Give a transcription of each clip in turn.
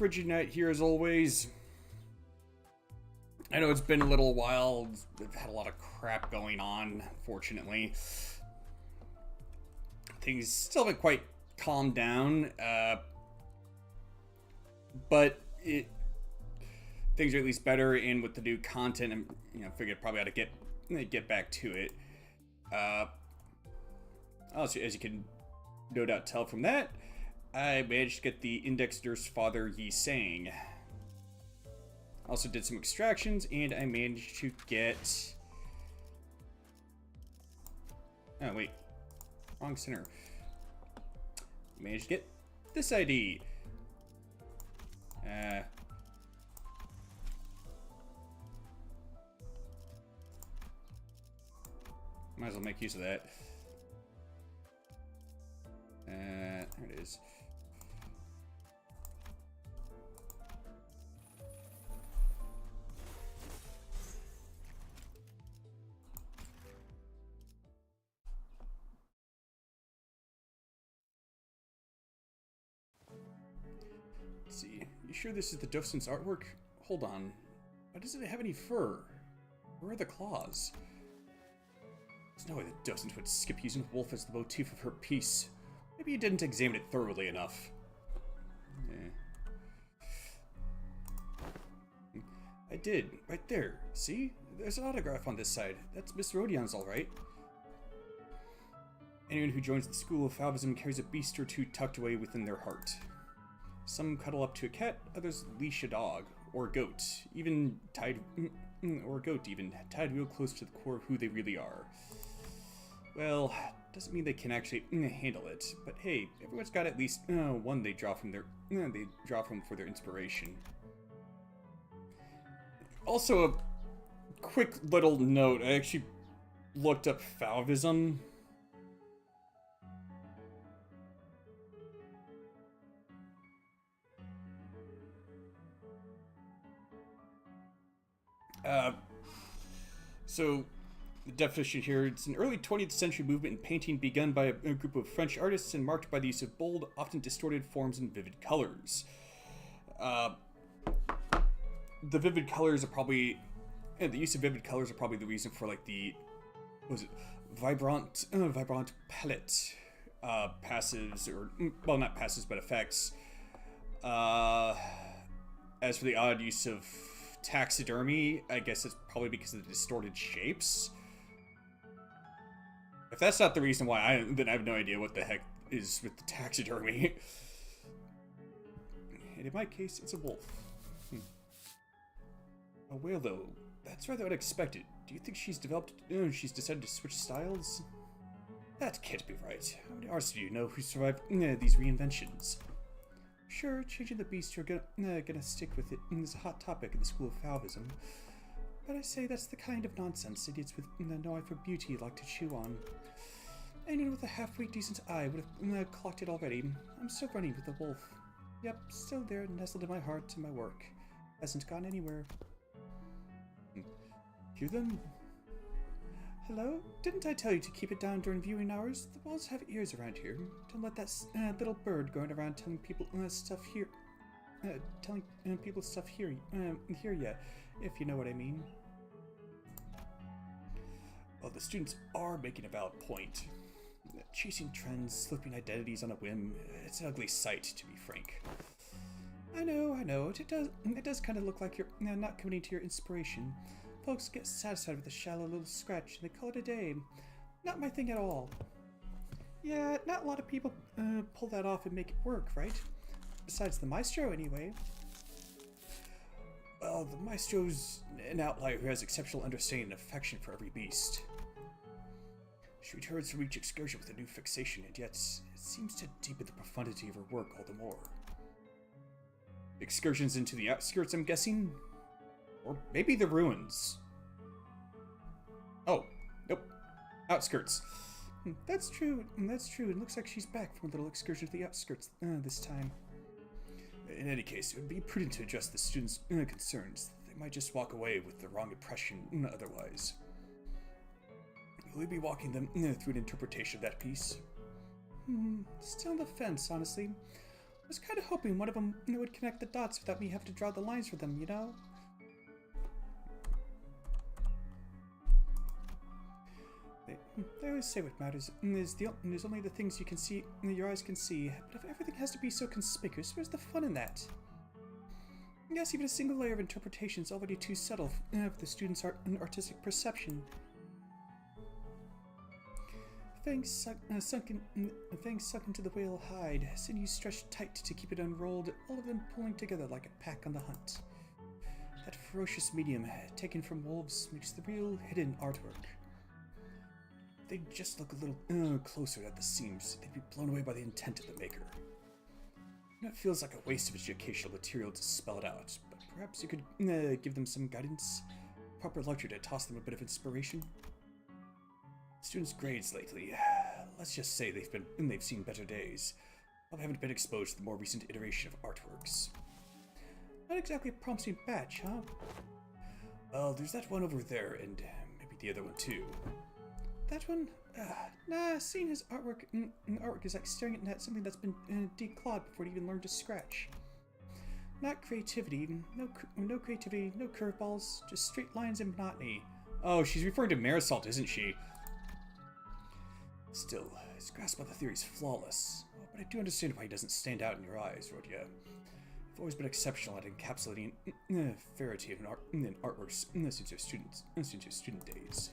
frigid night here as always. I know it's been a little while. I've had a lot of crap going on, unfortunately. Things still haven't quite calmed down, but things are at least better, and with the new content, I'm figured probably ought to get back to it. Also, as you can no doubt tell from that, I managed to get the Index Nurse Father Yi Sang. Also did some extractions, and I managed to get... Oh, wait. Wrong center. Managed to get this ID. Might as well make use of that. There it is. Let's see. You sure this is the docent's artwork? Hold on. Why doesn't it have any fur? Where are the claws? There's no way the docent would skip using a wolf as the motif of her piece. Maybe you didn't examine it thoroughly enough. I did, right there. See? There's an autograph on this side. That's Miss Rodion's, alright. Anyone who joins the school of Fauvism carries a beast or two tucked away within their heart. Some cuddle up to a cat, others leash a dog, or a goat, even tied real close to the core of who they really are. Well, doesn't mean they can actually handle it, but hey, everyone's got at least one they draw from for their inspiration. Also, a quick little note, I actually looked up Fauvism. So, the definition here, it's an early 20th century movement in painting begun by a group of French artists and marked by the use of bold, often distorted forms and vivid colors. The vivid colors are probably, the use of vivid colors are probably the reason for like the, vibrant palette, passives, or, well, not passives, but effects. As for the odd use of taxidermy, I guess it's probably because of the distorted shapes. If that's not the reason why, then I have no idea what the heck is with the taxidermy. And in my case, it's a wolf. A whale, though, that's rather unexpected. Do you think she's decided to switch styles? That can't be right. How many artists do you know who survived these reinventions? Sure, changing the beast, you're gonna stick with it. It's a hot topic in the school of Fauvism. But I say that's the kind of nonsense idiots with no eye for beauty like to chew on. Anyone with a halfway decent eye would have clocked it already. I'm still running with the wolf. Yep, still there, nestled in my heart and my work. Hasn't gone anywhere. Hear them? Hello? Didn't I tell you to keep it down during viewing hours? The walls have ears around here. Don't let that little bird going around telling people stuff here. Telling people stuff here ya, if you know what I mean. Well, the students are making a valid point. Chasing trends, slipping identities on a whim, it's an ugly sight, to be frank. I know. It does kind of look like you're not committing to your inspiration. Folks get satisfied with a shallow little scratch and they call it a day. Not my thing at all. Yeah, not a lot of people pull that off and make it work, right? Besides the maestro, anyway. Well, the maestro's an outlier who has exceptional understanding and affection for every beast. She returns from each excursion with a new fixation, and yet it seems to deepen the profundity of her work all the more. Excursions into the outskirts, I'm guessing? Or maybe the ruins. Oh, nope. Outskirts. That's true. It looks like she's back from a little excursion to the outskirts this time. In any case, it would be prudent to address the students' concerns. They might just walk away with the wrong impression otherwise. Will you be walking them through an interpretation of that piece? Still on the fence, honestly. I was kind of hoping one of them would connect the dots without me having to draw the lines for them, you know? They always say what matters is only the things you can see, your eyes can see. But if everything has to be so conspicuous, where's the fun in that? I guess even a single layer of interpretation is already too subtle for the student's artistic perception. Fangs sunk into the whale hide, sinews stretched tight to keep it unrolled, all of them pulling together like a pack on the hunt. That ferocious medium, taken from wolves, makes the real hidden artwork. If they'd just look a little closer at the seams, they'd be blown away by the intent of the maker. It feels like a waste of educational material to spell it out, but perhaps you could give them some guidance, proper lecture to toss them a bit of inspiration. Students' grades lately, let's just say they've seen better days. I haven't been exposed to the more recent iteration of artworks. Not exactly a promising batch, huh? Well, there's that one over there, and maybe the other one too. That one? Nah, seeing his artwork is like staring at something that's been declawed before it even learned to scratch. Not creativity, no creativity, no curveballs, just straight lines and monotony. Oh, she's referring to Marisol, isn't she? Still, his grasp on the theory is flawless. Oh, but I do understand why he doesn't stand out in your eyes, Rodya. You've always been exceptional at encapsulating verity in artworks since your student days.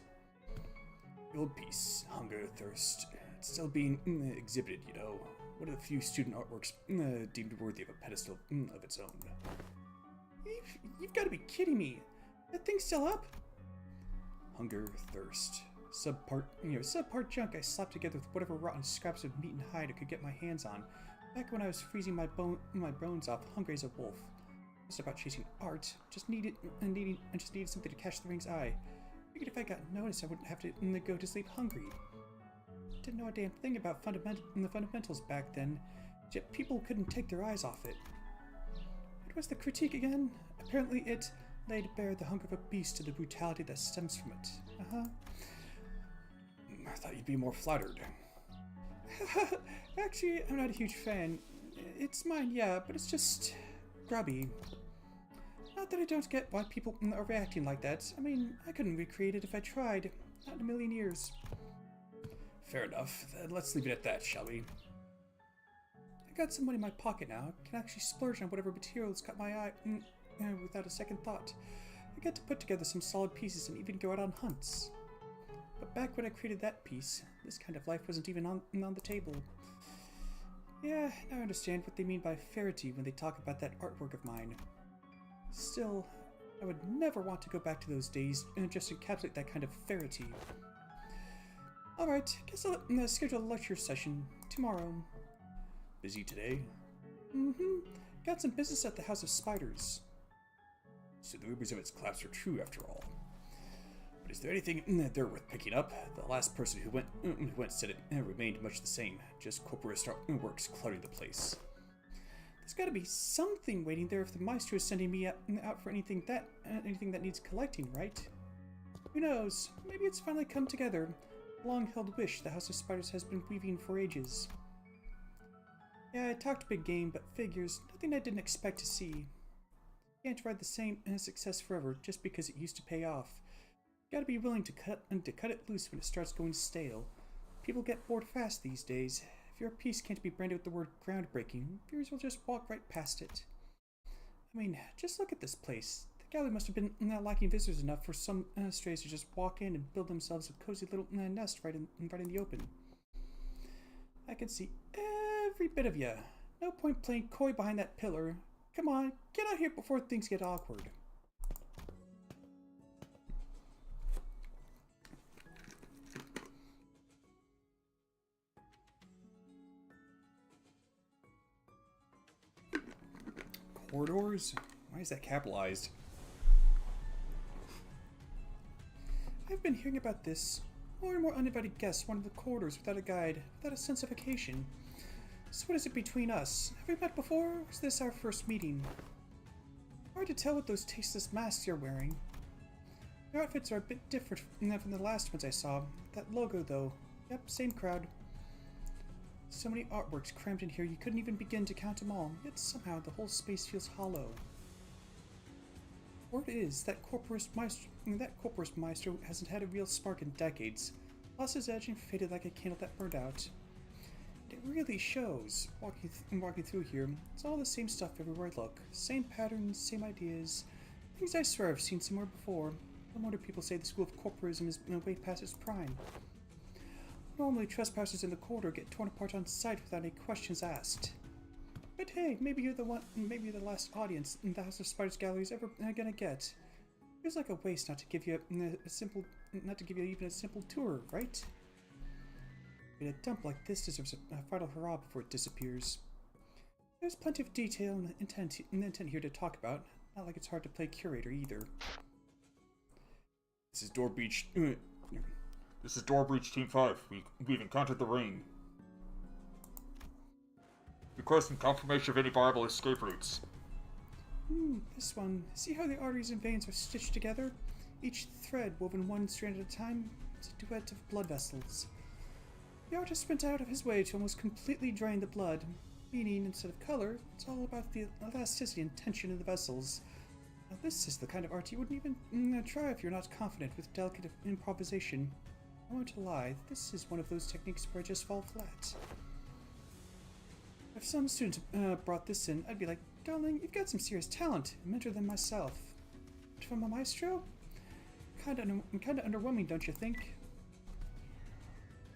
The old piece, Hunger, Thirst, it's still being exhibited, you know. One of the few student artworks deemed worthy of a pedestal of its own. You've got to be kidding me! That thing's still up? Hunger, Thirst. Subpart junk I slapped together with whatever rotten scraps of meat and hide I could get my hands on. Back when I was freezing my bones off, hungry as a wolf. Just about chasing art. Just needed something to catch the ring's eye. Figured if I got noticed, I wouldn't have to go to sleep hungry. Didn't know a damn thing about the fundamentals back then, yet people couldn't take their eyes off it. What was the critique again? Apparently it laid bare the hunger of a beast to the brutality that stems from it. I thought you'd be more flattered. Actually, I'm not a huge fan. It's mine, yeah, but it's just grubby. Not that I don't get why people are reacting like that. I mean, I couldn't recreate it if I tried. Not in a million years. Fair enough. Then let's leave it at that, shall we? I got some money in my pocket now. Can actually splurge on whatever materials caught my eye without a second thought. I get to put together some solid pieces and even go out on hunts. But back when I created that piece, this kind of life wasn't even on the table. Yeah, now I understand what they mean by verity when they talk about that artwork of mine. Still, I would never want to go back to those days and just encapsulate that kind of verity. Alright, guess I'll schedule a lecture session tomorrow. Busy today? Got some business at the House of Spiders. So the rumors of its collapse are true after all. But is there anything there worth picking up? The last person who went said it remained much the same, just corporate works cluttering the place. There's got to be something waiting there if the Maestro is sending me out for anything that needs collecting, right? Who knows? Maybe it's finally come together. A long-held wish the House of Spiders has been weaving for ages. Yeah, I talked big game, but figures, nothing I didn't expect to see. Can't ride the same success forever just because it used to pay off. Gotta be willing to cut it loose when it starts going stale. People get bored fast these days. If your piece can't be branded with the word groundbreaking, viewers will just walk right past it. I mean, just look at this place. The gallery must have been lacking visitors enough for some strays to just walk in and build themselves a cozy little nest right in the open. I can see every bit of you. No point playing coy behind that pillar. Come on, get out here before things get awkward. Corridors? Why is that capitalized? I've been hearing about this. More and more uninvited guests wander the corridors without a guide, without a sense of occasion. So what is it between us? Have we met before, or is this our first meeting? Hard to tell with those tasteless masks you're wearing. Your outfits are a bit different from the last ones I saw. That logo, though. Yep, same crowd. So many artworks crammed in here you couldn't even begin to count them all, yet somehow the whole space feels hollow. Word is that Corporus Maestro hasn't had a real spark in decades, lost his edge and faded like a candle that burned out. It really shows, walking through here. It's all the same stuff everywhere I look. Same patterns, same ideas. Things I swear I've seen somewhere before. No wonder people say the school of corporism is way past its prime. Normally, trespassers in the corridor get torn apart on sight without any questions asked. But hey, maybe you're the last audience in the House of Spiders gallery is ever gonna get. Feels like a waste not to give you even a simple tour, right? But a dump like this deserves a final hurrah before it disappears. There's plenty of detail and intent here to talk about. Not like it's hard to play curator either. This is Door Breach. This is Door Breach Team 5. We've encountered the ring. Requesting confirmation of any viable escape routes. This one. See how the arteries and veins are stitched together? Each thread woven one strand at a time? It's a duet of blood vessels. The artist went out of his way to almost completely drain the blood, meaning instead of color, it's all about the elasticity and tension in the vessels. Now this is the kind of art you wouldn't even try if you're not confident with delicate improvisation. I won't lie, this is one of those techniques where I just fall flat. If some student brought this in, I'd be like, darling, you've got some serious talent, a mentor than myself. But from a maestro? Kinda underwhelming, don't you think?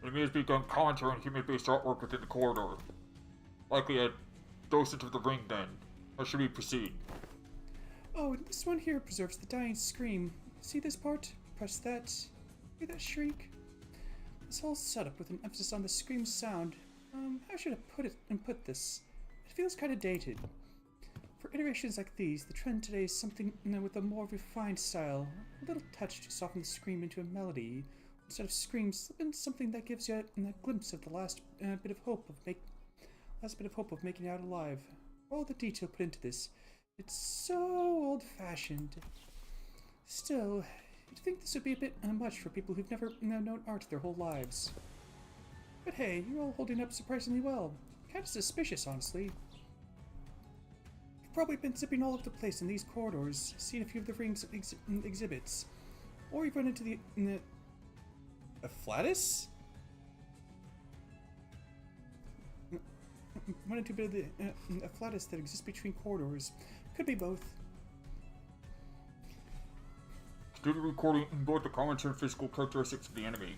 Enemy has begun commentary on human-based artwork within the corridor. Likely a docent of the ring, then. How should we proceed? Oh, and this one here preserves the dying scream. See this part? Press that. Hear that shriek? This whole setup with an emphasis on the scream sound. How should I put this? It feels kind of dated. For iterations like these, the trend today is something with a more refined style, a little touch to soften the scream into a melody. Instead of screams, slip in something that gives you a glimpse of the last bit of hope of making it out alive. All the detail put into this, it's so old-fashioned. Still, you'd think this would be a bit much for people who've never known art their whole lives. But hey, you're all holding up surprisingly well. Kinda suspicious, honestly. You've probably been zipping all over the place in these corridors, seen a few of the ring's exhibits. Or you've run into the Afflatus? Run into a bit of the Afflatus that exists between corridors. Could be both. Studio recording both the commentary and physical characteristics of the enemy.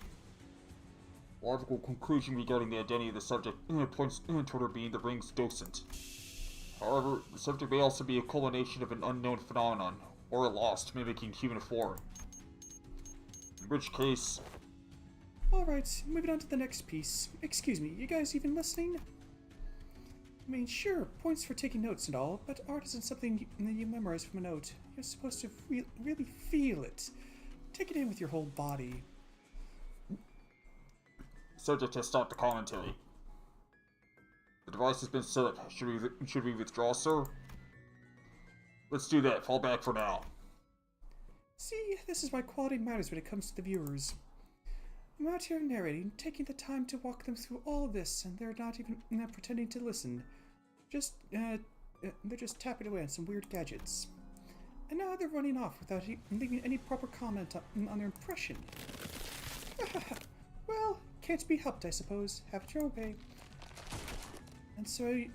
Logical conclusion regarding the identity of the subject points toward her being the ring's docent. However, the subject may also be a culmination of an unknown phenomenon, or a lost mimicking human form. In which case... Alright, moving on to the next piece. Excuse me, you guys even listening? I mean, sure, points for taking notes and all, but art isn't something you memorize from a note. You're supposed to really feel it. Take it in with your whole body. Subject has stopped the commentary. The device has been set up. Should we withdraw, sir? Let's do that. Fall back for now. See, this is why quality matters when it comes to the viewers. I'm out here narrating, taking the time to walk them through all of this, and they're not even pretending to listen. They're just tapping away on some weird gadgets. And now they're running off without leaving any proper comment on their impression. Well, can't be helped, I suppose. Have it your own way. And so I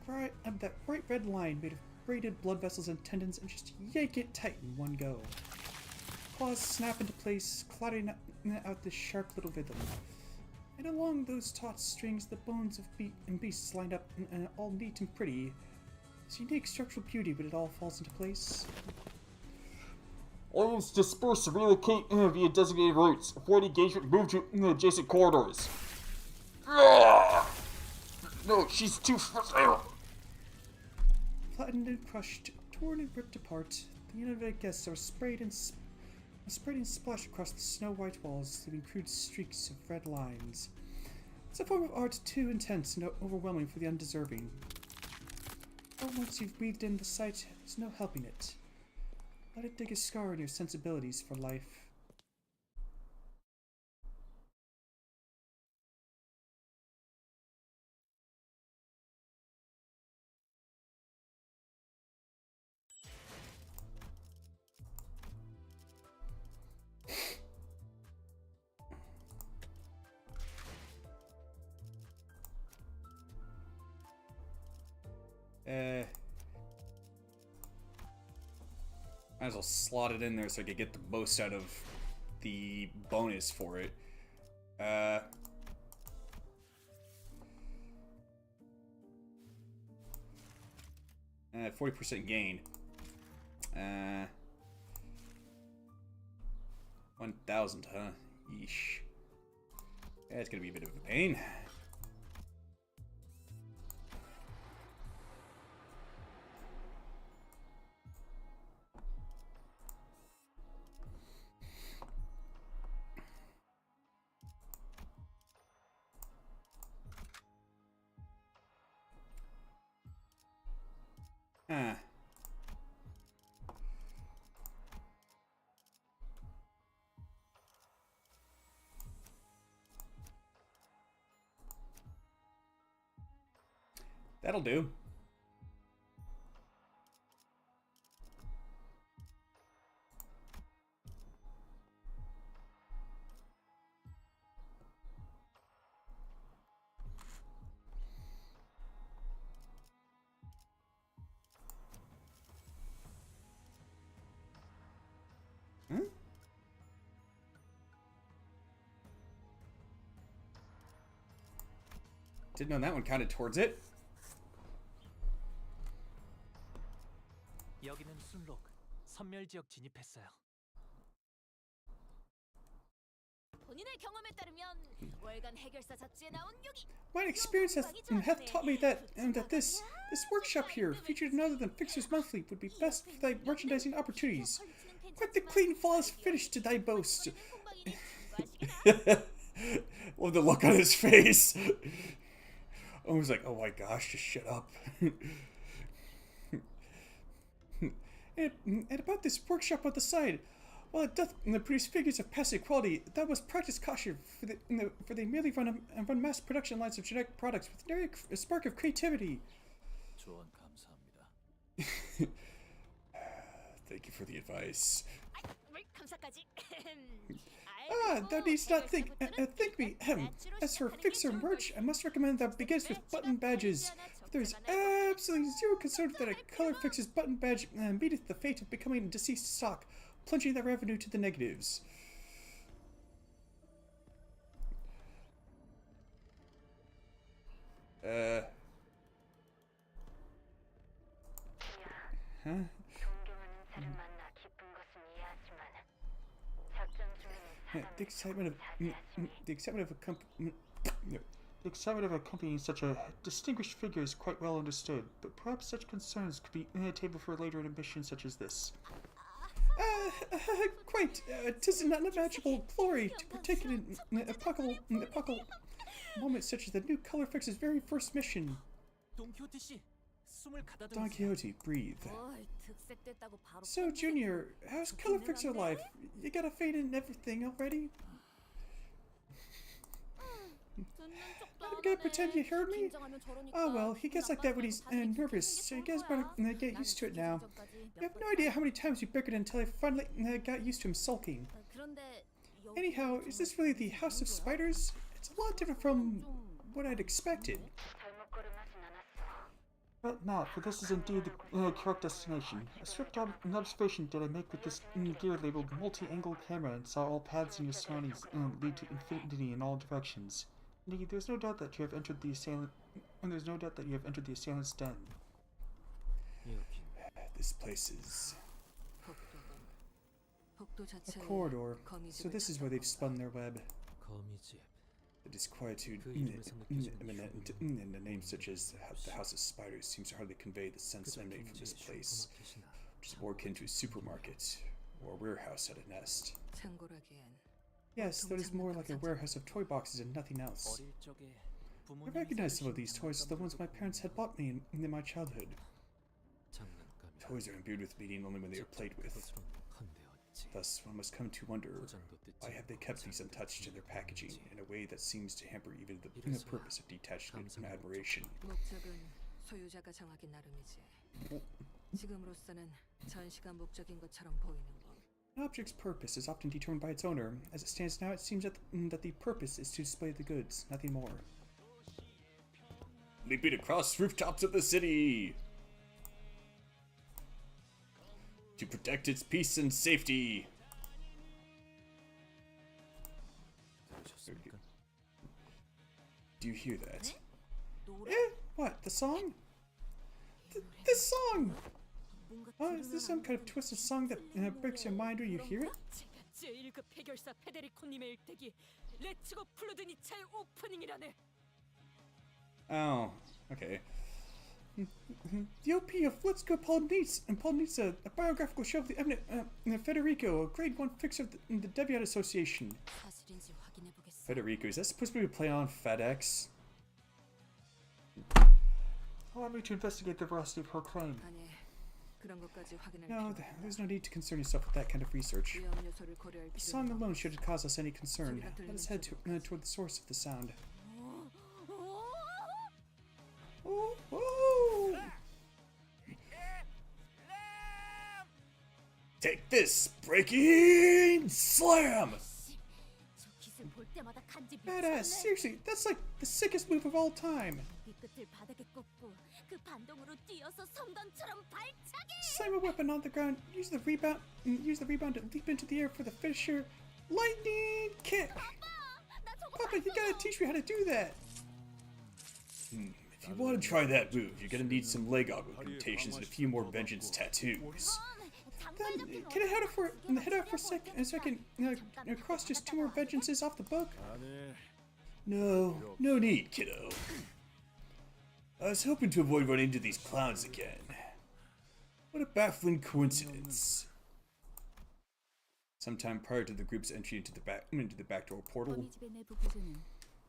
grab that bright red line made of braided blood vessels and tendons and just yank it tight in one go. Claws snap into place, clouding out this sharp little rhythm. And along those taut strings, the bones of beasts lined up all neat and pretty. It's unique structural beauty when it all falls into place. Audience disperse and relocate via designated routes. Avoid engagement, move to adjacent corridors. No, she's too fast. Flattened and crushed, torn and ripped apart, the uninvited guests are sprayed and splashed across the snow-white walls, leaving crude streaks of red lines. It's a form of art too intense and overwhelming for the undeserving. But once you've breathed in the sight, there's no helping it. Let it dig a scar in your sensibilities for life. Might as well slot it in there so I could get the most out of the bonus for it. 40% gain. 1,000, huh? Yeesh. That's gonna be a bit of a pain. Huh. That'll do. Huh? Didn't know that one counted towards it. 여기는 순록, 선멸지역 진입했어요. 본인의 경험에 따르면 월간 해결사 잡지에 나온 요기. My experience hath taught me that this workshop here, featured in other than Fixer's Monthly, would be best for thy merchandising opportunities. Quite the clean, flawless finish to thy boast. Love the look on his face. I was like, oh my gosh, just shut up. and about this workshop on the side, while it doth produce figures of passive quality, thou must practice caution, for they merely run mass production lines of generic products with nary a spark of creativity. 조언 감사합니다. Thank you for the advice. 감사까지. Thou needst not thank me. As for Fixer merch, I must recommend that begins with button badges. There is absolutely zero concern that a color Fixer's button badge meeteth the fate of becoming deceased stock, plunging their revenue to the negatives. Huh? The excitement of accompanying such a distinguished figure is quite well understood, but perhaps such concerns could be tabled for later in a mission such as this. Quite. 'Tis an unimaginable glory to partake in an epochal moment such as the new Color Fix's very first mission. 동키호테 씨, 숨을 가다듬으세요. Don Quixote, breathe. 뭘 득색됐다고 바로. So, Junior, how's Color Fixer life? You got a fade in everything already? I'm gonna pretend you heard me? Oh well, he gets like that when he's nervous, so you guys better get used to it now. You have no idea how many times you bickered until I finally got used to him sulking. Anyhow, is this really the House of Spiders? It's a lot different from what I'd expected. But not, for this is indeed the correct destination. A strict observation did I make with this gear labeled multi-angle camera and saw all paths in your surroundings lead to infinity in all directions. Indeed, there's no doubt that you have entered the assailant's den. This place is a corridor, so this is where they've spun their web. 거미집. The disquietude imminent in a name such as the House of Spiders seems to hardly convey the sense emanating from this place, which is more akin to a supermarket or a warehouse at a nest. Yes, that is more like a warehouse of toy boxes and nothing else. 어릴 적에 I recognize some of these toys as the ones my parents had bought me in my childhood. 장난감이 Toys are imbued with meaning only when they are played with. 것으로 건대었지. Thus, one must come to wonder, 포장도 뜯지 why have they kept these untouched in their packaging in a way that seems to hamper even the purpose of detachment and admiration? 목적은 소유자가 정하기 나름이지. 지금으로서는 전시가 목적인 것처럼 보이는 법. An object's purpose is often determined by its owner. As it stands now, it seems that the purpose is to display the goods, nothing more. Leaping across rooftops of the city! to protect its peace and safety. 들으셨습니까? Do you hear that? 노래? Eh? What? The song? This song! 뭔가 Oh, is this some kind of twisted song that breaks your mind when you hear it? 제1급 해결사 페데리코님의 일대기 레츠고 플루드니차의 오프닝이라네. Oh, okay. The OP of Let's Go Paul Neitz, and Paul Neitz, a biographical show of the eminent Federico, a grade 1 fixer of the Deviant Association. 사실인지 확인해 보겠어. Federico, is that supposed to be a play on FedEx? Allow me to investigate the veracity of her claim. 아니, 그런 것까지 확인할 No, 필요. there's no need to concern yourself with that kind of research. 위험 요소를 고려할 The 필요. song alone shouldn't cause us any concern. Let us head toward the source of the sound. Oh, oh. Take this! Breaking slam! 저 기술 볼 때마다 간지 Badass, 미쳤네. seriously, that's like the sickest move of all time. 이 끝을 바닥에 꽂고 그 반동으로 뛰어서 성단처럼 발차기. Slam a weapon on the ground, use the rebound to leap into the air for the finisher. Lightning kick! 나 저거 Papa, you gotta teach me how to do that! If you want to try that move, you're gonna need some leg augmentations and a few more vengeance tattoos. Then, can I head out for a second so I can cross just 2 more vengeances off the book? No need, kiddo. I was hoping to avoid running into these clowns again. What a baffling coincidence. Sometime prior to the group's entry into the backdoor portal. 허니 집의 내부 구조는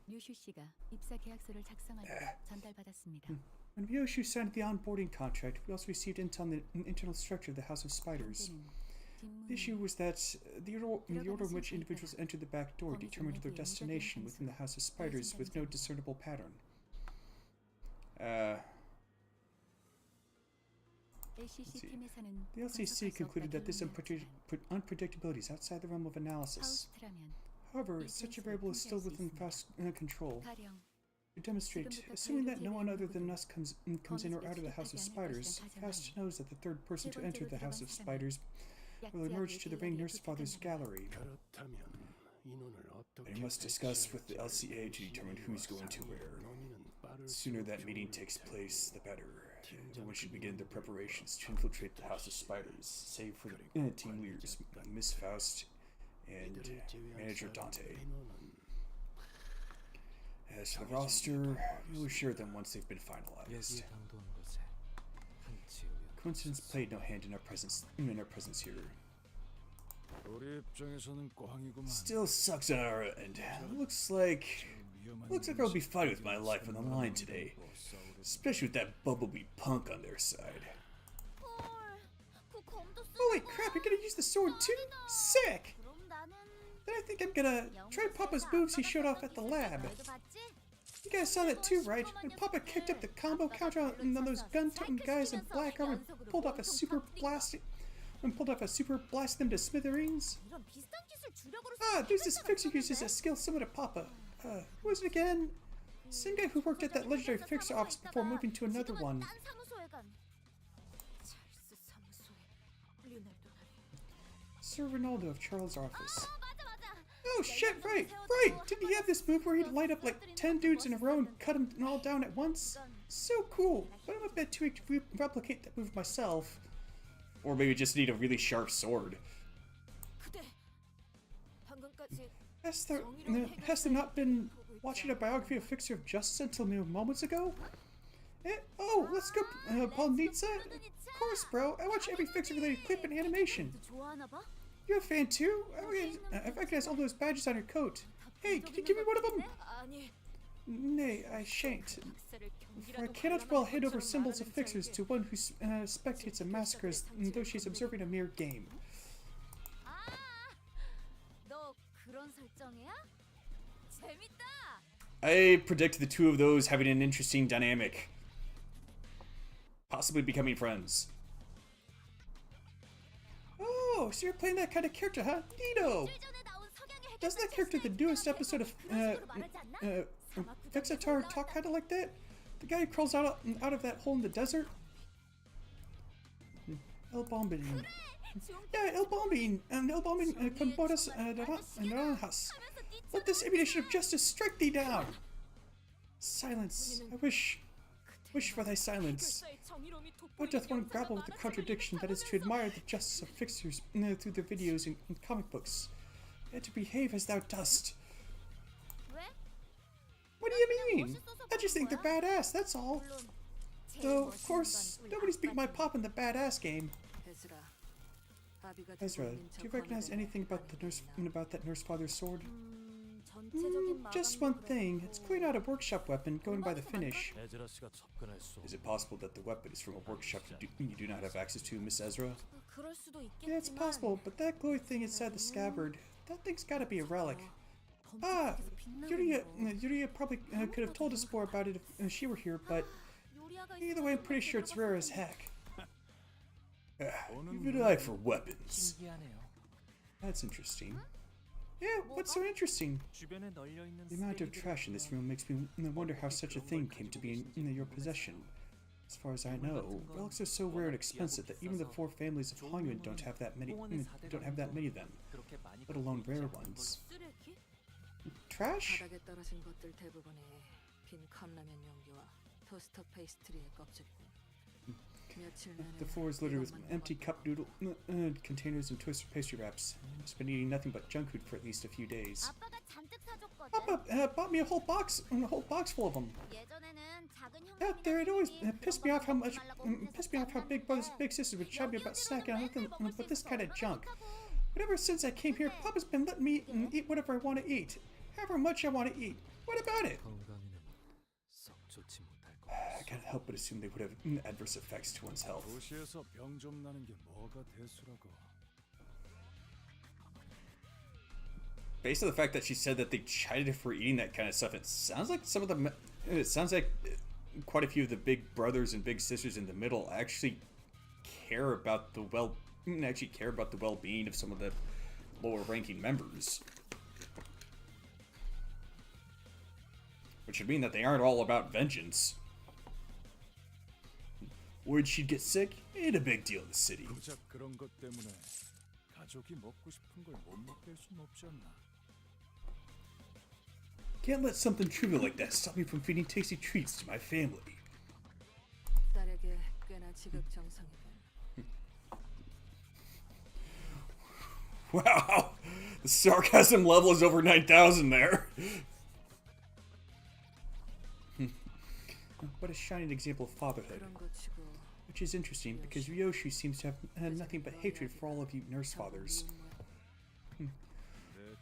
류슈 씨가 입사 계약서를 작성할 때 전달받았습니다. When Ryoshu signed the onboarding contract, we also received intel on the internal structure of the House of Spiders. The issue was that the order in which individuals entered the back door determined their destination within the House of Spiders with no discernible pattern. LCC 팀에서는 The LCC concluded that this unpredictability is outside the realm of analysis. 하우스트라면 However, such a variable is still within fast control. 가령 To demonstrate, assuming that no one other than us comes in or out of the House of Spiders, Fast knows that the third person to enter the House of Spiders will emerge to the Ring Nurse Father's gallery. They must discuss with the LCA to determine who's going to where. The sooner that meeting takes place, the better. Everyone should begin their preparations to infiltrate the House of Spiders, save for the team leaders, Miss Faust and Manager Dante. As for the roster, we'll assure them once they've been finalized. 여기에 당도한 것에 한치 의원. Coincidence played no hand in our presence here. 우리 입장에서는 꽝이구만. Still sucks on our end. Looks like I'll be fighting with my life on the line today, especially with that bumblebee punk on their side. 헐, 그 검도 쓰고 Holy crap! You're gonna use the sword too? Sick! 그럼 나는 Then I think I'm gonna try Papa's moves he showed off at the lab. 너도 봤지? You guys saw that too, right? When Papa kicked up the combo counter on those gun-toting guys in black armor pulled off a super blast them to smithereens. 이런 비슷한 기술 주력으로 Ah, there's this fixer who uses a skill similar to Papa. Who was it again? Same guy who worked at that legendary fixer office before moving to another one. 딴 사무소에 간 찰스 사무소에 리오날도 나리. Sir Ronaldo of Charles' office. 맞아. Oh shit, right! Didn't he have this move where he'd light up like 10 dudes in a row and cut them all down at once? So cool, but I'm a bit too weak to replicate that move myself. Or maybe just need a really sharp sword. 그대 방금까지 Has there not been watching a biography of Fixer of Justice until mere moments ago? Oh, let's go, Paul Nitza? Of course, bro. I watch every Fixer-related clip and animation. 좋아하나 봐? You're a fan too? I recognize all those badges on your coat. Hey, can you give me one of them? 아니, Nay, I shan't. 박사를 For I 경기라도 cannot well hand over 것처럼 symbols of 말하는 Fixers 자에게. to one who spectates a massacre as though she's observing a mere game. 아, 너 그런 설정이야? 재밌다. I predict the two of those having an interesting dynamic. Possibly becoming friends. Oh, so you're playing that kind of character, huh? Neato! 전에 나온 석양의 Doesn't that character the newest episode of Fixatar talk kinda like that? The guy who crawls out of that hole in the desert? El Bombadine. Yeah, el bombing con botas naranjas. Let this ammunition of justice strike thee down. Silence. I wish for thy silence. How doth one grapple with the contradiction that is to admire the justice of fixers through their videos and comic books, and to behave as thou dost? 왜? What do you mean? I just think they're badass, that's all. Though, of course, nobody's beat my pop in the badass game. Ezra, do you recognize anything about that nurse father's sword? Just one thing. It's clearly not a workshop weapon, going by the finish. 에즈라 씨가 접근했어. Is it possible that the weapon is from a workshop you do not have access to, Miss Ezra? 그럴 수도 Yeah, it's 있겠지만 possible, but that glowy thing inside the scabbard, that thing's gotta be a relic. Ah, Yuria probably could have told us more about it if she were here, but either way, I'm pretty sure it's rare as heck. You've an eye for weapons. That's interesting. Yeah, what's so interesting? 주변에 널려 있는 The amount of trash in this room makes me wonder how such a thing came to be in your possession. As far as I know, relics are so rare and expensive that even the 4 families of Hongyuan don't have that many of them, 그렇게 많이 let alone rare ones. 쓰레기? Trash? 바닥에 떨어진 것들 대부분이 빈 컵라면 용기와 토스터 페이스트리의 껍질이고. 며칠 The 내내 floor is littered with 이것만 empty cup noodle containers and twisted pastry wraps. I've been eating nothing but junk food for at least a few days. 아빠가 잔뜩 사줬거든. Papa bought me a whole box full of them. 예전에는 작은 Out there, it always pissed me off how big brothers, big sisters would chide me about snacking on nothing but this kind of junk. But ever since I came here, Papa's been letting me eat whatever I want to eat, however much I want to eat. What about it? 건강에는 썩 좋지 못할 것 I can't help but assume they would have adverse effects to one's health. 도시에서 병 좀 나는 게 뭐가 대수라고. Based on the fact that she said that they chided her for eating that kind of stuff, it sounds like quite a few of the big brothers and big sisters in the middle actually care about the well-being of some of the lower-ranking members. Which would mean that they aren't all about vengeance. Worried she'd get sick? Ain't a big deal in the city. 고작 그런 것 때문에 가족이 먹고 싶은 걸 못 먹게 할 순 없지 않나. Can't let something trivial like that stop me from feeding tasty treats to my family. 딸에게 꽤나 지극정성이군. Wow, the sarcasm level is over 9,000 there. What a shining example of fatherhood. 그런 것 치고 Which is interesting, because Ryoshi seems to have had nothing but hatred for all of you nurse fathers.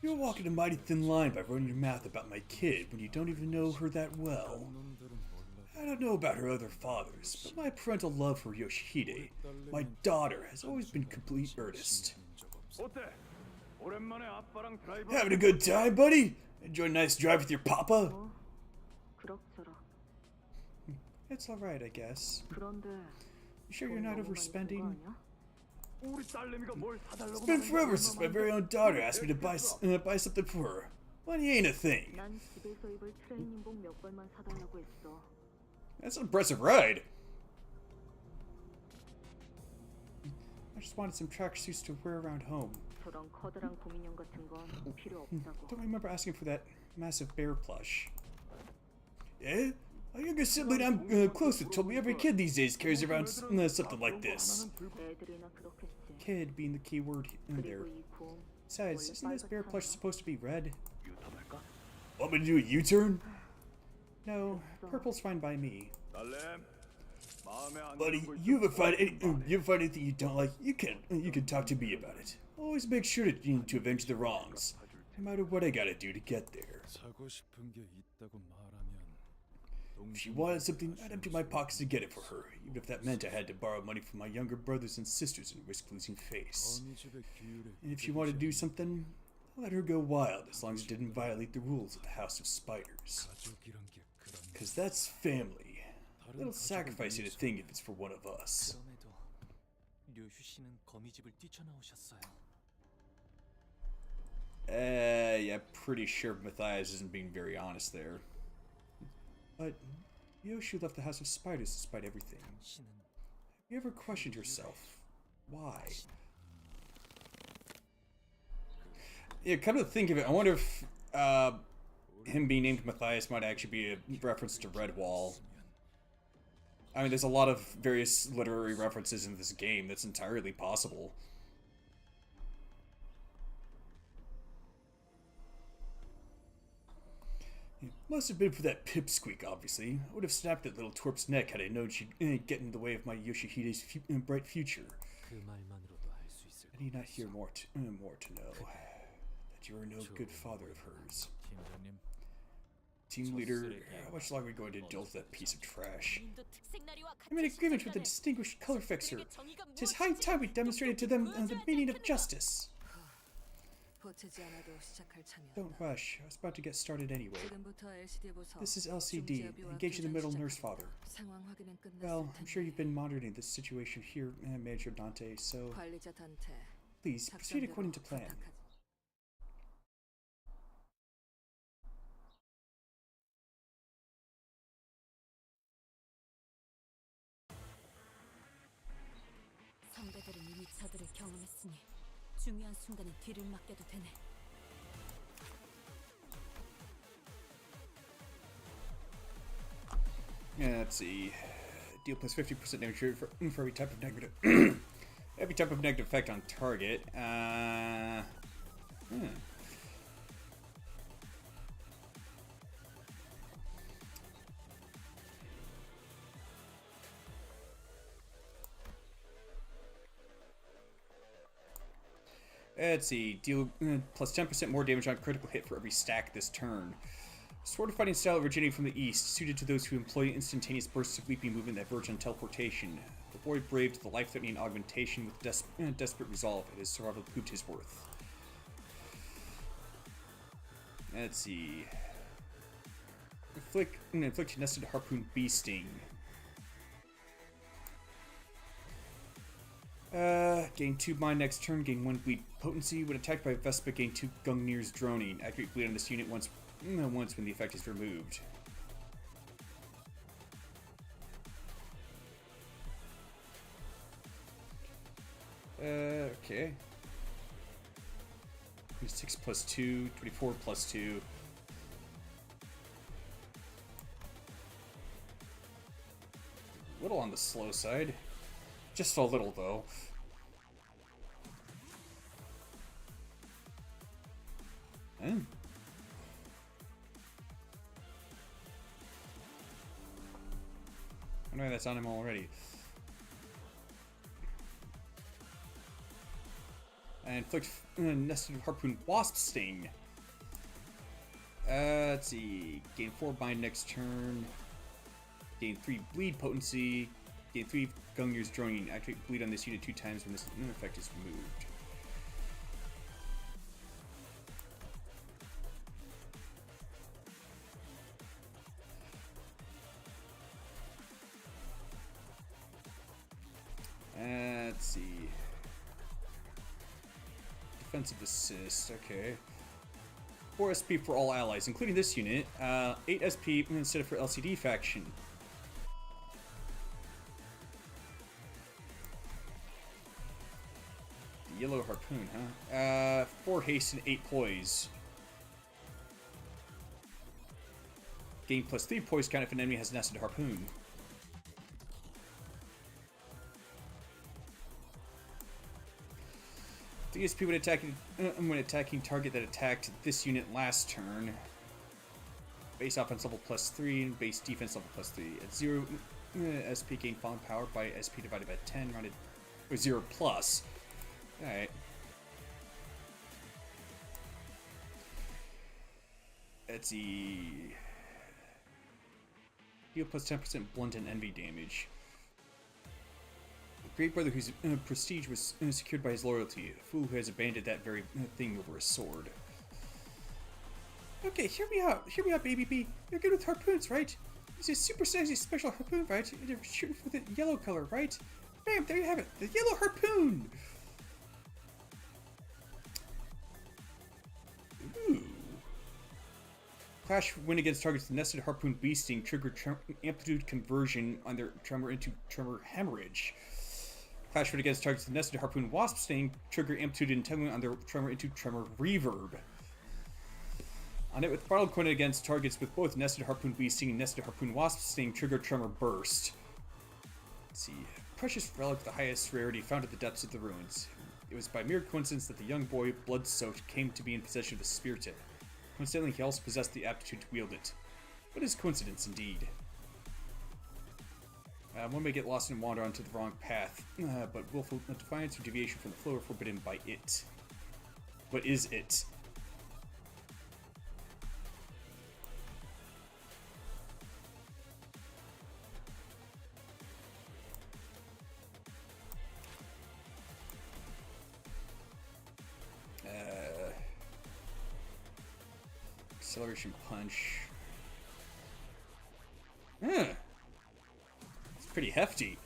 You're walking a mighty thin line by running your mouth about my kid when you don't even know her that well. 놈들은 몰라. I don't know about her other fathers, but my parental love for Yoshihide, my daughter, has always been complete earnest. 어때? 오랜만에 아빠랑 드라이브. Having a good time, buddy? Enjoy a nice drive with your papa? 그럭저럭. It's alright, I guess. 그런데 You sure you're not overspending? 우리 딸내미가 뭘 사달라고. It's been forever since my very own daughter asked me to buy something for her. Money ain't a thing. 난 집에서 입을 트레이닝복 몇 벌만 사달라고 했어. That's an impressive ride. I just wanted some tracksuits to wear around home. 저런 커다란 곰인형 같은 건 필요 없다고. Don't remember asking for that massive bear plush. Eh? A younger sibling I'm close with told me every kid these days carries around something like this. 애들이나 그렇겠지. Kid being the key word there. 그리고 이 곰. Besides, isn't this bear plush supposed to be red? 유턴할까? Want me to do a U-turn? No, purple's fine by me. 딸내미. 마음에 안 Buddy, 드는 거 you ever 있으면 find anything you don't like? You can talk to me about it. Always make sure to avenge the wrongs, no matter what I gotta do to get there. 사고 싶은 게 있다고 말하면. If she wanted something, I'd empty my pockets to get it for her, even if that meant I had to borrow money from my younger brothers and sisters and risk losing face. 어느 집에 기울에. And if she wanted to do something, I'll let her go wild as long as it didn't violate the rules of the House of Spiders. 가족이란 게 그런. Cause that's family. A little sacrificing a thing if it's for one of us. 그럼에도 류휴 씨는 거미집을 뛰쳐나오셨어요. Yeah, pretty sure Matthias isn't being very honest there. But Yoshi left the House of Spiders despite everything. 씨는 Have you ever questioned yourself? Why? Yeah, come to think of it, I wonder if him being named Matthias might actually be a reference to Redwall. I mean, there's a lot of various literary references in this game. That's entirely possible. It must have been for that pipsqueak, obviously. I would have snapped that little twerp's neck had I known she'd get in the way of my Yoshihide's bright future. 그 말만으로도 알 수 있을 I need not hear more to know that you are no good father of hers. 팀장님, Team leader, how much longer are we going to indulge that piece of trash? 본인도 특색나리와 I'm in 같은 agreement with the 시점간에 distinguished color fixer. 그들에게 정의가 'Tis high 무엇인지 time we demonstrated to them the 보여줘야 meaning of 되겠는가? justice. 보채지 않아도 시작할 참이었다. Don't rush. I was about to get started anyway. 지금부터 LCD 보서. This is LCD. Engage the middle nurse father. 상황 확인은 끝났을 Well, I'm sure 텐데. you've been monitoring the situation here, Major Dante, so 관리자 단테. please proceed according to plan. 부탁하지. 선배들은 이미 저들을 경험했으니 중요한 순간에 뒤를 맡겨도 되네. Yeah, let's see. Deal plus 50% damage for every type of negative every type of negative effect on target. Let's see. Deal plus 10% more damage on critical hit for every stack this turn. Sword of fighting style originating from the east, suited to those who employ instantaneous bursts of leaping movement that verge on teleportation. The boy braved the life-threatening augmentation with desperate resolve, and his survival proved his worth. Let's see. Inflict nested harpoon bee sting. Gain 2 bind next turn, gain 1 bleed potency. When attacked by Vespa, gain 2 Gungnir's droning. Activate bleed on this unit once when the effect is removed. Okay. 26 plus 2, 24 plus 2. A little on the slow side. Just a little, though. Eh? I know that's on him already. And inflict nested harpoon wasp sting. Let's see. Gain 4 bind next turn. Gain 3 bleed potency. Gain 3 Gungnir's droning. Activate bleed on this unit 2 times when this effect is removed. Let's see. Defensive assist, okay. 4 SP for all allies, including this unit. 8 SP instead of for LCD faction. The yellow harpoon, huh? 4 haste and 8 poise. Gain plus 3 poise count if an enemy has nested harpoon. ESP when attacking target that attacked this unit last turn. Base offense level plus 3 and base defense level plus 3. At 0 SP gain fallen power by SP divided by 10 rounded or 0 plus. Alright. Let's see. Deal plus 10% blunt and envy damage. Great brother whose prestige was secured by his loyalty, a fool who has abandoned that very thing over a sword. Okay, hear me out, baby bee. You're good with harpoons, right? It's a super sexy special harpoon, right? You're shooting for the yellow color, right? Bam, there you have it, the yellow harpoon! Ooh. Clash win against targets with nested harpoon bee sting trigger amplitude conversion on their tremor into tremor hemorrhage. Crash rate against targets with nested harpoon wasp sting, trigger amplitude and entanglement on their tremor into tremor reverb. On it with bottle coin against targets with both nested harpoon bee sting and nested harpoon wasp sting, trigger tremor burst. Let's see. Precious relic, the highest rarity, found at the depths of the ruins. It was by mere coincidence that the young boy, blood-soaked, came to be in possession of the spear tip. Coincidentally, he also possessed the aptitude to wield it. What is coincidence, indeed? One may get lost and wander onto the wrong path, but willful defiance or deviation from the flow are forbidden by it. What is it? Acceleration punch. It's pretty hefty.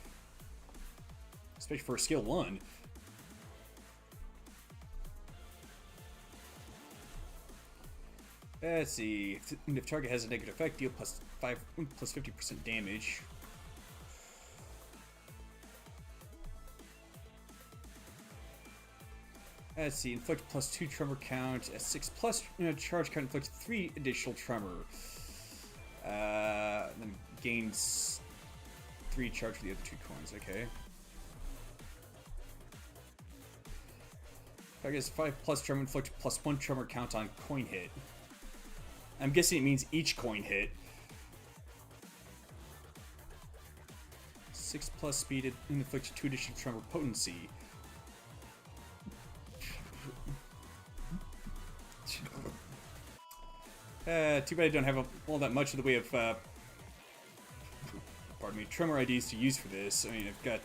Especially for a skill 1. Let's see. If target has a negative effect, deal plus 50% damage. Let's see, inflict plus 2 tremor count, at 6 plus charge count, inflict 3 additional tremor. Then gains 3 charge for the other 2 coins, okay. Target has 5 plus tremor, inflict plus 1 tremor count on coin hit. I'm guessing it means each coin hit. 6 plus speed, inflict 2 additional tremor potency. Too bad I don't have all that much in the way of, pardon me, tremor IDs to use for this. I mean, I've got,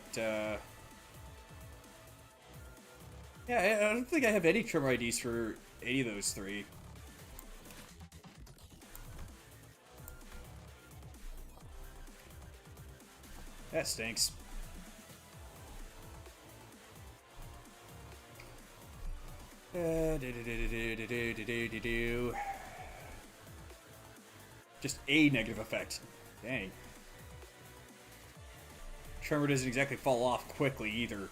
yeah, I don't think I have any tremor IDs for any of those 3. That stinks. Just a negative effect. Dang. Tremor doesn't exactly fall off quickly either.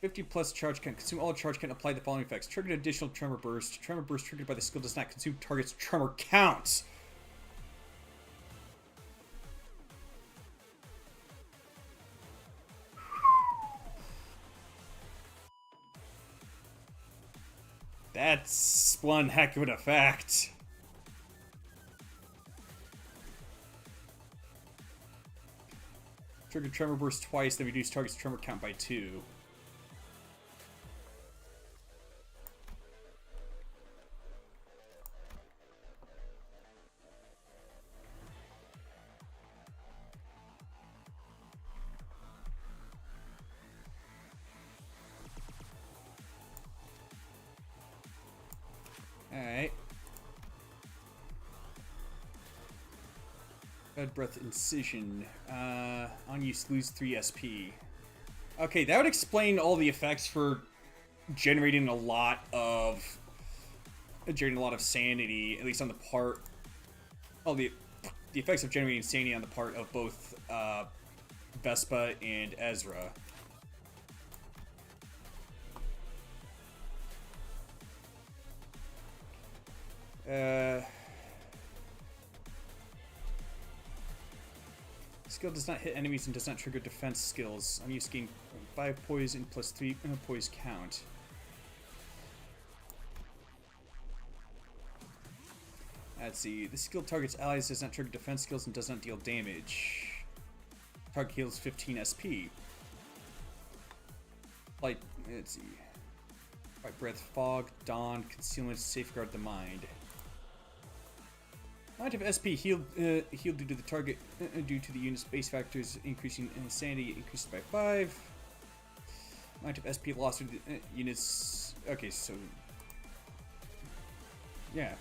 50 plus charge count. Consume all charge count. Apply the following effects. Triggered additional tremor burst. Tremor burst triggered by the skill does not consume target's tremor count. That's one heck of an effect. Trigger tremor burst twice, then reduce target's tremor count by 2. Alright. Bad Breath Incision. On use, lose 3 SP. Okay, that would explain all the effects for generating a lot of sanity, at least on the part. Oh, the effects of generating sanity on the part of both Vespa and Ezra. Skill does not hit enemies and does not trigger defense skills. I'm used to gain 5 poison plus 3 poise count. Let's see. This skill targets allies, does not trigger defense skills, and does not deal damage. Target heals 15 SP. Light. Let's see. Light Breath, Fog, Dawn, Concealment, Safeguard the Mind. Amount of SP healed due to the target due to the unit's base factors increasing insanity increases by 5. Amount of SP lost to the units. Okay, so yeah.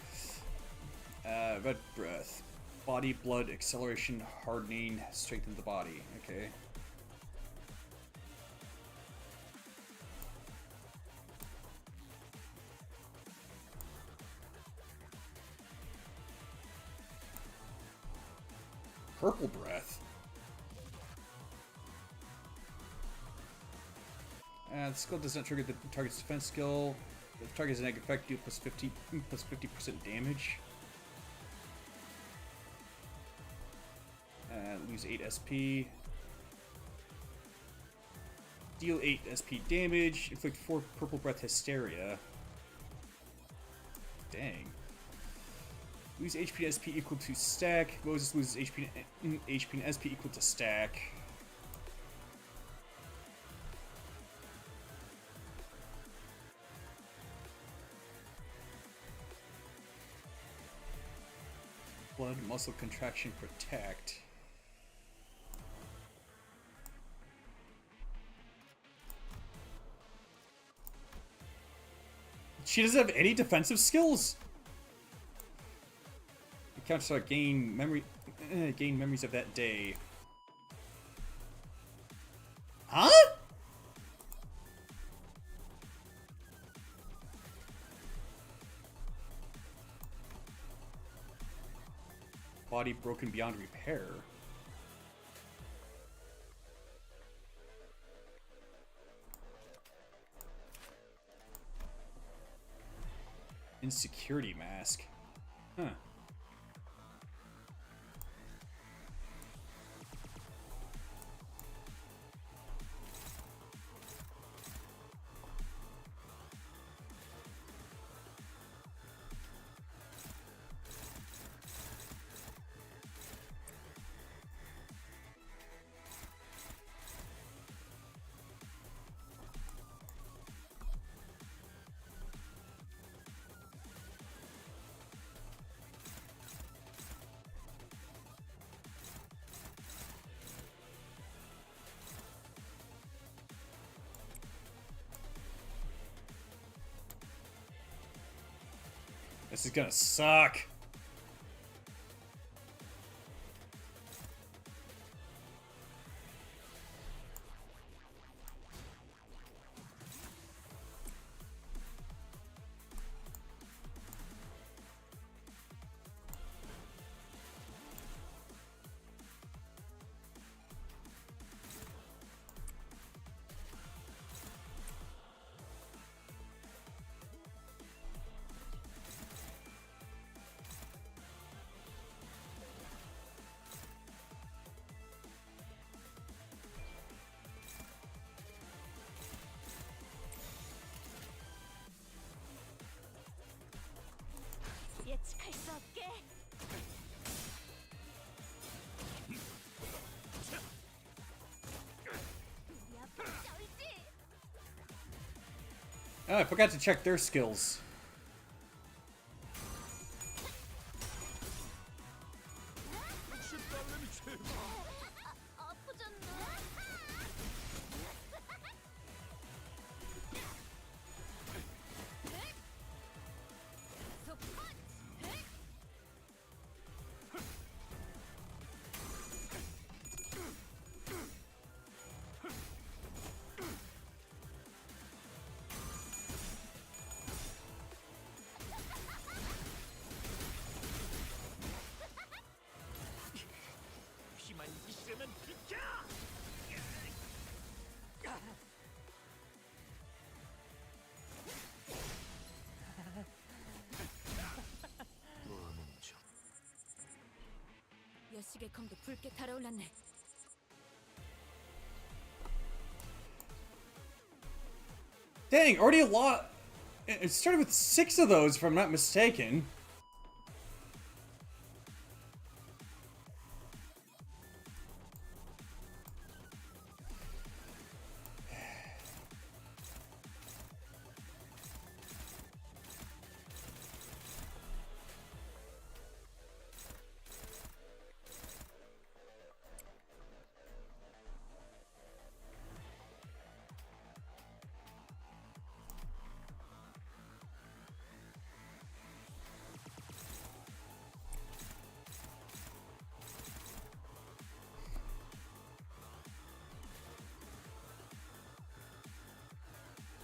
Red Breath, Body, Blood, Acceleration, Hardening, Strengthen the Body. Okay. Purple Breath. The skill does not trigger the target's defense skill. The target has a negative effect, do plus 50% damage. Lose 8 SP. Deal 8 SP damage. Inflict 4 purple breath hysteria. Dang. Lose HP and SP equal to stack. Moses loses HP and SP equal to stack. Blood, muscle contraction, protect. She doesn't have any defensive skills. Counter gain memories of that day. Huh? Body broken beyond repair. Insecurity mask. Huh. This is gonna suck. 예측할 수 없게. Oh, I forgot to check their skills. 여식의 검도 붉게 달아올랐네. Dang, already a lot. It started with 6 of those, if I'm not mistaken.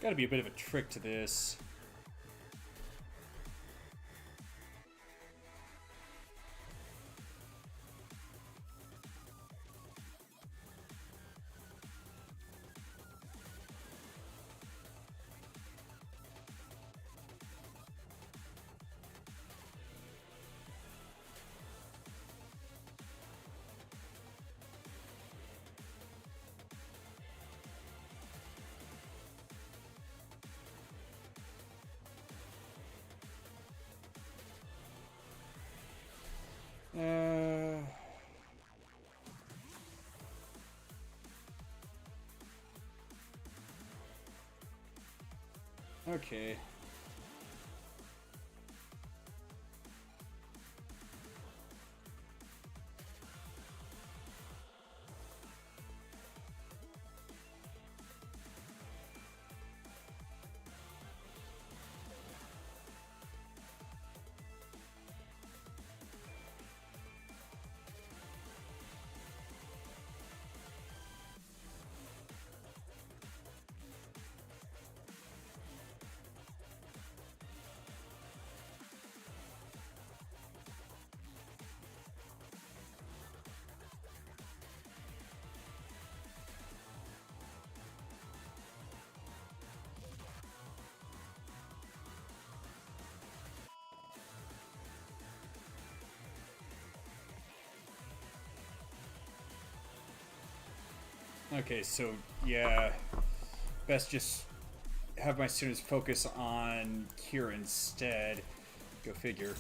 Gotta be a bit of a trick to this. Okay. Okay, so yeah, best just have my students focus on Kira instead. Go figure.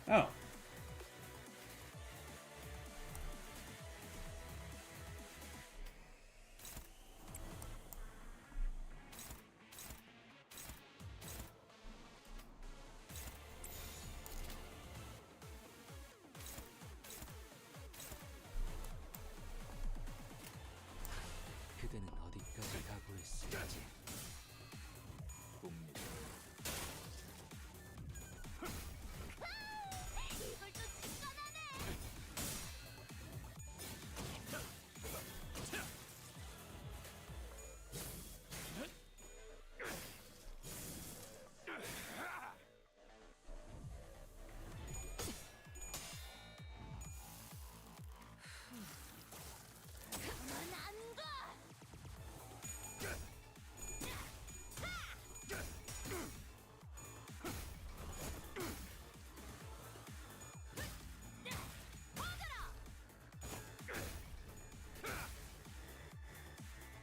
Oh. 그대는 어디까지 각오했을지. 봅니다.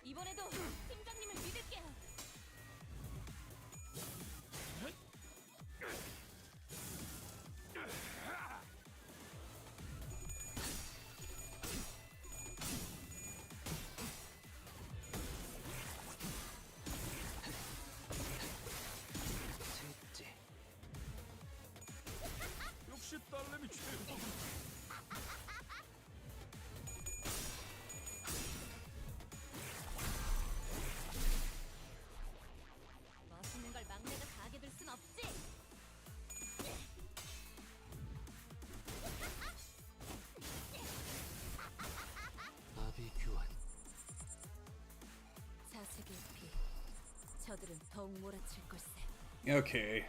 이번에도 팀장님을 믿을게요. 셋째. 역시 딸내미 최고. 맛있는 걸 막내가 다 하게 될 순 없지. 아비 교환. 자색의 피. 저들은 더욱 몰아칠 걸세. Okay.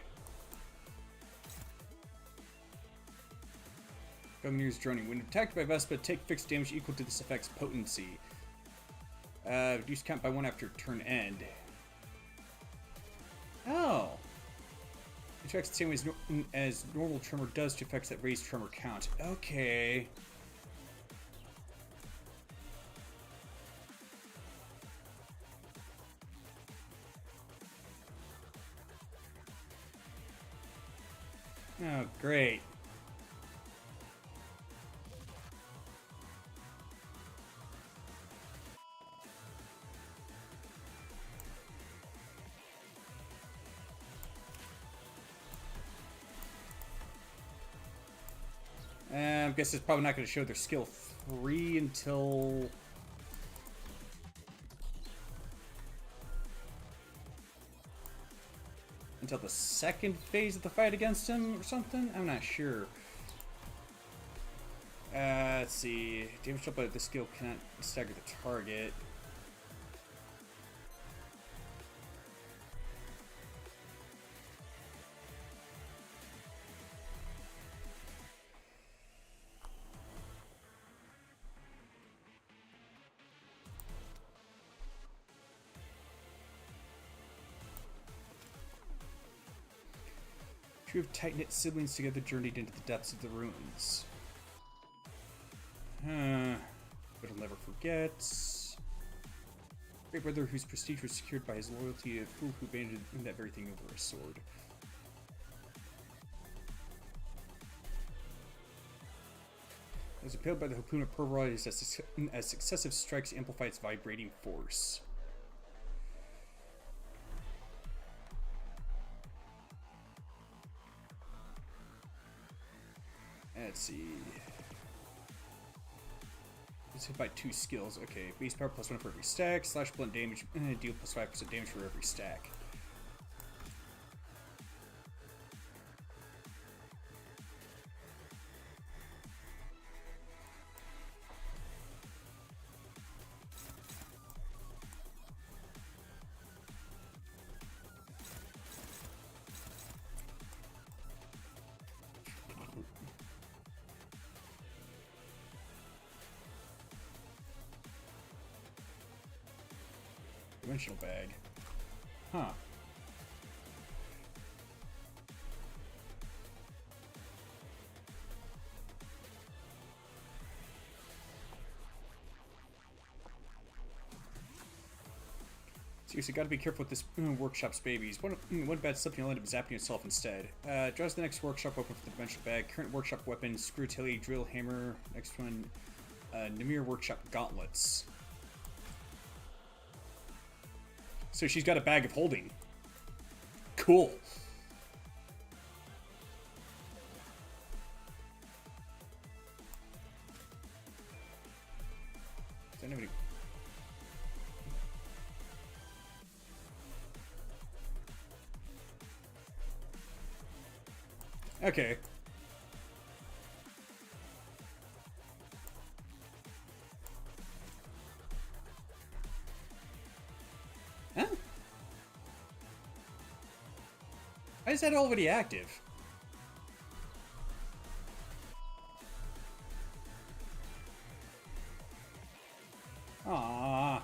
Gungnir's droning. When attacked by Vespa, take fixed damage equal to this effect's potency. Reduce count by 1 after turn end. Oh. It affects the same way as normal tremor does to effects that raise tremor count. Okay. Oh, great. I guess it's probably not going to show their skill 3 until... until the second phase of the fight against him or something? I'm not sure. Let's see. Damage dealt by the skill cannot stagger the target. Two of tight-knit siblings together journeyed into the depths of the ruins. But I'll never forget. great brother whose prestige was secured by his loyalty, a fool who abandoned that very thing over a sword. As impaled by the harpoon of Purroy as successive strikes amplify its vibrating force. Let's see. It's hit by 2 skills. Okay, base power +1 for every stack. Slash blunt damage, deal +5% damage for every stack. Dimensional bag. Huh. Seriously, gotta be careful with this workshop's babies. One bad slip, you'll end up zapping yourself instead. Draws the next workshop weapon for the dimensional bag. Current workshop weapon, screw tilly, drill hammer. Next one, Namir workshop gauntlets. So she's got a bag of holding. Cool. Does anybody... Okay. Huh? Why is that already active? Aww.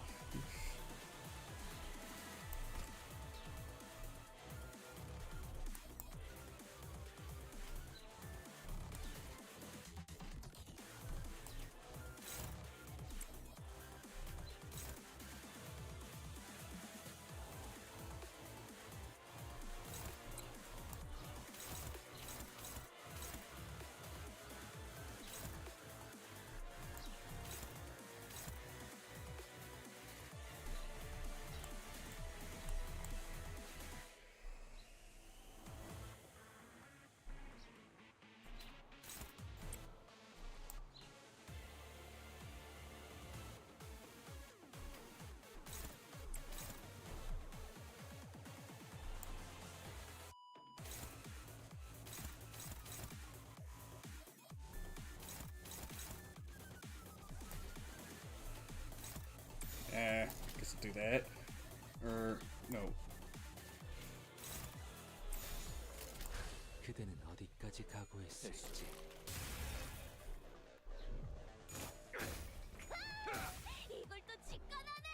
Guess I'll do that. Or, no. 그대는 어디까지 각오했을지. 이걸 또 직관하네.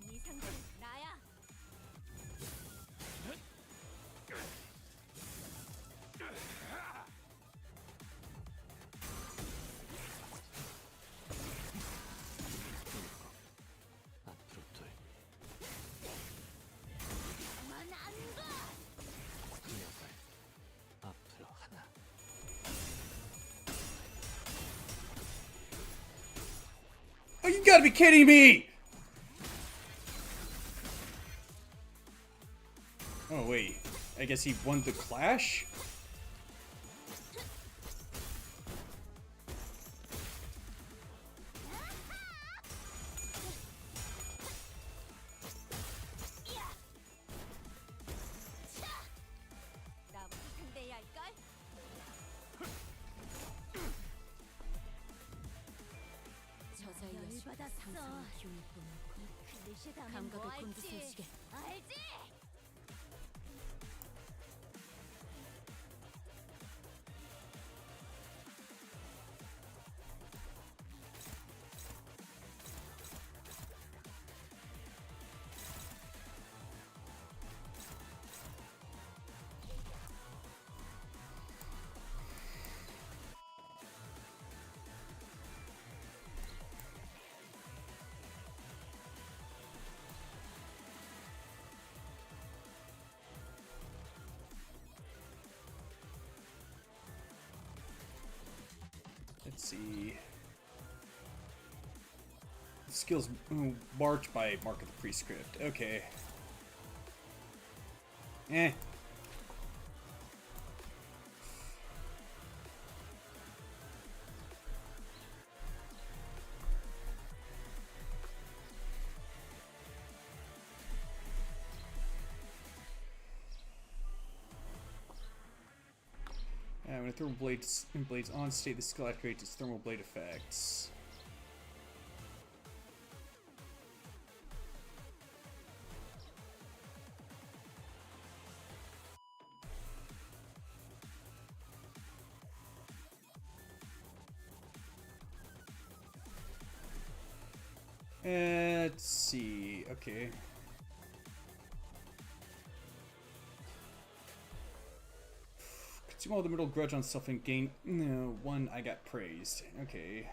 네 상대는 나야. 앞으로 둘, 가만 안 가. 여덟, 앞으로 하나. Oh, you gotta be kidding me! Oh, wait. I guess he won the clash? 나부터 상대해야 할걸? 저자의 여수가 상상의 기운을 뿜고 감각을 곤두세우시게. 알지? Let's see. Skills marked by mark of the prescript. Okay. Eh. When a thermal blade's on state, the skill activates its thermal blade effects. Let's see. Okay. Consume all the middle grudge on self and gain 1. I got praised. Okay.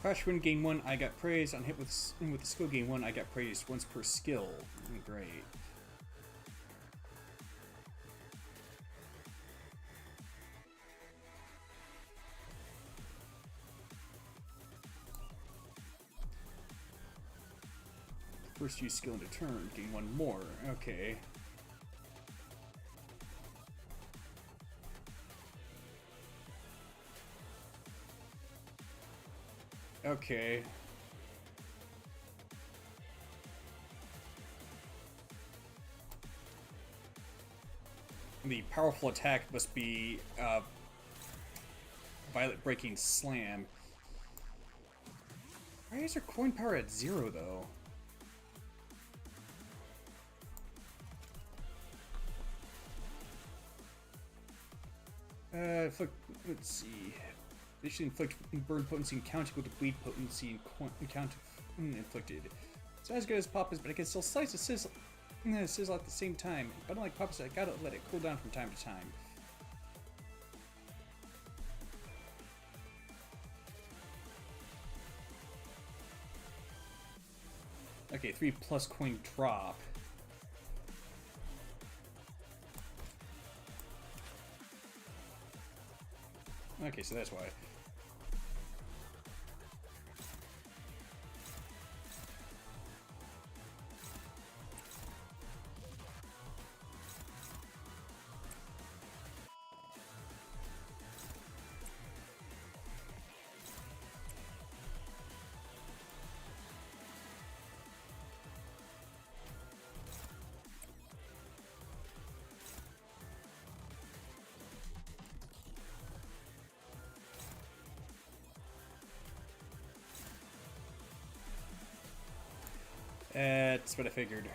Crash win gain 1. I got praised. On hit with the skill gain 1. I got praised once per skill. Great. First use skill in a turn, gain 1 more. Okay. Okay. The powerful attack must be Violet Breaking Slam. Why is her coin power at 0 though? Let's see. They should inflict burn potency and count equal to bleed potency and count inflicted. It's not as good as Papa's, but I can still slice a sizzle at the same time. But unlike Papa's, I gotta let it cool down from time to time. Okay, 3 plus coin drop. Okay, so that's why. That's what I figured.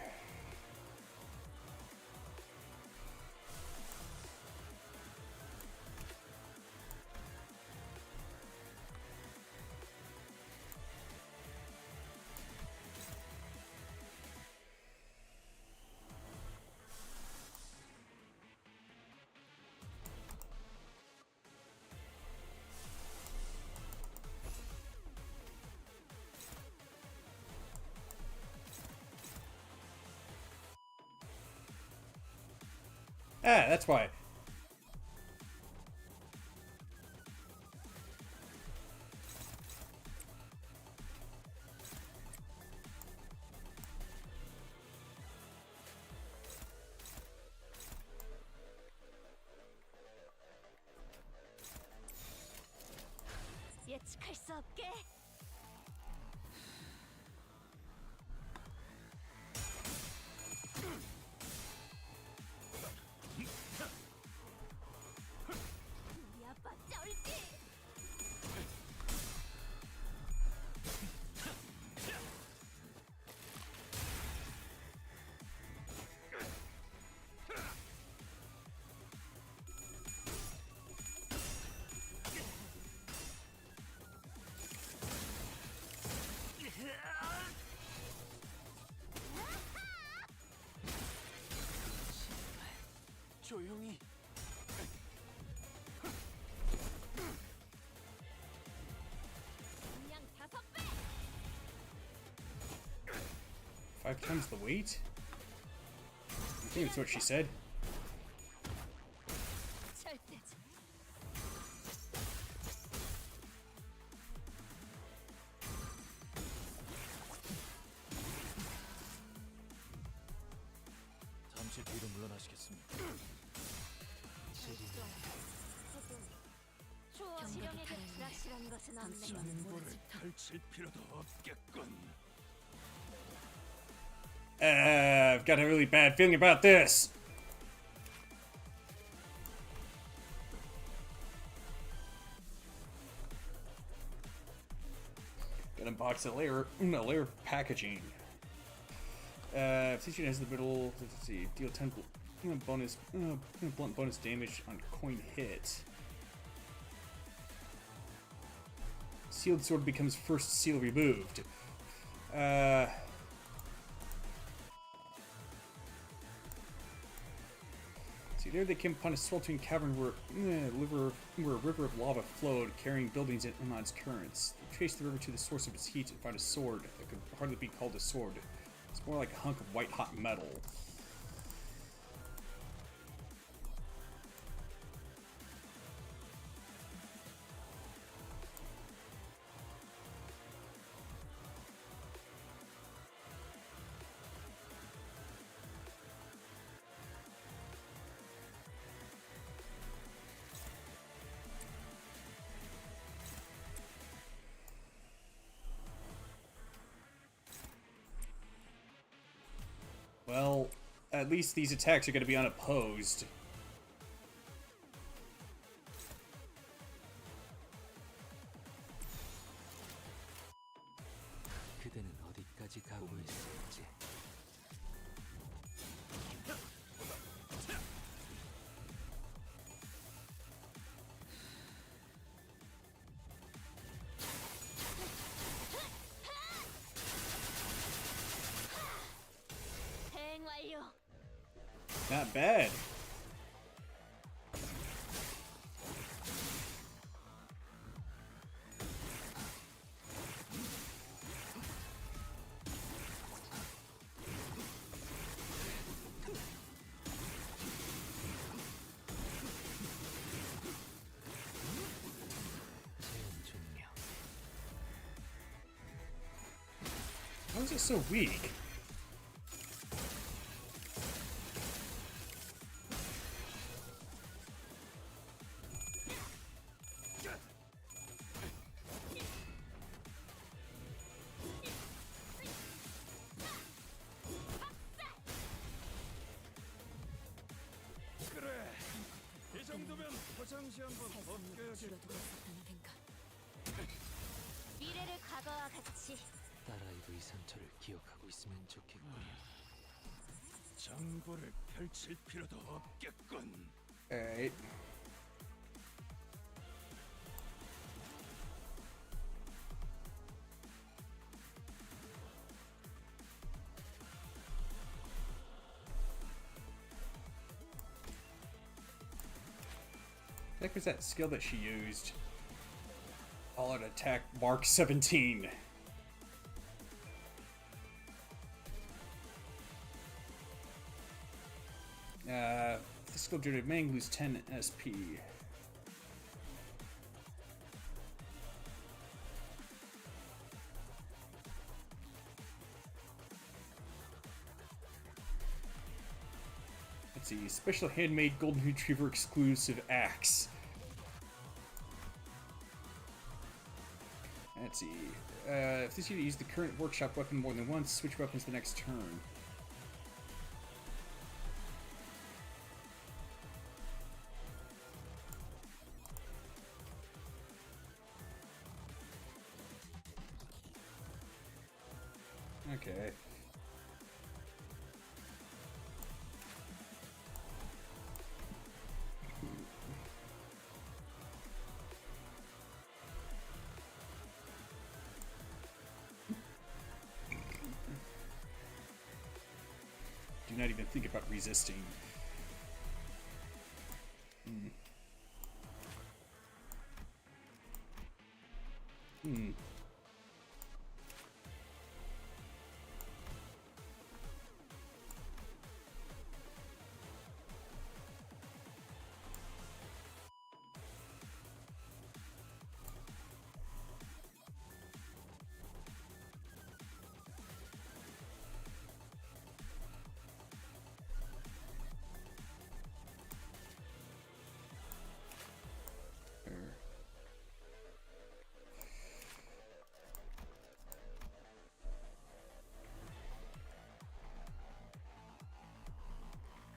Ah, that's why. 예측할 수 없게. 우리 아빠 쩔지. 조용히. 그냥 5배. 5 times the weight? I think that's what she said. 절대지. 잠시 뒤로 물러나시겠습니다. 경각이 달했네. 당신만은 모르지. 펼칠 필요도 없겠군. I've got a really bad feeling about this. Gonna unbox a layer of packaging. Teaching has the middle. Let's see, deal 10 bonus, blunt bonus damage on coin hit. Sealed sword becomes first seal removed. See, there they came upon a sweltering cavern where a river of lava flowed, carrying buildings on its currents. They traced the river to the source of its heat and found a sword that could hardly be called a sword. It's more like a hunk of white-hot metal. Well, at least these attacks are going to be unopposed. 그대는 어디까지 가고 있을지. 대행 완료. Not bad. 중량. How is it so weak? 그래. 이 정도면 화장시 한번 살상력을 벗겨야겠. 줄여두고 있었다는 생각. 미래를 과거와 같이 딸아이도 이 상처를 기억하고 있으면 좋겠군. 장고를 펼칠 필요도 없겠군. Alright. What was that skill that she used? All out attack Mark 17. Physical Dirty Mang lose 10 SP. Let's see, special handmade Golden Retriever exclusive axe. Let's see. If this unit used the current workshop weapon more than once, switch weapons the next turn. Okay. Do not even think about resisting. Hmm.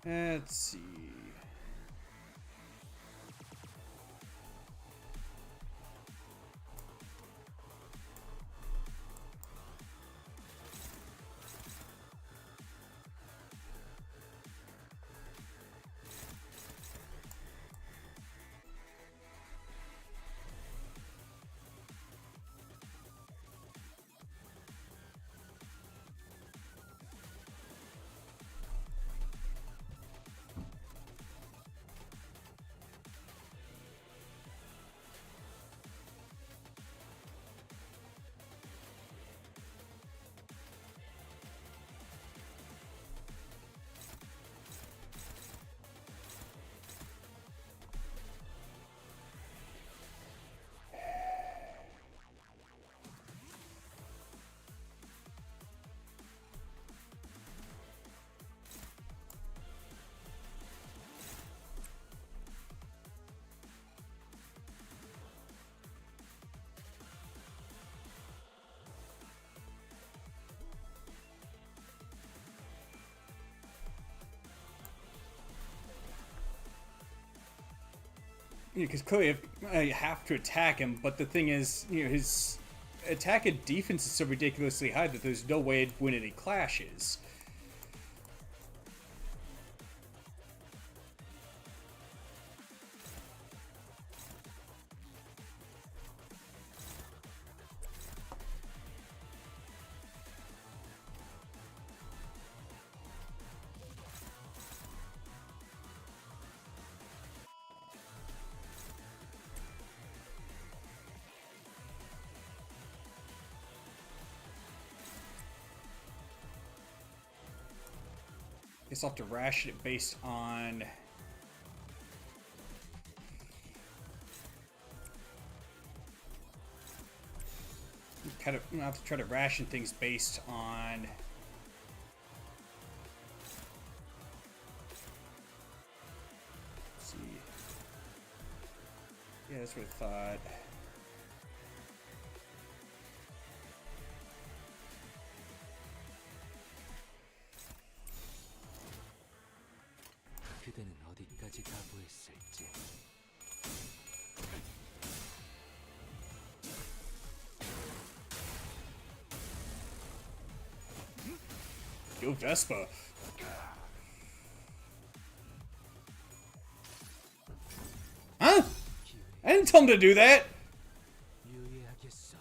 Let's see. Because clearly I have to attack him, but the thing is, his attack and defense is so ridiculously high that there's no way I'd win any clashes. Guess I'll have to ration it based on... I'll have to try to ration things based on... Let's see. Yeah, that's what I thought. 그대는 어디까지 가부했을지. Go Vespa. Huh? I didn't tell him to do that. 유의하겠어.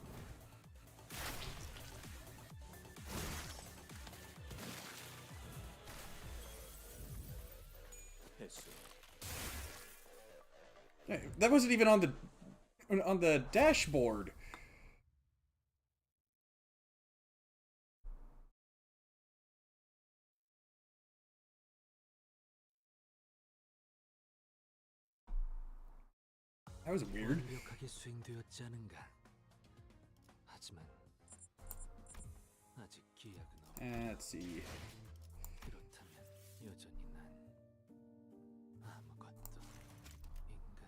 That wasn't even on the dashboard. That was weird. 완벽하게 수행되었지 않은가. 하지만 아직 기약은 없. Let's see. 그렇다면 여전히 난 아무것도 인가.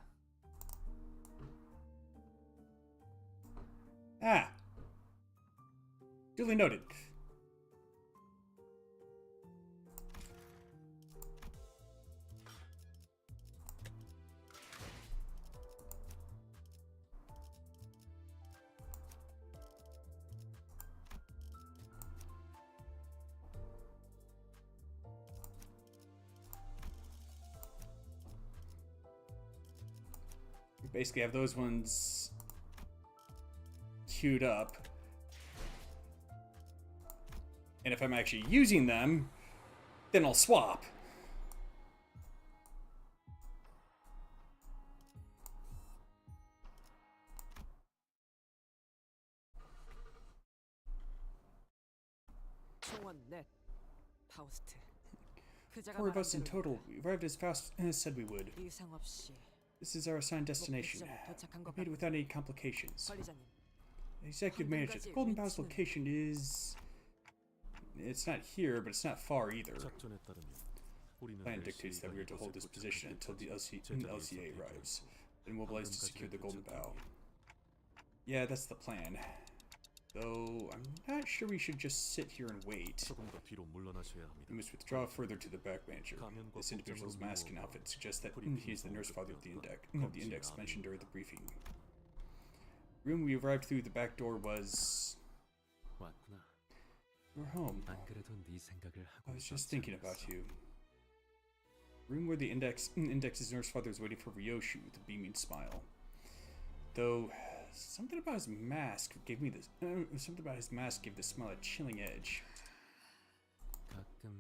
Ah. Duly noted. We basically have those ones queued up. And if I'm actually using them, then I'll swap. 총원 넷. 파우스트. 그자가 4 of us in 말한 total. 대로 We arrived as fast as said we would. 이상 없이 This is our assigned destination. 목적지점에 도착한 We 것 made it 같아. without any complications. 관리자님, Executive Manager, the Golden Bow's location is... It's not here, but it's not far either. 작전에 따르면 우리는 Plan dictates that we are to hold this position until the LCA arrives, then mobilize to secure the Golden Bow. Yeah, that's the plan. Though, I'm not sure we should just sit here and wait. 조금 더 뒤로 물러나셔야 합니다. We must withdraw further to the back, manager. This individual's mask and outfit suggest that he is the nurse father of the index mentioned during the briefing. Room we arrived through the back door was... 왔구나. your home. 안 그래도 네 생각을 하고 I was just 있었지 thinking 않았어. about you. Room where the index's nurse father is waiting for Ryoshu with a beaming smile. Though, something about his mask gave me this. Something about his mask gave the smile a chilling edge. 가끔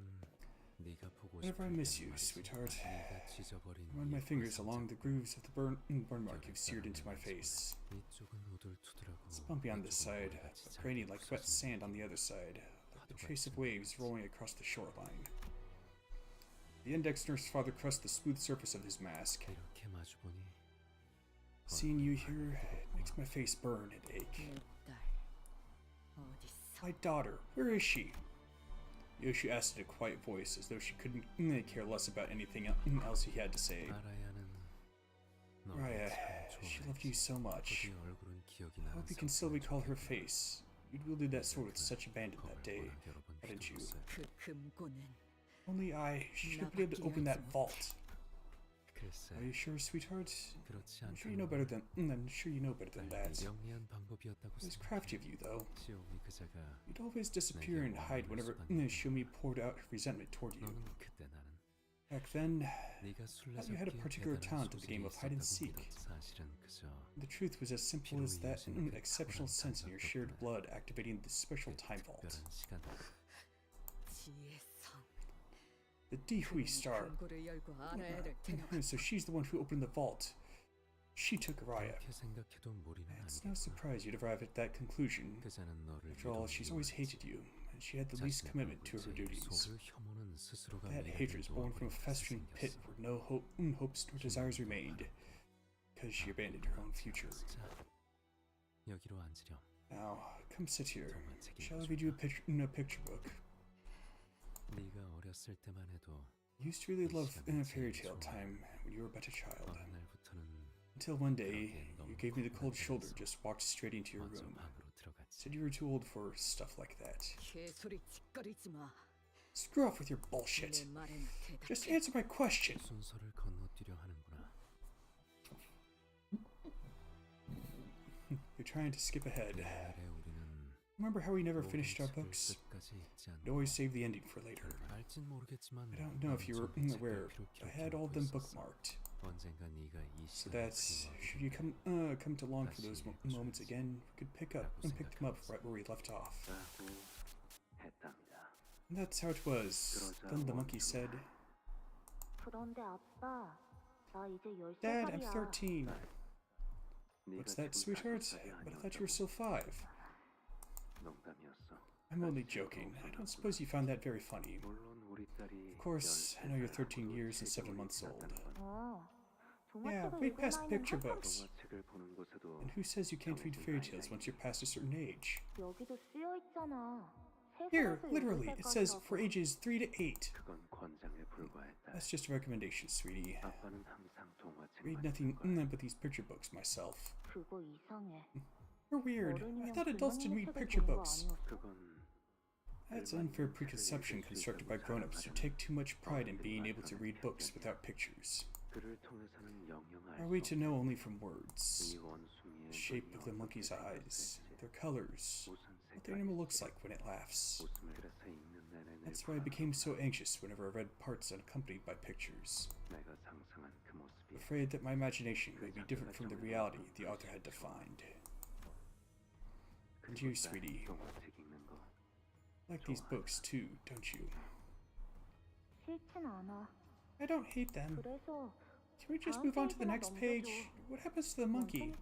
네가 보고 Whenever I 싶을 miss 때는 you, 말이지. sweetheart. 네가 찢어버린 Run my 이 fingers 상처. along the grooves of the burn mark you've seared into my face. 이쪽은 우둘투둘하고 It's bumpy on this 이쪽은 side, 모래같이 but grainy 잘게 like wet 부서진 sand on the other side, like the trace of waves rolling across the shoreline. The index nurse father crushed the smooth surface of his mask. 이렇게 마주보니 Seeing you here makes my face burn and ache. 내 딸 어딨어? My daughter, where is she? Yoshu asked in a quiet voice, as though she couldn't care less about anything else he had to say. 아라야는 너를 Raya, 참 she loved you so much. 그의 얼굴은 기억이 I 나는 hope you can still recall her 상태였지만 face. You'd wielded that sword with such abandon that 겁을 day, 워낙 여러 번 hadn't you? 휘둘렀어요. 그 금고는 Only I should have been able to open that vault. 글쎄, Are you sure, sweetheart? 그렇지 I'm sure you know better than. I'm sure you know better than that. 영리한 방법이었다고 It was 생각해. crafty of you, though. 시오미 그자가 You'd always disappear and hide whenever Shumi poured out her resentment toward you. 너는 그때 나는 Back then, 네가 thought you had a 술래잡기에 particular 대단한 talent in the game 소질이 of hide and 있었다고 seek. 믿었 사실은 그저 The truth was as simple as that exceptional sense in your shared blood activating the special time vault. 특별한 시간. 지혜성. The Dihui star. 금고를 열고 아라야를 데려가. So she's the one who opened the vault. She took Araya. 그렇게 생각해도 무리는 It's no 아니겠구나. surprise you'd arrive at that conclusion. 그자는 너를 After all, she's always hated you, and she had the least commitment to her duties. 속을 혐오는 스스로가 That hatred is born from a festering pit where no hopes nor desires remained, because she abandoned her own future. 자, 여기로 앉으렴. Now, come sit here. Shall I read you a picture in a picture book? 네가 어렸을 때만 해도 You used to really love fairy tale time when you were but a child. 어느 날부터는 Until one day, you gave me the cold shoulder, just walked straight into your 먼저 room. 방으로 들어갔지. Said you were too old for stuff like that. 개소리 짓거리지 마. Screw off with your 내 bullshit. 말에나 Just 대답해. answer my question. 순서를 건너뛰려 하는구나. You're trying to skip ahead. 옛날에 우리는 Remember how we never 모든 finished our 책을 books? 끝까지 읽지 않는 We'd always save the ending for later. 알진 모르겠지만 I don't know if you were 나는 전 aware, 책을 but I had all of them 기록해놓고 있었어. bookmarked. 언젠가 네가 이 So 시간을 that should you come to long for those 다시 moments again, we could pick them up right where we left off. And that's how it was. Then the monkey said, 그런데 아빠, 나 이제 Dad, I'm 13살이야. 13. What's that, sweetheart? But I thought you were still 5. I'm only joking. I don't suppose you found that very funny. Of course, I know you're 13 years and 7 months old. Yeah, 종합책을 way 읽을 past 나이는 picture 한참 books. And who says you can't read fairy tales once you're past a certain age? 여기도 쓰여 있잖아. Here, 세상에서 literally, 읽을 it says 때까지라고. for ages 3 to 8. That's just a recommendation, sweetie. Read nothing but these picture books myself. 그거 이상해. You're weird. I thought adults didn't read picture books. That's an unfair preconception constructed by grown-ups who take too much pride in being able to read books without pictures. Are we to know only from words? The shape of the monkey's eyes, their colors, what their animal looks like when it laughs. That's why I became so anxious whenever I read parts unaccompanied by pictures. Afraid that my imagination may be different from the reality the author had defined. And you, sweetie, like these books too, don't you? 싫진 않아. I don't hate them. 그래서 Can we just move on to the next page? What happens to the monkey?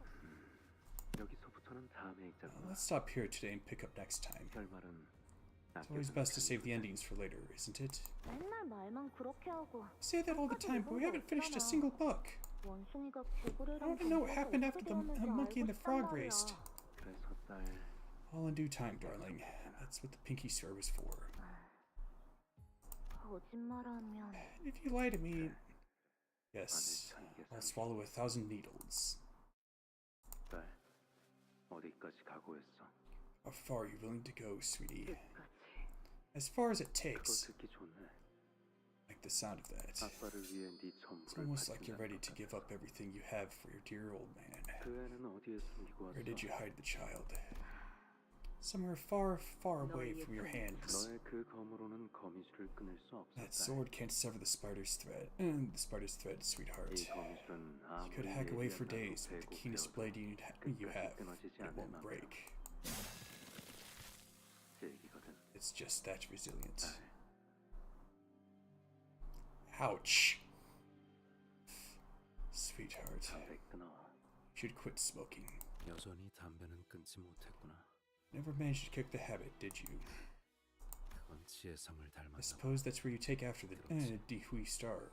Let's stop here today and pick up next time. It's always best to save the endings for later, isn't it? 맨날 말만 그렇게 하고. I say that all the time, but we haven't finished a single book. 원숭이가 I 개구리랑 want to know what happened after the 어떻게 monkey and the 알고 frog 싶단 raced. 말이야. All in due time, darling. That's what the pinky swear was for. 거짓말하면 If you lie to me... Yes, I'll swallow 1,000 needles. How far are you willing to go, sweetie? 끝까지. As far as it 그거 takes. 듣기 좋네. Like the sound of that. 아빠를 위해 네 It's 전부를 almost like you're 바친다는 ready 것 to 같아. give up everything you have for your dear old man. 그 애는 어디에 숨기고 왔어? Where did you hide the child? Somewhere far, far away from your hands. 너의 그 검으로는 거미줄을 끊을 수 That 없었다. sword can't sever the spider's thread. The spider's thread, sweetheart. 이 거미줄은 You could 아무리 hack away for 예리하다고 days with the keenest blade you have, 끊어지지 but it 않을 won't 만큼 break. 질기거든. It's just that resilient. 날 Ouch. Sweetheart, 담배 끊어. you should quit smoking. 여전히 담배는 끊지 못했구나. Never managed to kick the habit, did you? 그건 지혜성을 I 닮았나. suppose that's where you take after the Dihui star.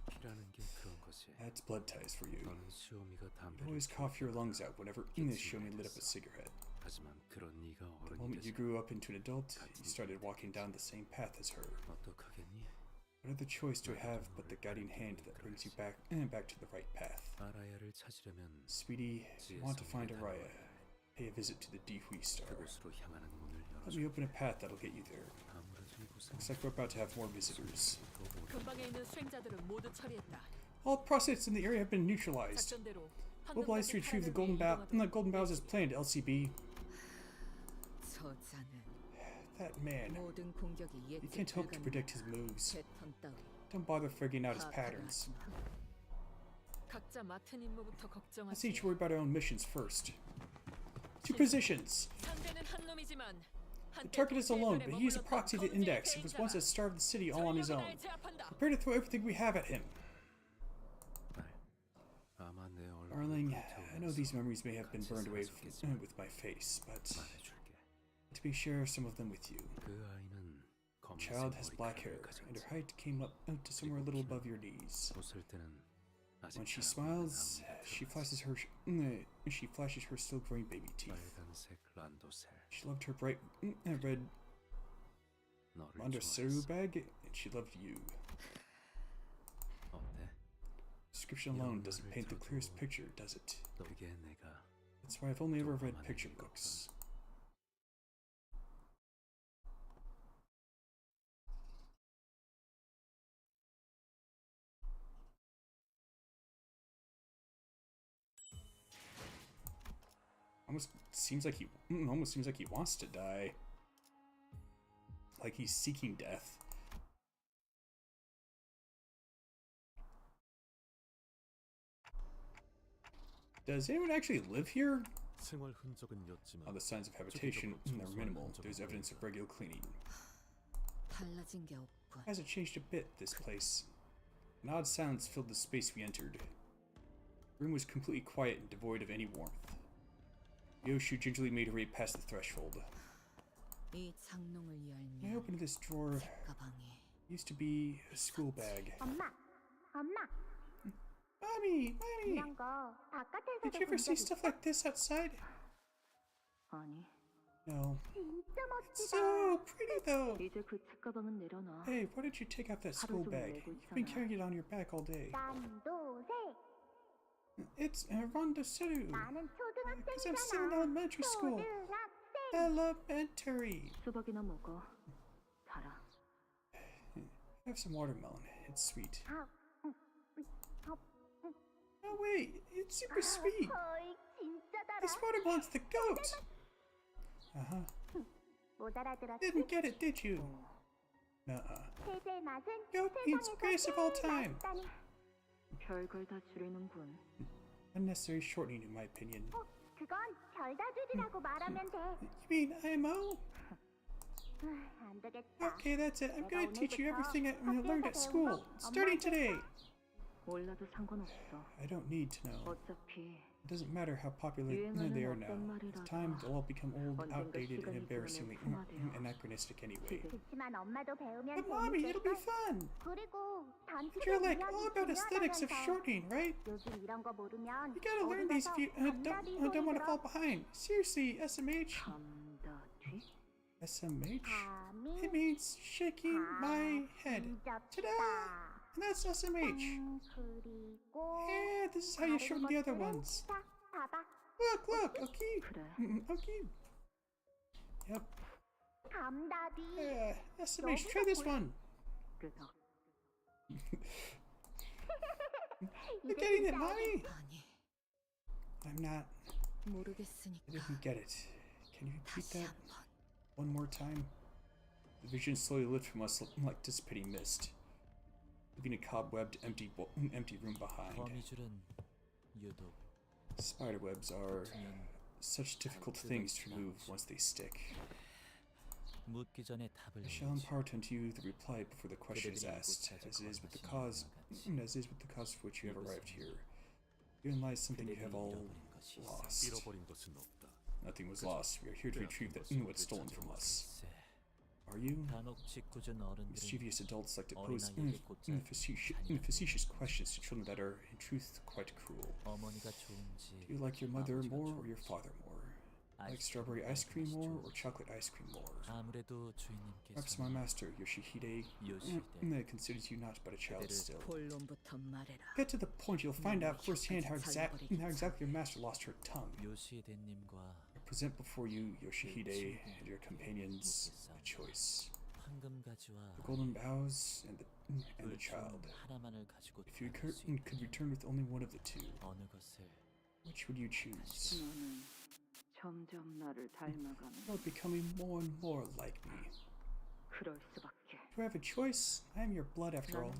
피라는 게 그런 것이. That's blood ties for you. 너는 시오미가 You 담배를 always cough your lungs out whenever Shomi lit up a cigarette. 하지만 그런 네가 The 어른이 moment you 돼서 grew up into an adult, you started walking down the same path as her. 어떡하겠니? What other choice do I have but the guiding hand that brings you back to the right path? 아라야를 찾으려면 Sweetie, if you want to find Araya, pay a visit to the Dihui star. 그곳으로 향하는 문을 Let 열어줘. me open a path that'll get you there. 아무래도 이곳은 Looks like we're about to have more visitors. 근방에 있는 수행자들은 모두 처리했다. All prostitutes in the area have been neutralized. 작전대로 Mobilize to retrieve the golden bows as planned, LCB. 저자는 That man. 모든 공격이 You 예측 can't hope to 불가능한 predict his moves. 패턴 따위 Don't bother figuring out his 파악하려 patterns. 하지 마. 각자 맡은 임무부터 Let's 걱정하지. each worry about our own missions first. Two positions. 상대는 한 놈이지만 The target is alone, but he is a proxy of the Index and was once a star of the city all on his own. Prepare to throw everything we have at him. 아마 내 얼굴을 Darling, I know these 불태우면서 memories may have been 같이 burned away 살았겠지만 with my face, but 말해줄게. let me share some of them with you. 그 아이는 The child 검은색 has black hair, 머리카락을 and her 가졌지. height came up to somewhere a little above your knees. 웃을 때는 아직 When she 자라고 있는 smiles, 앞니가 she 드러났어. flashes her still growing baby teeth. 빨간색 란도셀. She loved her bright red 너를 Mandaseru 좋아했어. bag, and she loved you. 어때? Description alone doesn't paint the clearest picture, does it? 그게 내가 That's why I've only ever read picture books. Almost seems like he wants to die. Like he's seeking death. Does anyone actually live here? 생활 흔적은 였지만 Oh, the signs of habitation are minimal. There's evidence of regular cleaning. 달라진 게 없군. Hasn't changed a bit, this place. An odd sounds filled the space we entered. The room was completely quiet and devoid of any warmth. Yoshu gingerly made her way past the threshold. 이 창농을 When I 열면 opened this drawer, 가방에 used to be a school bag. 엄마, 엄마, Mommy! 이런 거 바깥에서도 Did you ever 본 see 적 stuff 있어? like this outside? 아니, No. 진짜 It's 멋지다. so pretty though! 이제 그 책가방은 내려놔. Hey, why don't you take out that school bag? You've been carrying it on your back all day. 난도새. It's Rondoseru. 나는 Because I'm still in 초등학생이잖아. elementary school. 초등학생. Elementary. 수박이나 먹어. 달아. Have some watermelon. It's sweet. 아, Oh wait, it's super sweet. 어이, 진짜 달아. This watermelon's the goat. Uh-huh. 못 알아들었지? Didn't get it, did you? Nuh-uh. 세제의 맛은 Goat means 세상에서 greatest of all 제일 time. 맛있다니. 별걸 다 줄이는군. Unnecessary shortening, in my opinion. 그건 별다 줄이라고 말하면 돼. You mean IMO? 안 되겠다. Okay, that's it. I'm gonna teach you everything I learned at school, starting today. 몰라도 상관없어. I don't need to know. 어차피 It doesn't matter how popular they are now. With time, they'll all become old, outdated, and embarrassingly anachronistic anyway. 그렇지만 엄마도 배우면 But mommy, it'll be 재밌겠어. fun. 그리고 But 단축의 you're like 미학이 all about aesthetics of 중요하다면서. shortening, right? 요즘 이런 거 모르면 You gotta learn 어디 these 가서 if you don't want to fall behind. Seriously, SMH? 감다쥐? SMH? 감이 It means shaking my head. Ta-da! And that's SMH. 그리고 Yeah, this is how you shorten the other ones. 자, 봐봐. Look, okay. 그래. Okay. Yep. 감다디. Yeah, estimation. Try this one. 그래서 You're getting it, mommy. 아니, I'm not. I 모르겠으니까 didn't get it. Can you repeat 다시 that 한번. one more time? The vision slowly lifted from us like dissipating mist, leaving a cobwebbed, empty room behind. 거미줄은 유독 Spiderwebs are 붙으면 such difficult things to remove once they stick. 묻기 전에 답을 I shall 내야지. impart unto you the reply before the question is 그대들이 asked, 이곳까지 as it is with the 걸어가신 cause, 이유와 같이 as is with the cause for which you have arrived here. Herein lies something you have all 잃어버린 것이 있어. lost. 잃어버린 것은 없다. Nothing was lost. We are here to retrieve what's stolen from us. 글쎄, Are you? 간혹 짓궂은 어른들은 Mischievous adults like to pose 어린아이에게 꽂자 facetious questions to children that are, in truth, quite cruel. 어머니가 좋은지 Do you like your mother 아버지가 more or your 좋은지, father more? Like 아이스크림 strawberry ice cream 맛이 more or 좋은지. chocolate ice cream more? 아무래도 Perhaps my 주인님께서는 master, Yoshihide, 요시히데 considers you not but a child 그대를 still. 본론부터 말해라. Get to the point, you'll find out firsthand how 살려버리겠어. exactly your master lost her tongue. 요시히데님과 I present before you, Yoshihide, and your companions, a choice. 황금가지와 The golden boughs and the 둘 child. 중 하나만을 가지고 If you 돌아갈 수 could 있다면 return with only one of the two, 어느 것을 which would you choose? 너는 점점 나를 닮아가는. You're becoming more and more like me. 그럴 수밖에. Do I have a choice? I am your blood after all.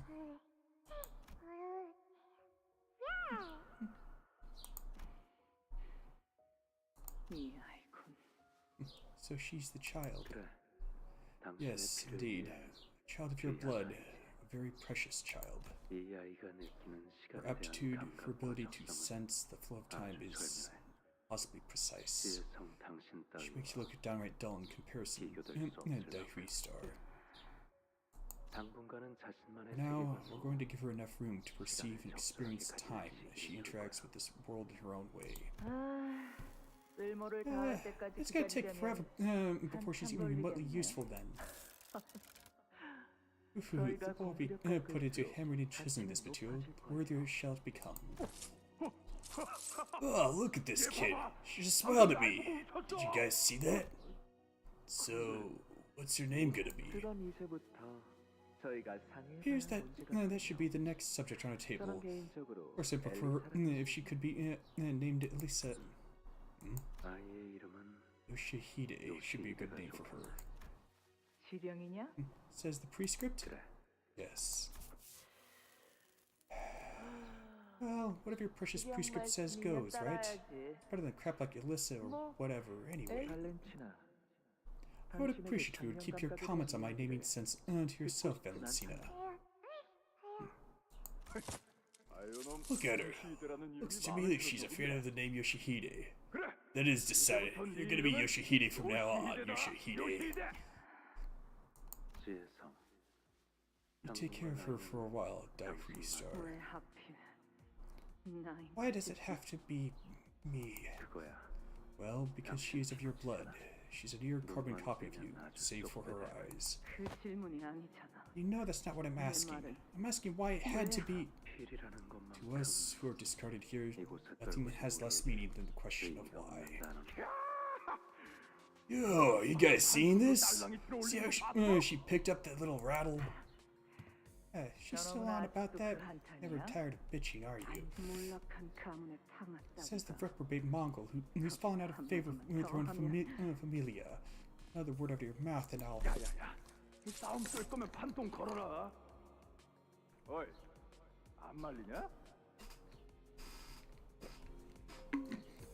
이 아이군. So she's the child. Yes, indeed. A child of your blood. A very precious child. Her aptitude, her ability to sense the flow of time is possibly precise. She makes you look downright dull in comparison. Daihui Star. Now, we're going to give her enough room to perceive and experience time as she interacts with this world in her own way. 쓸모를 다할 때까지 It's gonna take forever before she's even remotely 걸리겠네. useful then. The more we put into hammering and chiseling this material, the worthier it shall become. Oh, look at this kid. She just smiled at me. Did you guys see that? So, what's your name gonna be? Here's that. That should be the next subject on our table. Of course, I prefer if she could be named Elisa. Yoshihide should be a good name for her. 지령이냐? Says the prescript? Yes. Well, whatever your precious prescript says goes, right? Better than crap like Elissa or whatever, anyway. I would appreciate if you would keep your comments on my naming sense to yourself, Valentina. Look at her. Looks to me like she's afraid of the name Yoshihide. That is decided. You're gonna be Yoshihide from now on, Yoshihide. You take care of her for a while, Daihui Star. 왜 하필 나인? Why does it have to be me? Well, because she is of your blood. She's a near carbon copy of you, save for her eyes. 그 질문이 아니잖아. You know that's not what I'm asking. I'm asking why it had to be. To us who are discarded here, nothing has less meaning than the question of why. Yo, you guys seen this? See how she picked up that little rattle? She's still on about that? Never tired of bitching, are you? 몰락한 가문에 탕았다. Says the reprobate Mongol who's fallen out of favor with her own familia. Another word out of your mouth and I'll... 이 싸움 쓸 거면 판돈 걸어라. 어이, 안 말리냐?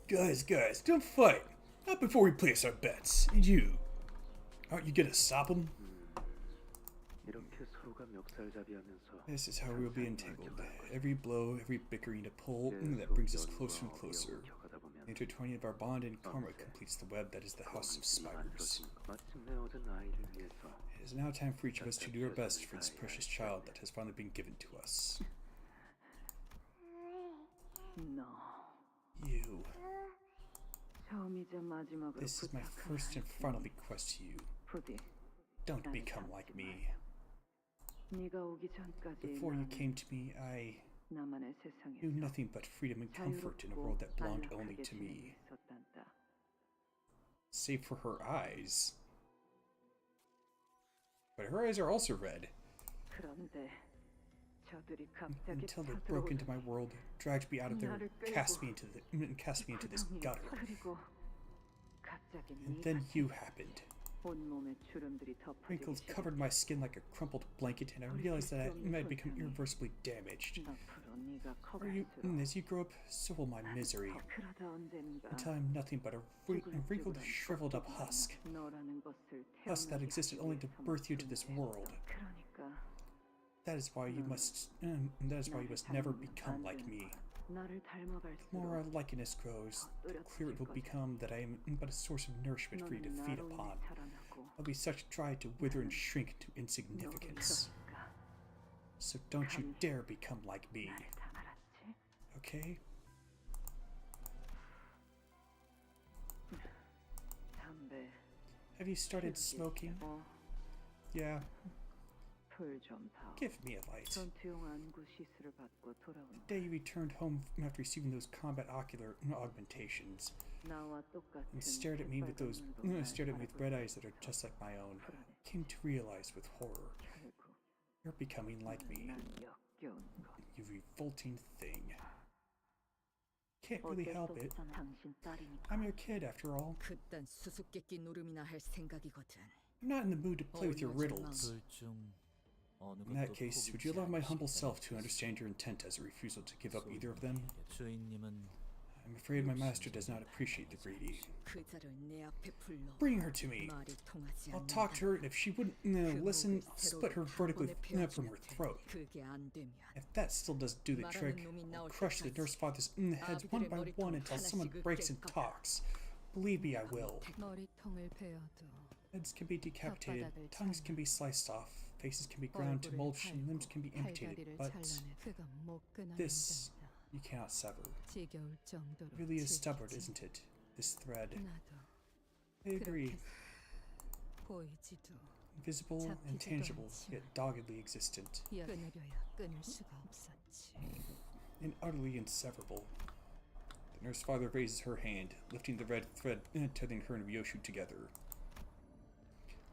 Guys, don't fight! Not before we place our bets. And you, aren't you gonna stop him? This is how we'll be entangled. Every blow, every bickering to pull, that brings us closer and closer. The intertwining of our bond and karma completes the web that is the house of spiders. It is now time for each of us to do our best for this precious child that has finally been given to us. 너 You. 처음이자 마지막으로 This is my first and final bequest to you. 부디 Don't become like me. 네가 오기 전까지 Before you came to me, I 나만의 세상에 knew nothing but freedom and comfort in a world that belonged only to me. Save for her eyes. But her eyes are also red. 그런데 저들이 갑자기 Until they broke into my world, dragged me out of there, 나를 끌고 cast me into this gutter. 그리고 갑자기 And then you happened. 온몸에 주름들이 덮어지기 Wrinkles covered my skin like a crumpled blanket, and I realized that I had become irreversibly damaged. 앞으로 네가 As you grow up, so will my misery. 그러다 언젠가 Until I'm nothing but a wrinkled, shriveled up husk. 너라는 것을 Husk that 태어나게 existed 하기 only to 위해서 birth you to this 만든 world. 그러니까 That is why you must never become like me. 나를 닮아갈수록 The more our likeness grows, the clearer it will become that I am but a source of nourishment for you to feed upon. I'll be such dried to wither and shrink to insignificance. So don't you dare become like me. Okay? 담배 Have you started smoking? Yeah. 불좀 봐. Give me a light. 전투용 안구 시술을 받고 돌아온 The day you returned home after receiving those combat ocular augmentations, 나와 똑같은 and stared at me with red eyes that are just like my own, I came to realize with horror, you're becoming like me. 난 역겨운 것. You revolting thing. Can't really help it. 당신 딸이니까. I'm your kid after all. 그딴 수수께끼 노름이나 할 생각이거든. I'm not in the mood to play with your riddles. In that case, would you allow my humble self to understand your intent as a refusal to give up either of them? I'm afraid my master does not appreciate the greedy. 그자를 내 앞에 불러. Bring her to me. 말이 통하지 I'll talk to her, and if she wouldn't listen, I'll split her vertically from her throat. 그게 안 되면 If that still doesn't do the trick, I'll crush the nurse fathers' heads one by one until someone breaks and talks. Believe me, I will. 머리통을 베어도 Heads can be decapitated, tongues can be sliced off, faces can be ground to mulch, and limbs can be amputated, but this you cannot sever. 지겨울 정도로 It really is stubborn, isn't it? This thread. 나도 I agree. 보이지도 Invisible and tangible, yet doggedly existent, 끊으려야 끊을 수가 없었지. and utterly inseverable. The nurse father raises her hand, lifting the red thread, tethering her and Ryoshu together.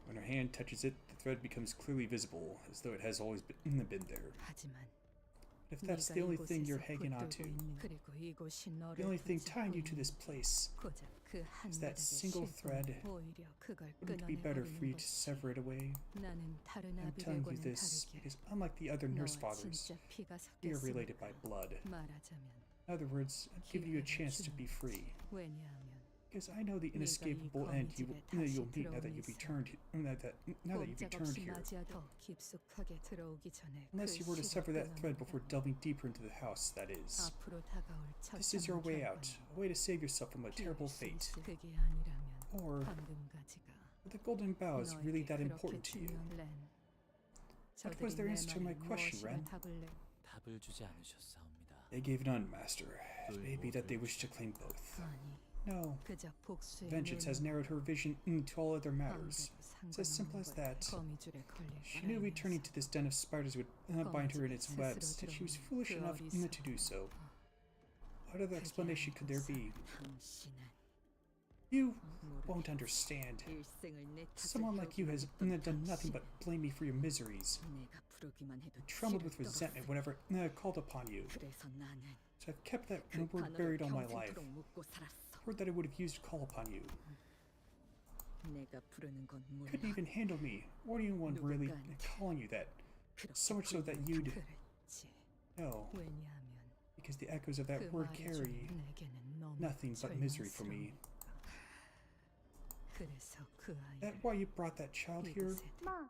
When her hand touches it, the thread becomes clearly visible, as though it has always been there. 하지만 But if that's the only thing you're hanging on to, 그리고 이곳이 너를 the only thing tying you to 붙잡고 this place, 고작 그 is that 한가닥의 single thread. 실수는 오히려 그걸 wouldn't it be better for you 끊어내버리는 to 것이. sever it away? 나는 다른 I'm telling you 아비들과는 this 다르게 because unlike the other nurse 너와 fathers, 진짜 피가 we are related by 섞였으니까. blood. 말하자면 In other words, I'm giving you a chance to be free. 왜냐하면 Because I know the inescapable end you'll meet now that you've returned here. 더 깊숙하게 들어오기 전에 Unless you were to sever that thread before delving deeper into the house, that is. 앞으로 다가올 This is your way out, a way to save yourself from a terrible fate. 그게 아니라면 Or, 방금까지가 are the golden bough is really that important to you? What was their answer to my question, Ren? 답을 주지 않으셨사옵니다. They gave none, Master. It may be that they wish to claim both. No. 그저 복수의 Vengeance has narrowed her vision to all other matters. It's as simple as that. 거미줄에 걸릴 She knew returning to this den of spiders would bind her in its webs, and she was foolish enough to do so. What other explanation could there be? 당신은 You won't understand. 일생을 내 Someone like you has done nothing but blame me for your miseries. 내가 부르기만 해도 Trembled with 치를 resentment 떨었으니. whenever I called upon you. 그래서 나는 So I've kept that 그 word 단어를 buried all my life. 평생토록 묻고 살았어. Word that I would have used to call upon you. 내가 부르는 건 몰라. Couldn't even handle me, or anyone really calling you that. So much so that you'd 그랬지. know, 왜냐하면 because the echoes of that 그 word 말이 carry 내게는 너무 nothing but misery for me. 그래서 그 That 아이를 why you brought that child here? 이곳에 마,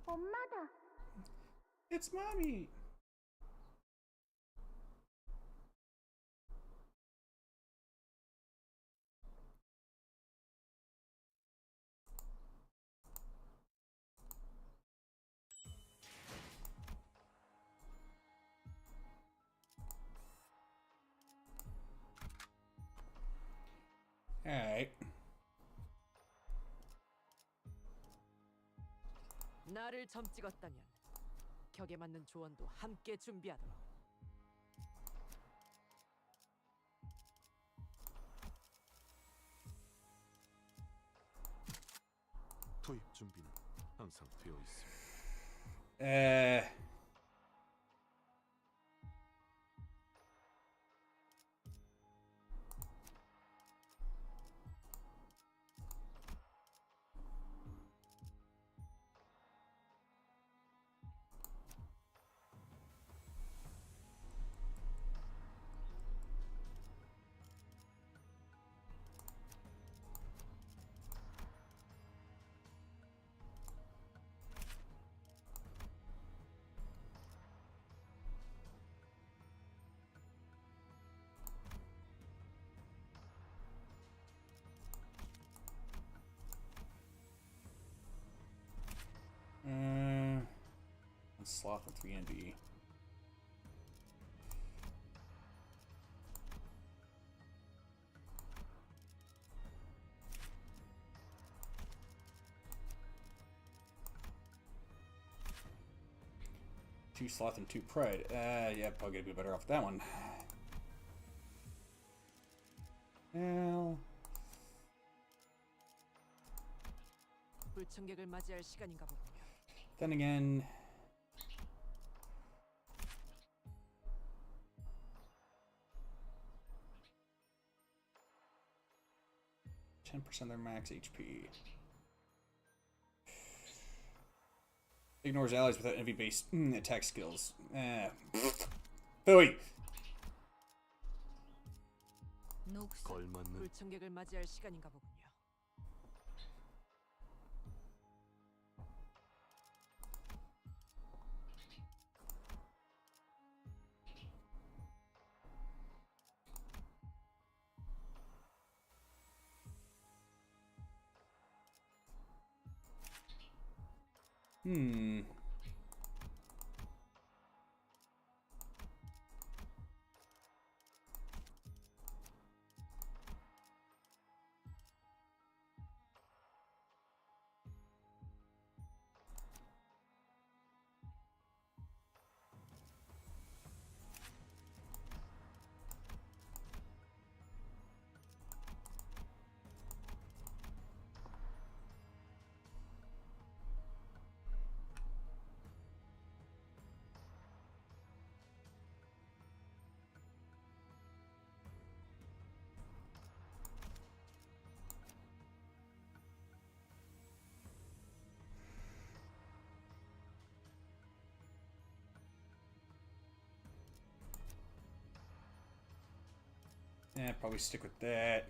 엄마다. It's mommy! Alright. 나를 점 찍었다면 격에 맞는 조언도 함께 준비하도록. 투입 준비는 항상 되어 있습니다. Sloth and 3NB. Two sloth and two pride. Yeah, probably gonna be better off with that one. Well, 불청객을 맞이할 시간인가 보군요. then again, %, their max HP. Ignores allies without envy-based attack skills. Phooey! 녹슨 걸맞는 불청객을 맞이할 시간인가 보군요. Hmm. Yeah, probably stick with that.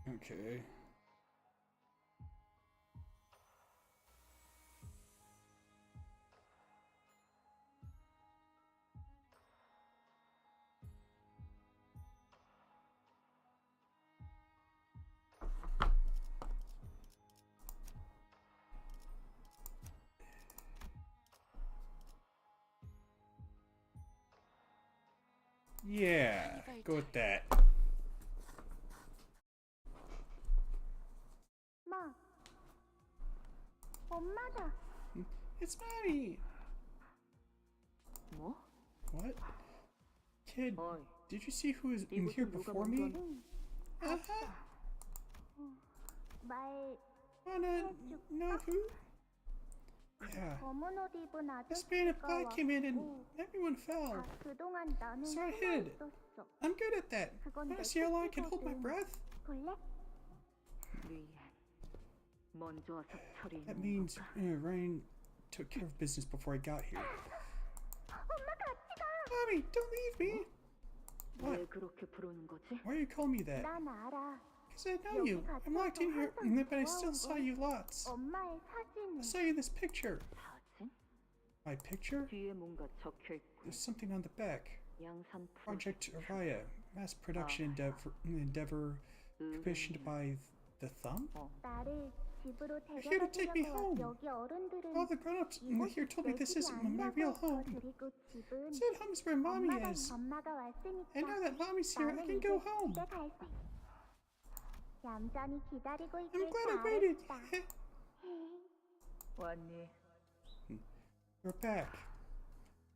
Okay. Yeah, go with that. 마. 엄마다. It's Maddie! 뭐? What? Kid, 어이, did you see who was in here before me? Uh-huh. 말 Wanna know who? Yeah. 검은 옷 입은 This man in 아저씨가 black came in and 왔고 everyone fell. 다 그동안 나는 So I 숨어 hid. 있었어. I'm good at that. 그건 내 Wanna see how long I can hold my 특기거든. breath? 볼래? 리엔. 먼저 와서 That 처리해놓은 means 거다. Ryan took care of business before I got here. Mommy, don't leave me! What? 왜 그렇게 부르는 거지? Why are you calling me that? 난 알아. Because I know you. I'm locked in here, but I still saw you lots. 엄마의 I 사진을. saw you in this picture. 사진? My picture? 뒤에 뭔가 적혀 있고. There's something on the back. 양산 Project Araya, mass production endeavor commissioned by the Thumb? 나를 집으로 Here to take me 데려가시려고 home. 여기 어른들은 All the grown-ups here told me this isn't my real home. 그리고 집은 Said home's where mommy 엄마가 is. 엄마가 왔으니까 And now that mommy's here, I 나는 can 이제 go home. 집에 갈 수 있어. 얌전히 기다리고 I'm 있길 glad I waited. 잘했다. 왔니? You're back.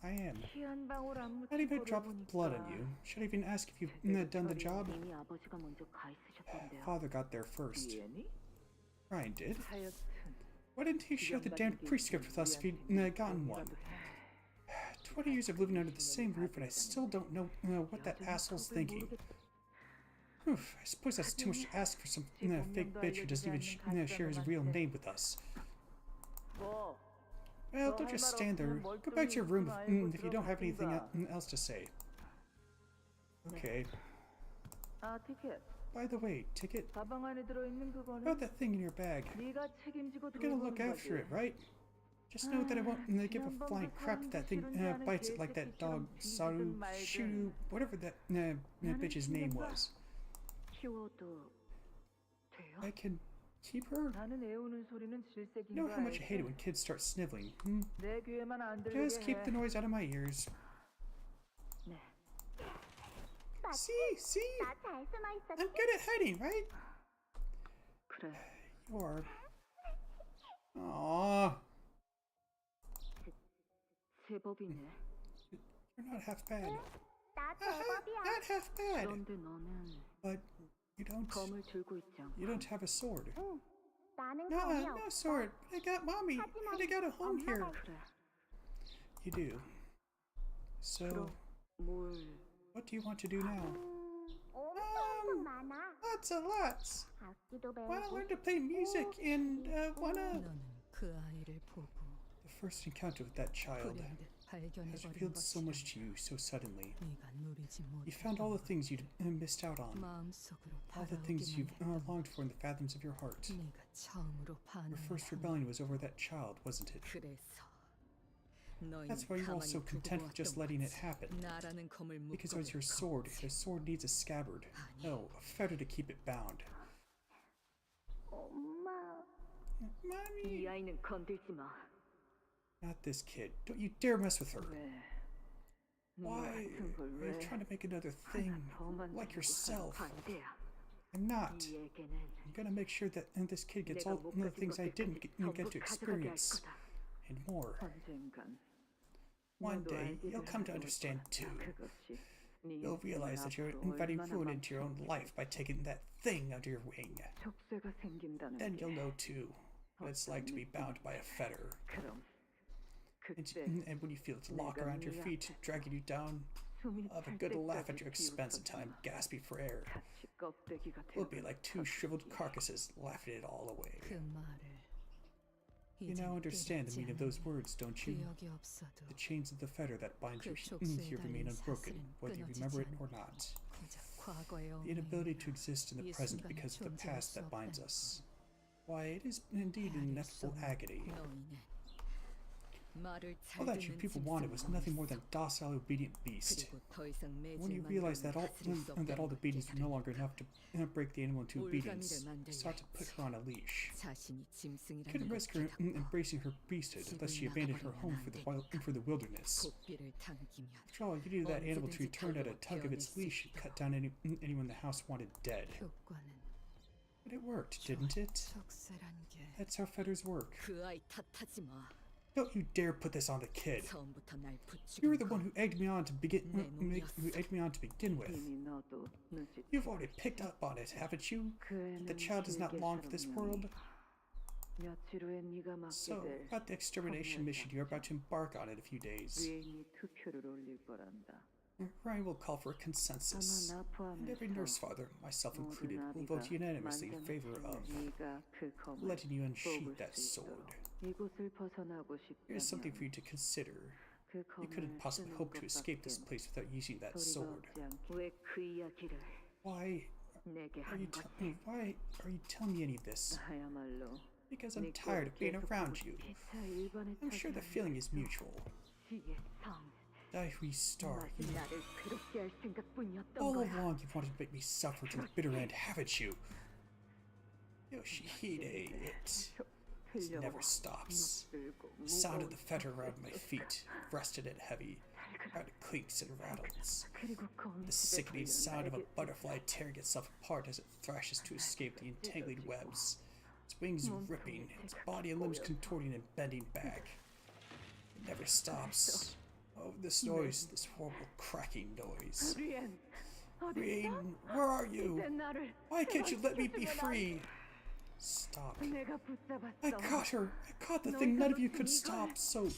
I am. 피 한 방울 안 Not even a 묻힌 drop 거를 of blood on 보니까 you. Should I even ask if you've done the job? 이미 아버지가 먼저 가 있으셨던데요. Father got there first. 이해니? Ryan did. 하여튼 Why didn't he share the damn prescript with us if he'd gotten one? 20 years of living under the same roof and I still don't know what that asshole's thinking. Whew, I suppose that's too much to ask for some fake bitch who doesn't even share his real name with us. 뭐? Well, don't just stand there. Go back to your room if you don't have anything else to say. Okay. 아, 티켓. By the way, ticket, 가방 안에 들어있는 그거는 about that thing in your bag. 네가 책임지고 You're gonna look 들고 after 거지. it, right? Just know that I won't give a flying crap if that thing bites it like that dog, Saru, Shuru, whatever that bitch's name was. 키워도 돼요? I can keep her? 나는 애우는 소리는 질색인 You know 거 how much I hate it 알지? when kids start sniveling. 내 귀에만 안 들리게 Just keep the 해. noise out of my ears. 네. See? 나 잘 숨어 있었지? I'm good at hiding, right? 그래. You are. Aww. 제법이네. You're not half bad. 나 제법이야. Not half bad. 그런데 너는 But you don't. 검을 들고 있지 않고 You don't have a sword. 응. 나는 No, 검이 no 없어. sword. But I got mommy. And I got a home here. 그래. You do. So, 그럼 뭘 what do you want to do now? 엄청 많아. Lots and lots. 악기도 Wanna 배우고 learn to play music and wanna. 너는 그 아이를 보고 The first encounter with that child 불현듯 has 발견해버린 revealed so much 것이라니 to you so suddenly. 네가 누리지 You found all the 못했던 things you'd missed out on, 마음속으로 all the things you've 바라오기만 longed for in the fathoms of your heart. 네가 처음으로 Your 반응을 first 한 rebellion was over that child, wasn't it? 그래서 너희는 That's why you're all so 가만히 content 두고 with just 왔던 letting it 거지. happen. 나라는 검을 Because it was your 묶어둘 sword. 거지. A sword needs a scabbard. No, a fetter to keep it bound. 엄마. Mommy! 이 아이는 건들지 마. Not this kid. Don't you dare mess with her. 왜? 너 Why 같은 걸 are you 왜? trying to make another thing 더 like 만들려고 yourself? 하는 반대야. I'm not. 이 애게는 I'm gonna make sure that this kid gets 내가 all 못 the 가진 things I didn't 것들까지 get 전부 to 가져가게 할 experience. 거다. And more. 언젠간 One 너도 day, 알게 you'll 될 come to 때가 올 understand 거란다. too. 그것이 네 You'll 인생을 realize that you're 앞으로 inviting 얼마나 ruin into your own 망치는지. life by taking that thing under your wing. 족쇄가 생긴다는 Then 게 you'll know too what it's like to be bound by a fetter. 그럼 And, 그때 and when you feel its lock around your feet, dragging you down, 숨이 I'll have a 찰 good laugh at 때까지 your expense and 비웃었다. time, gasping for air. 같이 껍데기가 We'll be like two 되어버린 shriveled 척이지. carcasses, laughing it all away. 그 말을 You 이제 now understand the 깨닫지 meaning of those 않으니 words, don't you? 기억이 없어도 The chains of the fetter that binds you 그 족쇄에 here remain 달린 unbroken, 사슬은 whether you 끊어지지 remember it or 않는다. not. 고작 과거의 The inability 엉망이다. to exist in the 이 present 순간에 because of the 존재할 past 수 that binds 없다는 us. Why, it is indeed an 헤아릴 수 ineffable 없는 agony. 너희는 말을 잘 All that you 듣는 people wanted was nothing more than a docile, obedient beast. 그리고 더 이상 When you 매질만 realized that 하면 다스릴 수 all the 없다는 beatings were no 걸 longer enough to break the animal into obedience, 올가미를 만들려 you sought to put her on a leash. 자신이 짐승이라는 Couldn't 걸 risk her 깨닫고 embracing her priesthood unless she abandoned her home for the wilderness. 고삐를 당기면 After all, you needed that animal to return at a tug of its leash and cut down anyone the house wanted dead. 효과는 But it worked, didn't it? 족쇄란 게 That's how fetters work. 그 아이 탓하지 마. Don't you dare put this on the kid. 처음부터 날 You were 부추긴 the one 건 who egged me on to begin with. 이미 너도 눈치 You've already picked up on it, haven't you? 그 That the 애는 child does not 길게 long for this world. 며칠 후에 네가 맡게 So, 될 about the extermination mission you're about to embark on in a few days. 의인이 투표를 올릴 거란다. Ryan will call for a consensus, 아마 나 and every nurse 포함해서 father, myself 모든 included, will 아비가 vote unanimously in favor of 네가 그 검을 letting you 뽑을 unsheath that 수 sword. 있도록 이곳을 벗어나고 Here's something for 싶다면 you to consider. 그 You couldn't 검을 possibly 쓰는 hope to escape this 것밖엔 place without using that 소리가 sword. 없지 않게 왜 그 이야기를 Why 내게 are you 한 거지? why are you telling me any of this? 나야말로 Because I'm 네 tired 꼴을 of being 계속하고 around you. 피차 일반에 I'm sure the feeling is mutual. 지의 성. Die we star. 마치 나를 괴롭게 할 생각뿐이었던 All 거야. along you've wanted to make me suffer to the bitter end, haven't you? Yoshihide, it never stops. The sound of the fetter around my feet, rested and heavy, how it clinks and rattles. The sickening sound of a butterfly tearing itself apart as it thrashes to escape the entangling webs. Its wings ripping, its body and limbs contorting and bending back. It never stops. Oh, this noise, this horrible cracking noise. Green, where are you? Why can't you let me be free? Stop. I caught her. I caught the thing none of you could stop, so...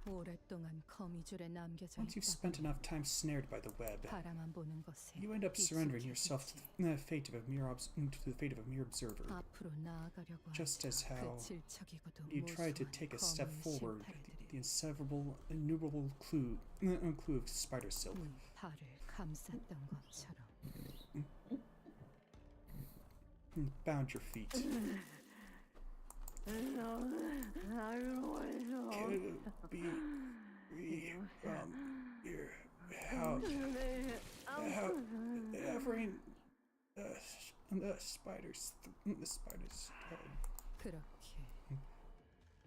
오랫동안 거미줄에 남겨져 Once you've spent enough time snared by the web, 바라만 보는 것에 you end up surrendering yourself to the fate of a mere observer. 앞으로 나아가려고 Just as how 그 질척이고도 you try to 무수한 take a step 검은 forward, 실타래들이 the innumerable clue of spider silk. 발을 감쌌던 것처럼 Bound your feet. Can be free from your house. Having the spider's head. 그렇게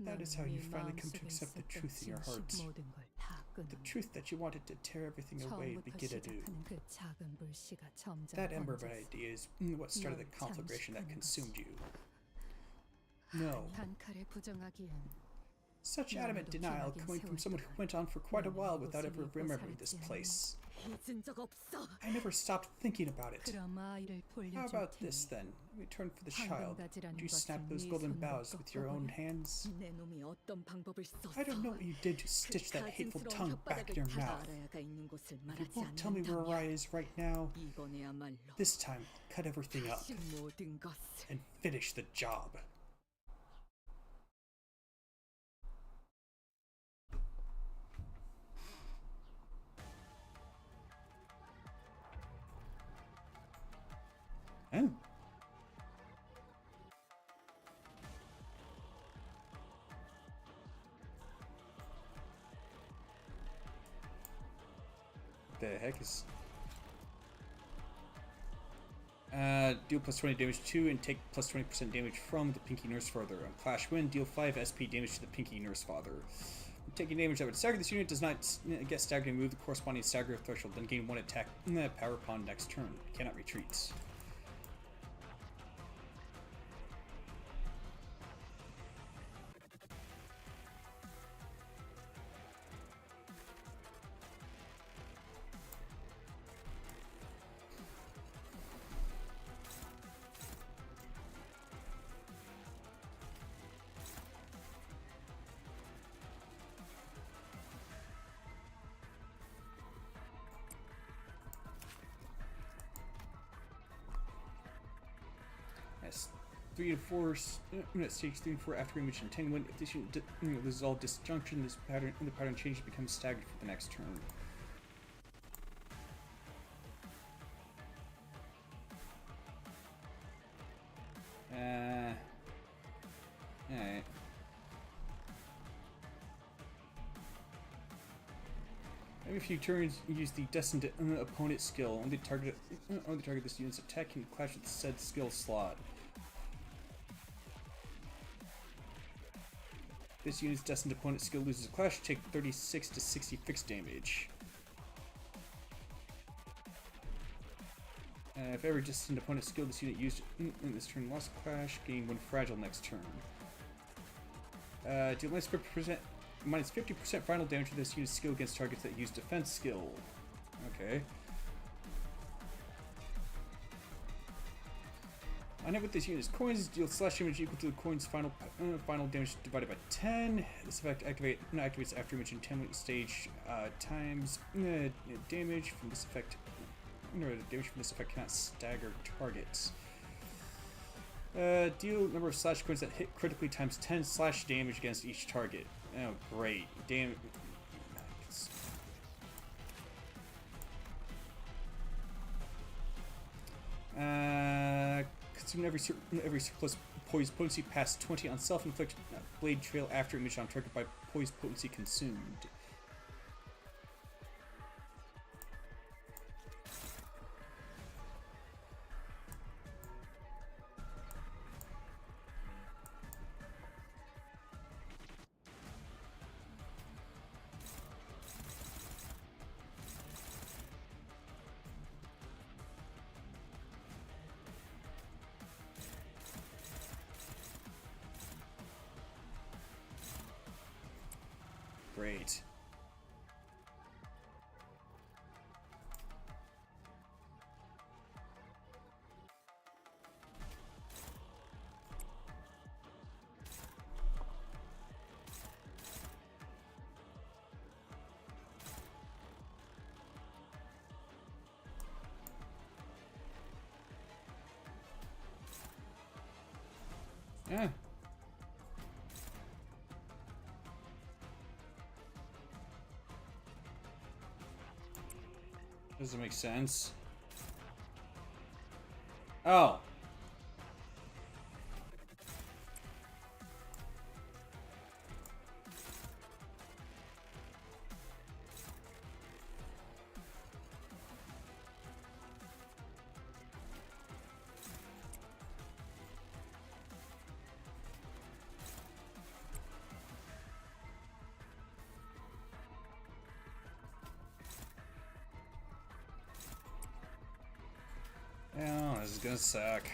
That is how you finally come to accept the truth in your heart. 모든 걸 다 The 끊어 truth that you wanted to tear everything away and 처음부터 begin anew. 시작하는 그 작은 불씨가 점점 That ember of an 번졌어. idea is what started the conflagration that consumed you. No. 단칼에 부정하기엔 Such adamant denial coming from someone who went on for quite a while without ever remembering this place. 잊은 적 없어. I never stopped thinking about it. 그럼 아이를 How 돌려줄 about this 테니 then? Return for the child. Would you snap those golden boughs with your own hands? 내 놈이 어떤 방법을 썼어. I don't know what you did to stitch that hateful tongue back in your mouth. If you won't tell me where Raya is right now, 이번에야말로 this time, cut everything up 모든 것을 and finish the job. Oh. The heck is... deal plus 20 damage to and take plus 20% damage from the Pinky Nurse Father. On Clash Win, deal 5 SP damage to the Pinky Nurse Father. Taking damage that would stagger this unit does not get staggered and move the corresponding stagger threshold, then gain 1 attack power upon next turn. Cannot retreat. Yes, 3 and 4. Stage 3 and 4 after image entanglement. If this unit loses all disjunction, the pattern changes becomes staggered for the next turn. Alright. Every few turns, use the destined opponent skill. Only target this unit's attack can clash with said skill slot. This unit's destined opponent skill loses a clash, take 36 to 60 fixed damage. If every destined opponent skill this unit used in this turn lost a clash, gain 1 fragile next turn. Deal minus 50% final damage to this unit's skill against targets that use defense skill. Okay. On hit with this unit's coins, deal slash damage equal to the coin's final damage divided by 10. This effect activates after image entanglement stage times damage from this effect. No, the damage from this effect cannot stagger targets. Deal number of slash coins that hit critically times 10 slash damage against each target. Oh, great. Damn. Consume every surplus poise potency past 20 on self-inflicted blade trail after image on target by poise potency consumed. Great. Yeah. Doesn't make sense. Oh. Oh, this is gonna suck.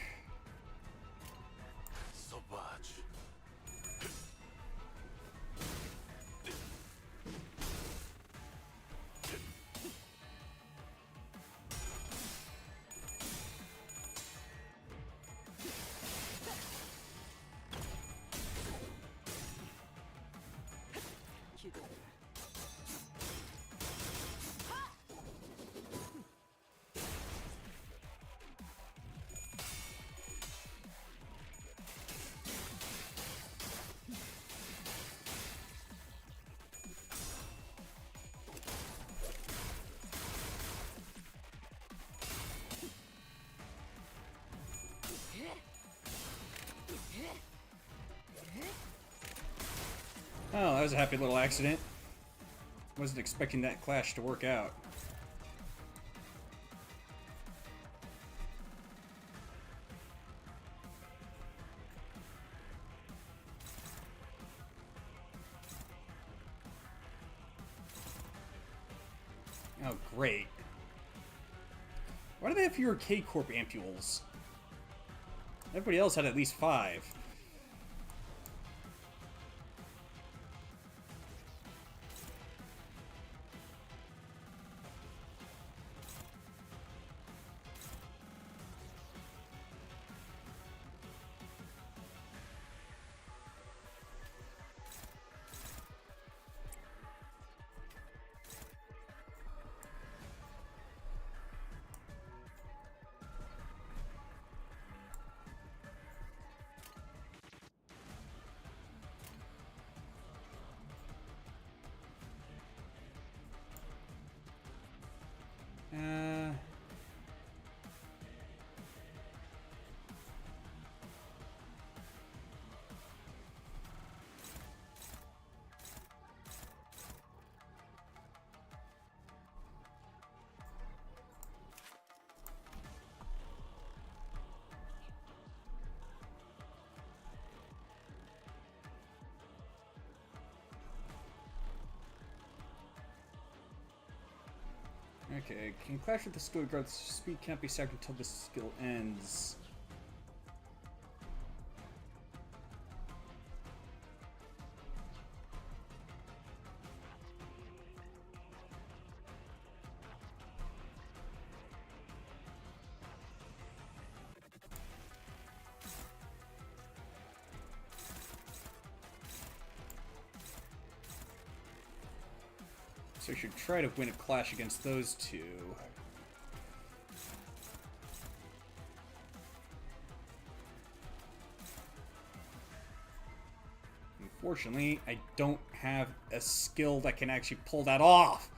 Oh, that was a happy little accident. Wasn't expecting that clash to work out. Oh, great. Why do they have fewer K-Corp ampules? Everybody else had at least 5. Okay, can clash with the skill guard's speed can't be sacked until this skill ends. So I should try to win a clash against those two. Unfortunately, I don't have a skill that can actually pull that off.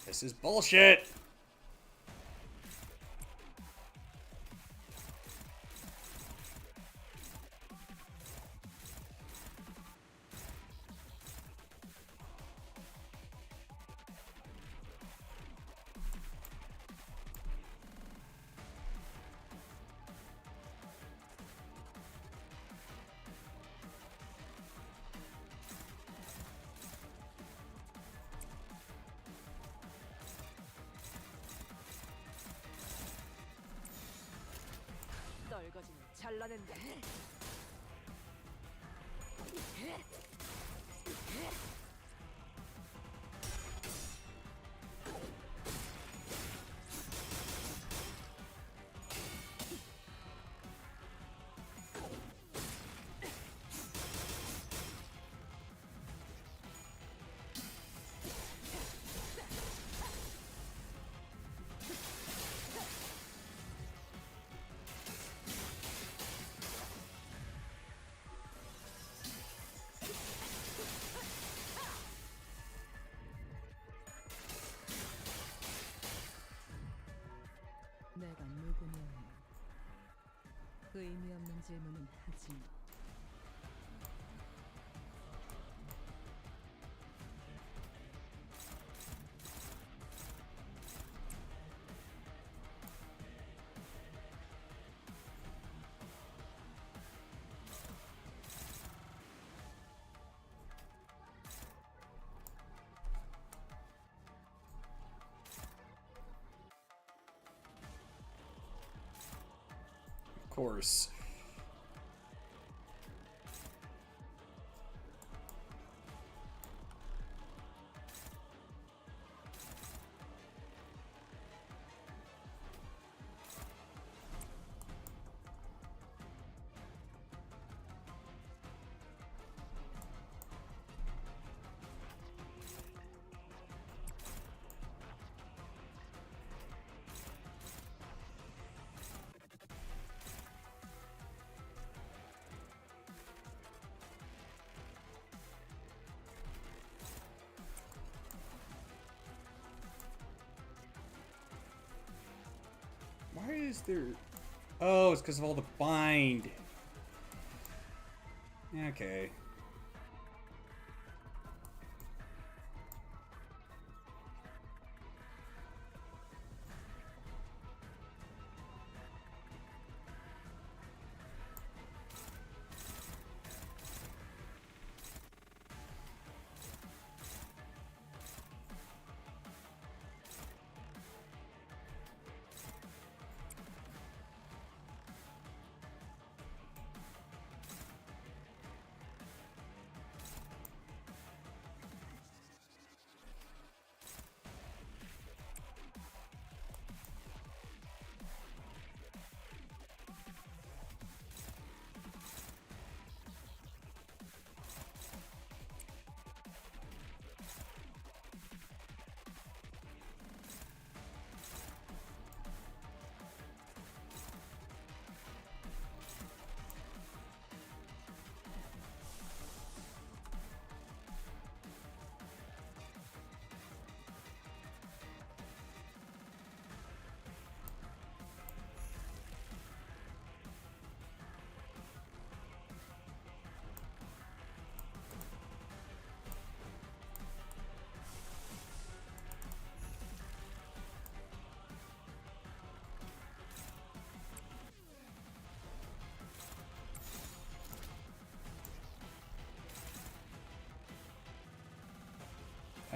This is bullshit! 널거지는 잘라낸다. 내가 누구냐? 의미 없는 질문은 하지 마. Of course. Why is there... Oh, it's because of all the bind. Okay.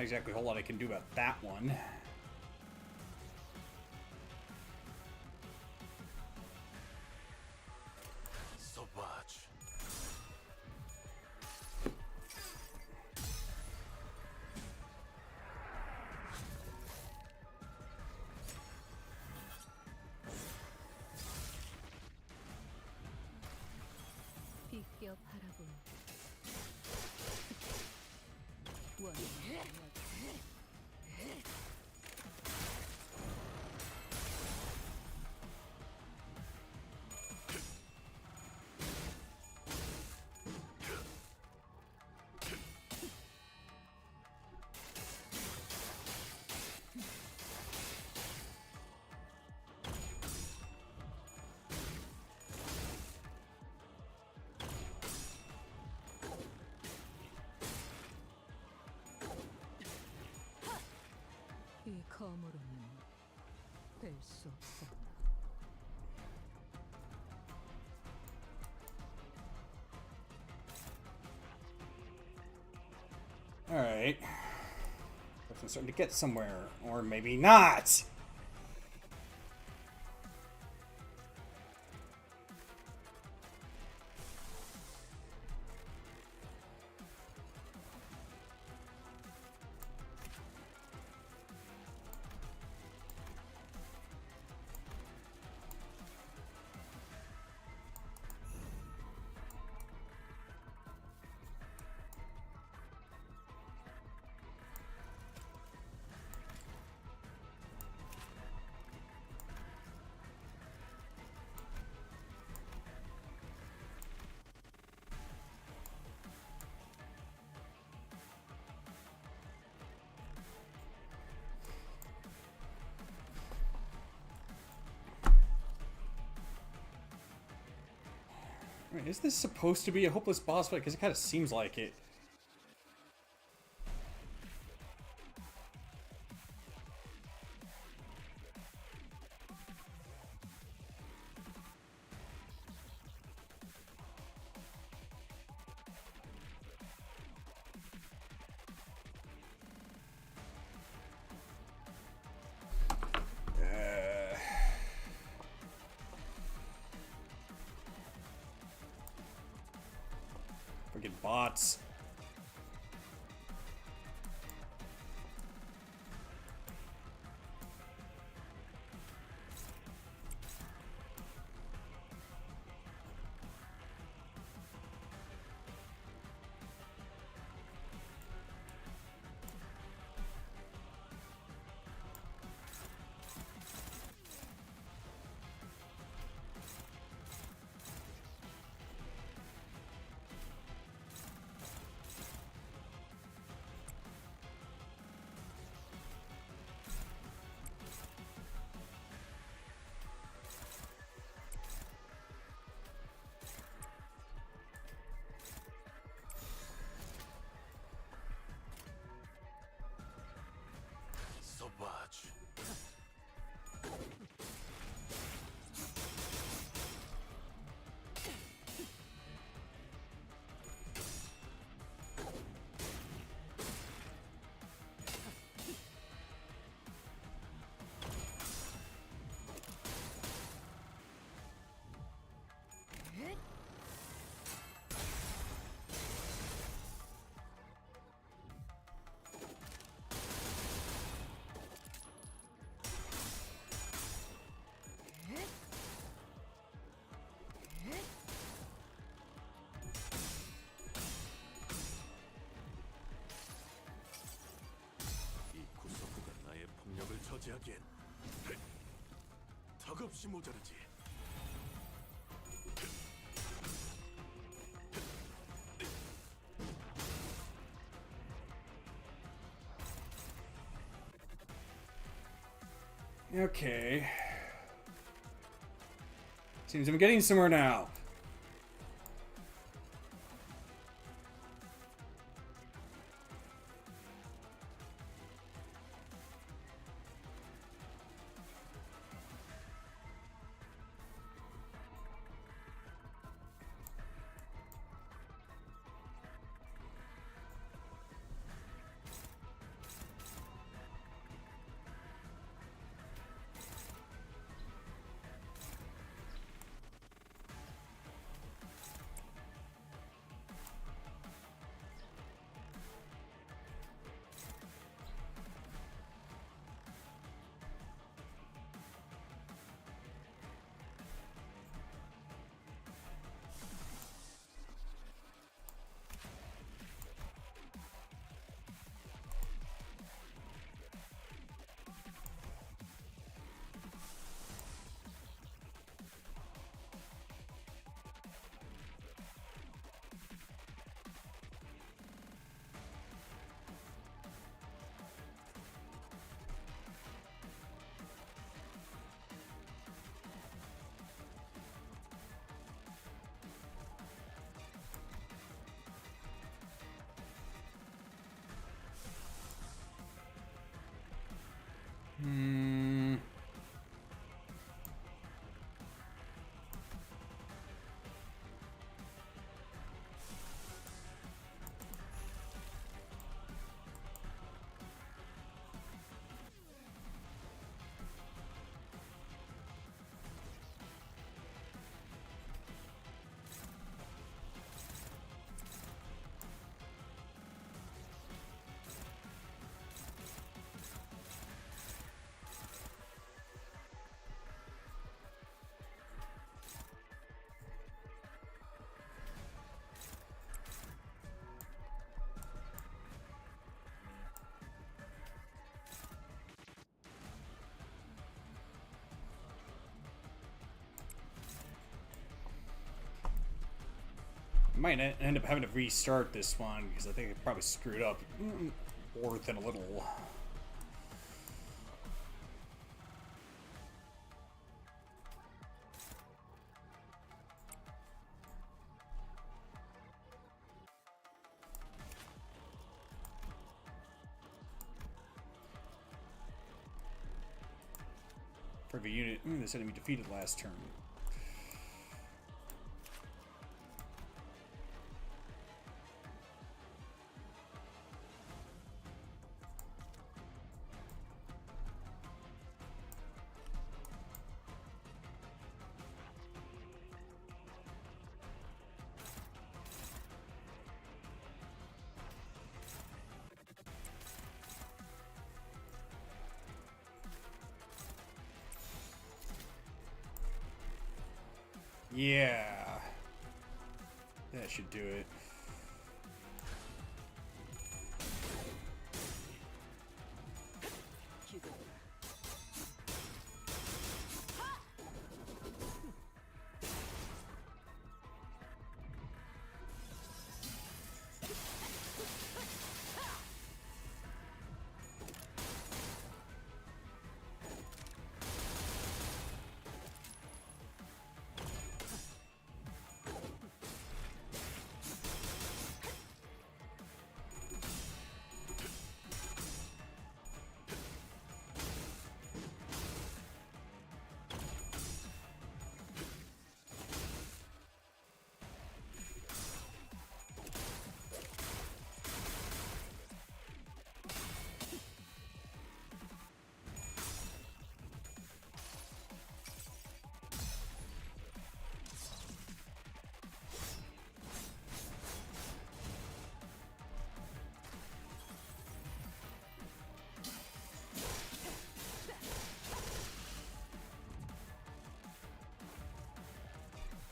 Not exactly a whole lot I can do about that one. 검으로는 될 수 없었나. Alright. I'm starting to get somewhere. Or maybe not! Wait, is this supposed to be a hopeless boss fight? Because it kind of seems like it. Freaking bots. 저지하기엔 턱없이 모자르지. Okay. Seems I'm getting somewhere now. might end up having to restart this one because I think I probably screwed up more than a little. For the unit, this enemy defeated last turn. Yeah, that should do it.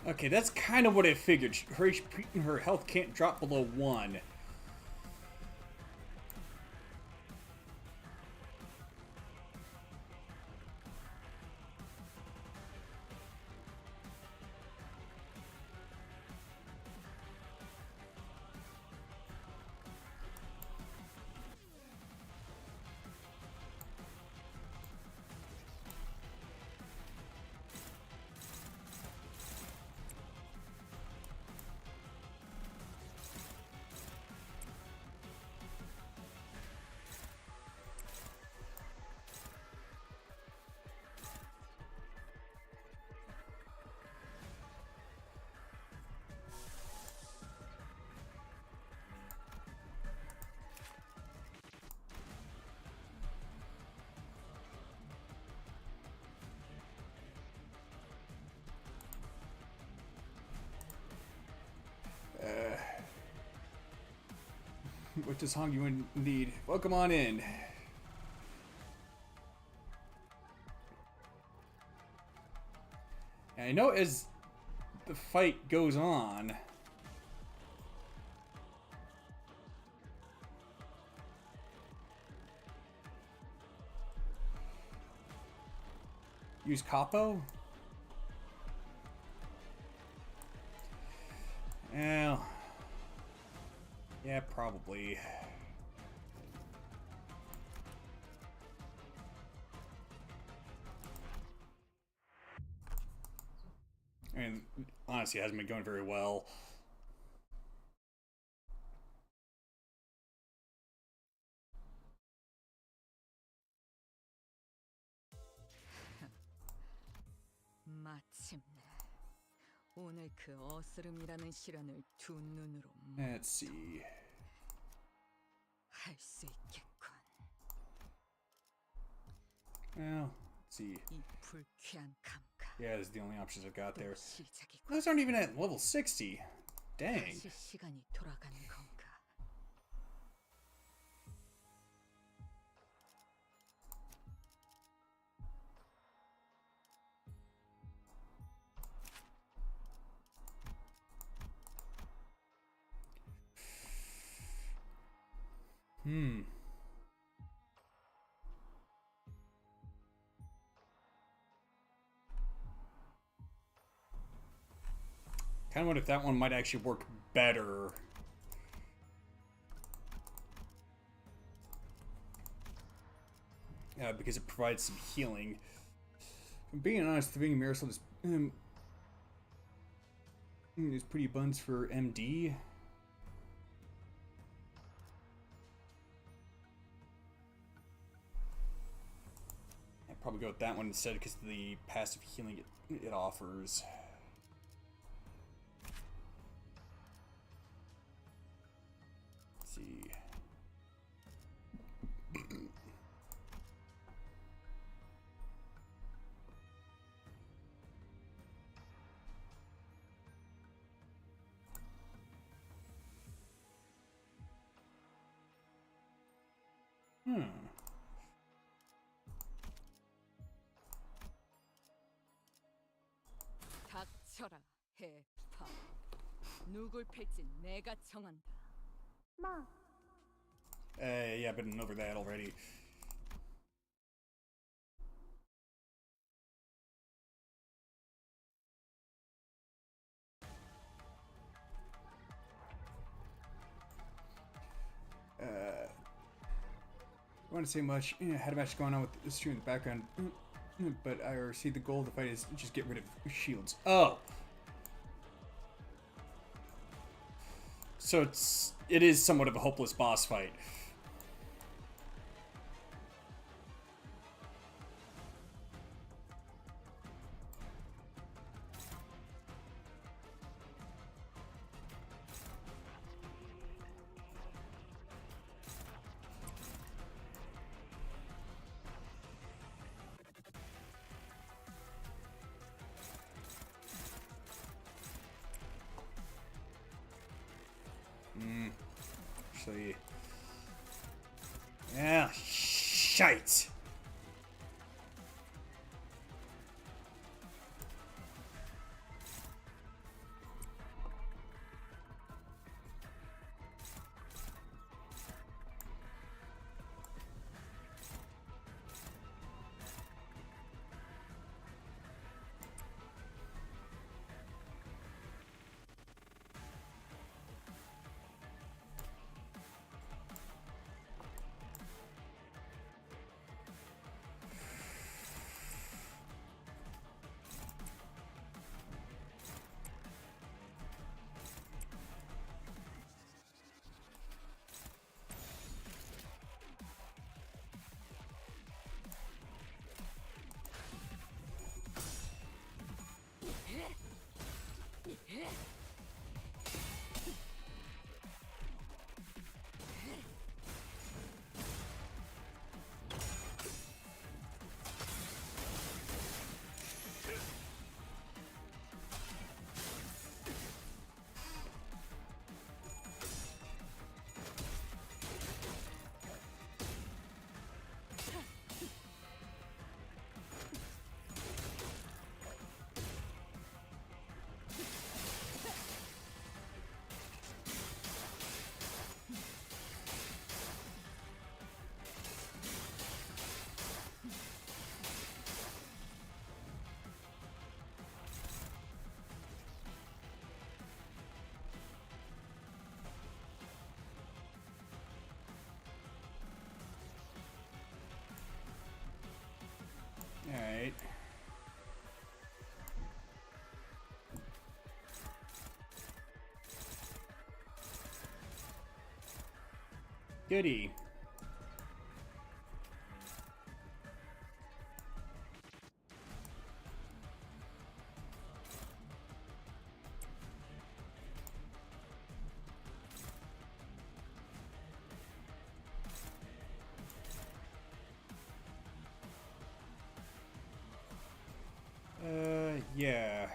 Okay, that's kind of what I figured. Her health can't drop below 1. What does Hong Yuan need? Welcome on in. And I know as the fight goes on, use Capo? Well, yeah, probably. I mean, honestly, it hasn't been going very well. 마침내 오늘 그 어스름이라는 시련을 두 눈으로 Let's see. 할 수 있겠군. Well, let's see. 이 불쾌한 감각. Yeah, this is the only options I've got there. 시작이군. Those aren't even at level 60. Dang. 다시 시간이 돌아가는 건가? Kind of wonder if that one might actually work better. Because it provides some healing. If I'm being honest, the being Marisol is pretty buns for MD. I'd probably go with that one instead because of the passive healing it offers. Let's see. 닥쳐라, 해파. 누굴 팰진 내가 정한다. 뭐, Yeah, I've been over that already. I want to say much. I had a match going on with the stream in the background, but I see the goal of the fight is just get rid of shields. Oh, so it is somewhat of a hopeless boss fight. Actually, yeah, shite. Alright. Goody. Yeah.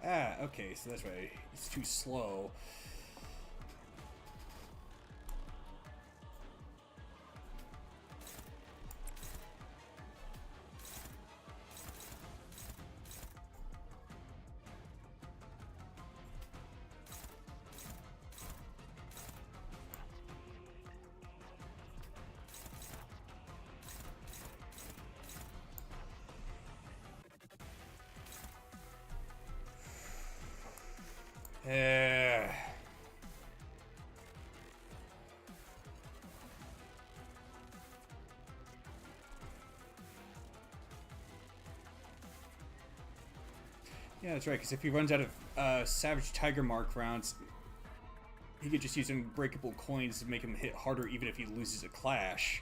Ah, okay, so that's why it's too slow. Yeah, that's right, because if he runs out of Savage Tiger Mark rounds, he could just use unbreakable coins to make him hit harder even if he loses a clash.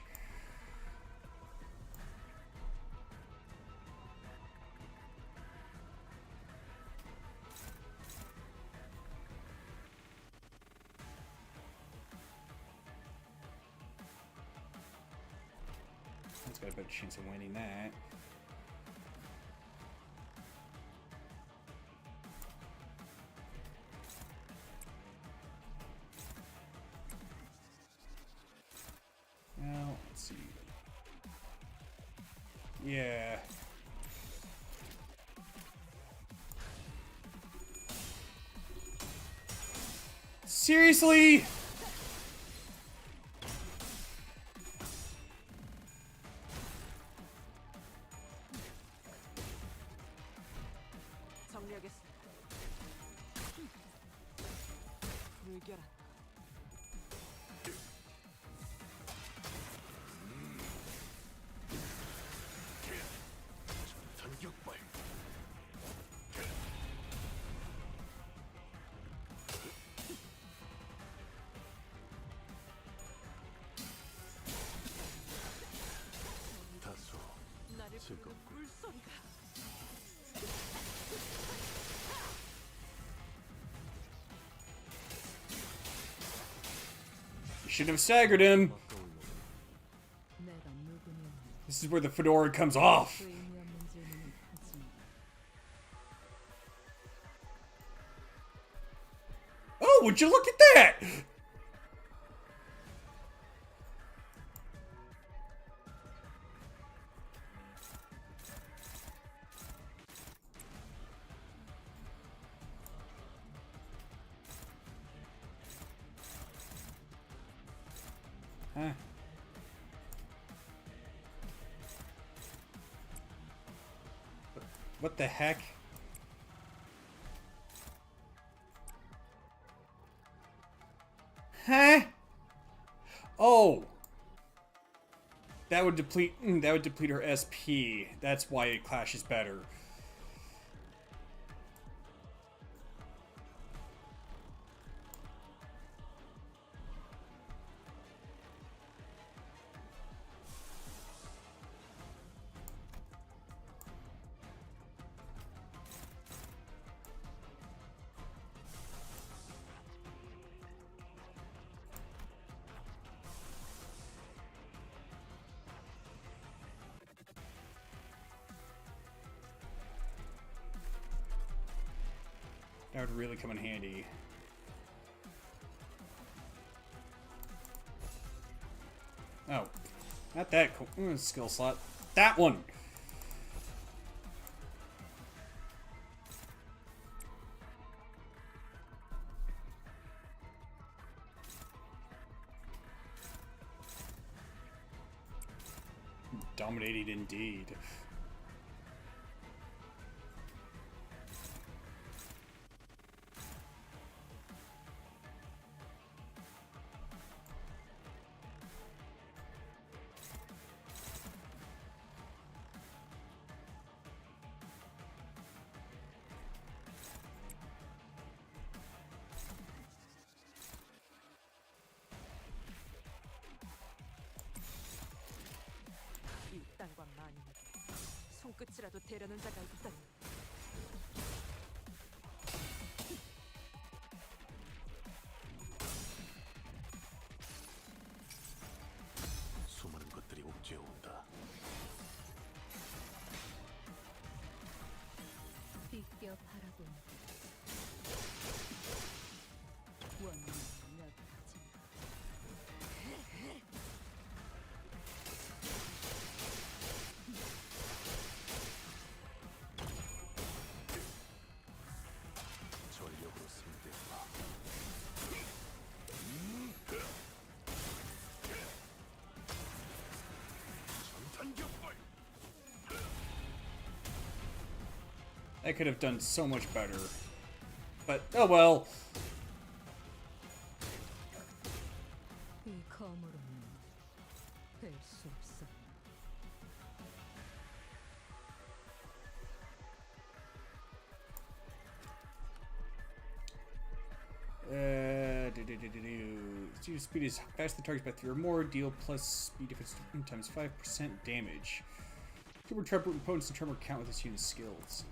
That's got a better chance of winning that. Now, let's see. Yeah. Seriously? 정리하겠습니다. 물결아. 나를 부르는 물소리가. You shouldn't have staggered him. 내가 누구냐는 This is where the fedora comes off. 의미 없는 질문은 하지 마. Oh, would you look at that? Huh. What the heck? Huh? Oh. That would deplete her SP. That's why it clashes better. That would really come in handy. Oh, not that cool. Skill slot. That one! Dominated indeed. 이 땅과 만인에게 손끝이라도 대려는 자가 있다니. 수많은 것들이 옥죄어온다. 비껴 바라본 원룸 몇 가지. 전력으로 상대해봐. 전탄격발. I could have done so much better. But, oh well. 이 검으로는 될 수 없어. Speed is faster than targets by 3 or more. Deal plus speed difference times 5% damage. Super trap opponents and tremor count with this unit's skills.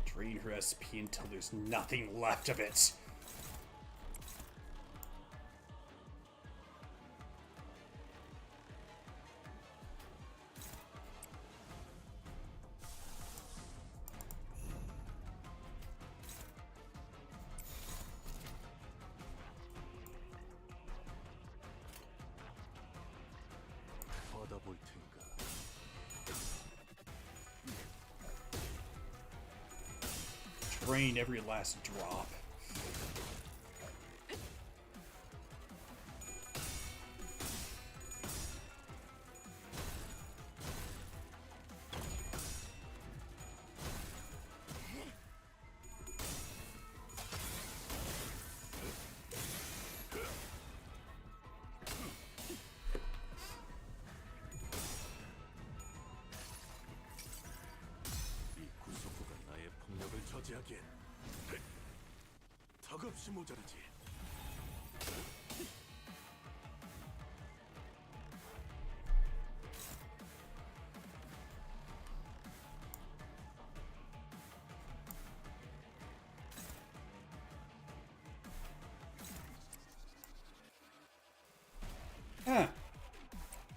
Drain her SP until there's nothing left of it. 받아볼 테니까. Drain every last drop. 이 구속구가 나의 폭력을 저지하기엔 턱없이 모자르지.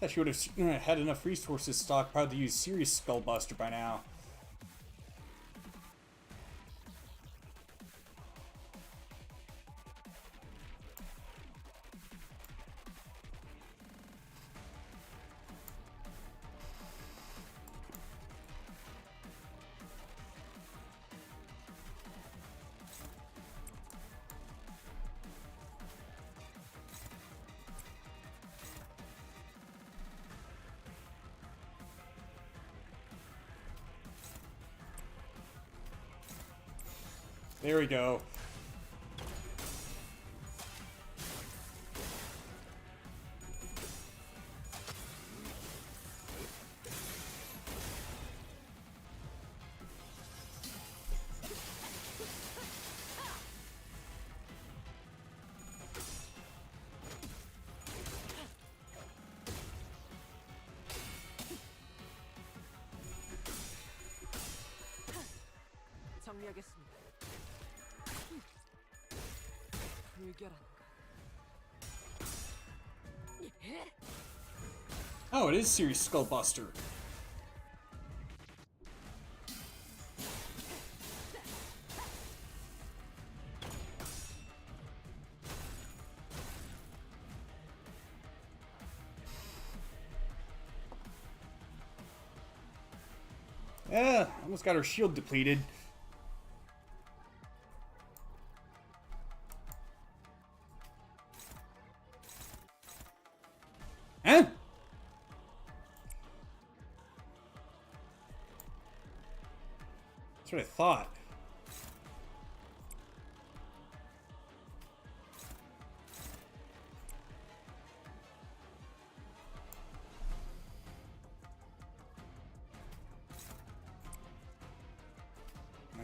Thought she would have had enough resources stockpiled to use Serious Skullbuster by now. There we go. 정리하겠습니다. 불결한가? Oh, it is Serious Skullbuster. Yeah, almost got her shield depleted. Huh? That's what I thought.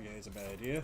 Okay, it's a bad idea.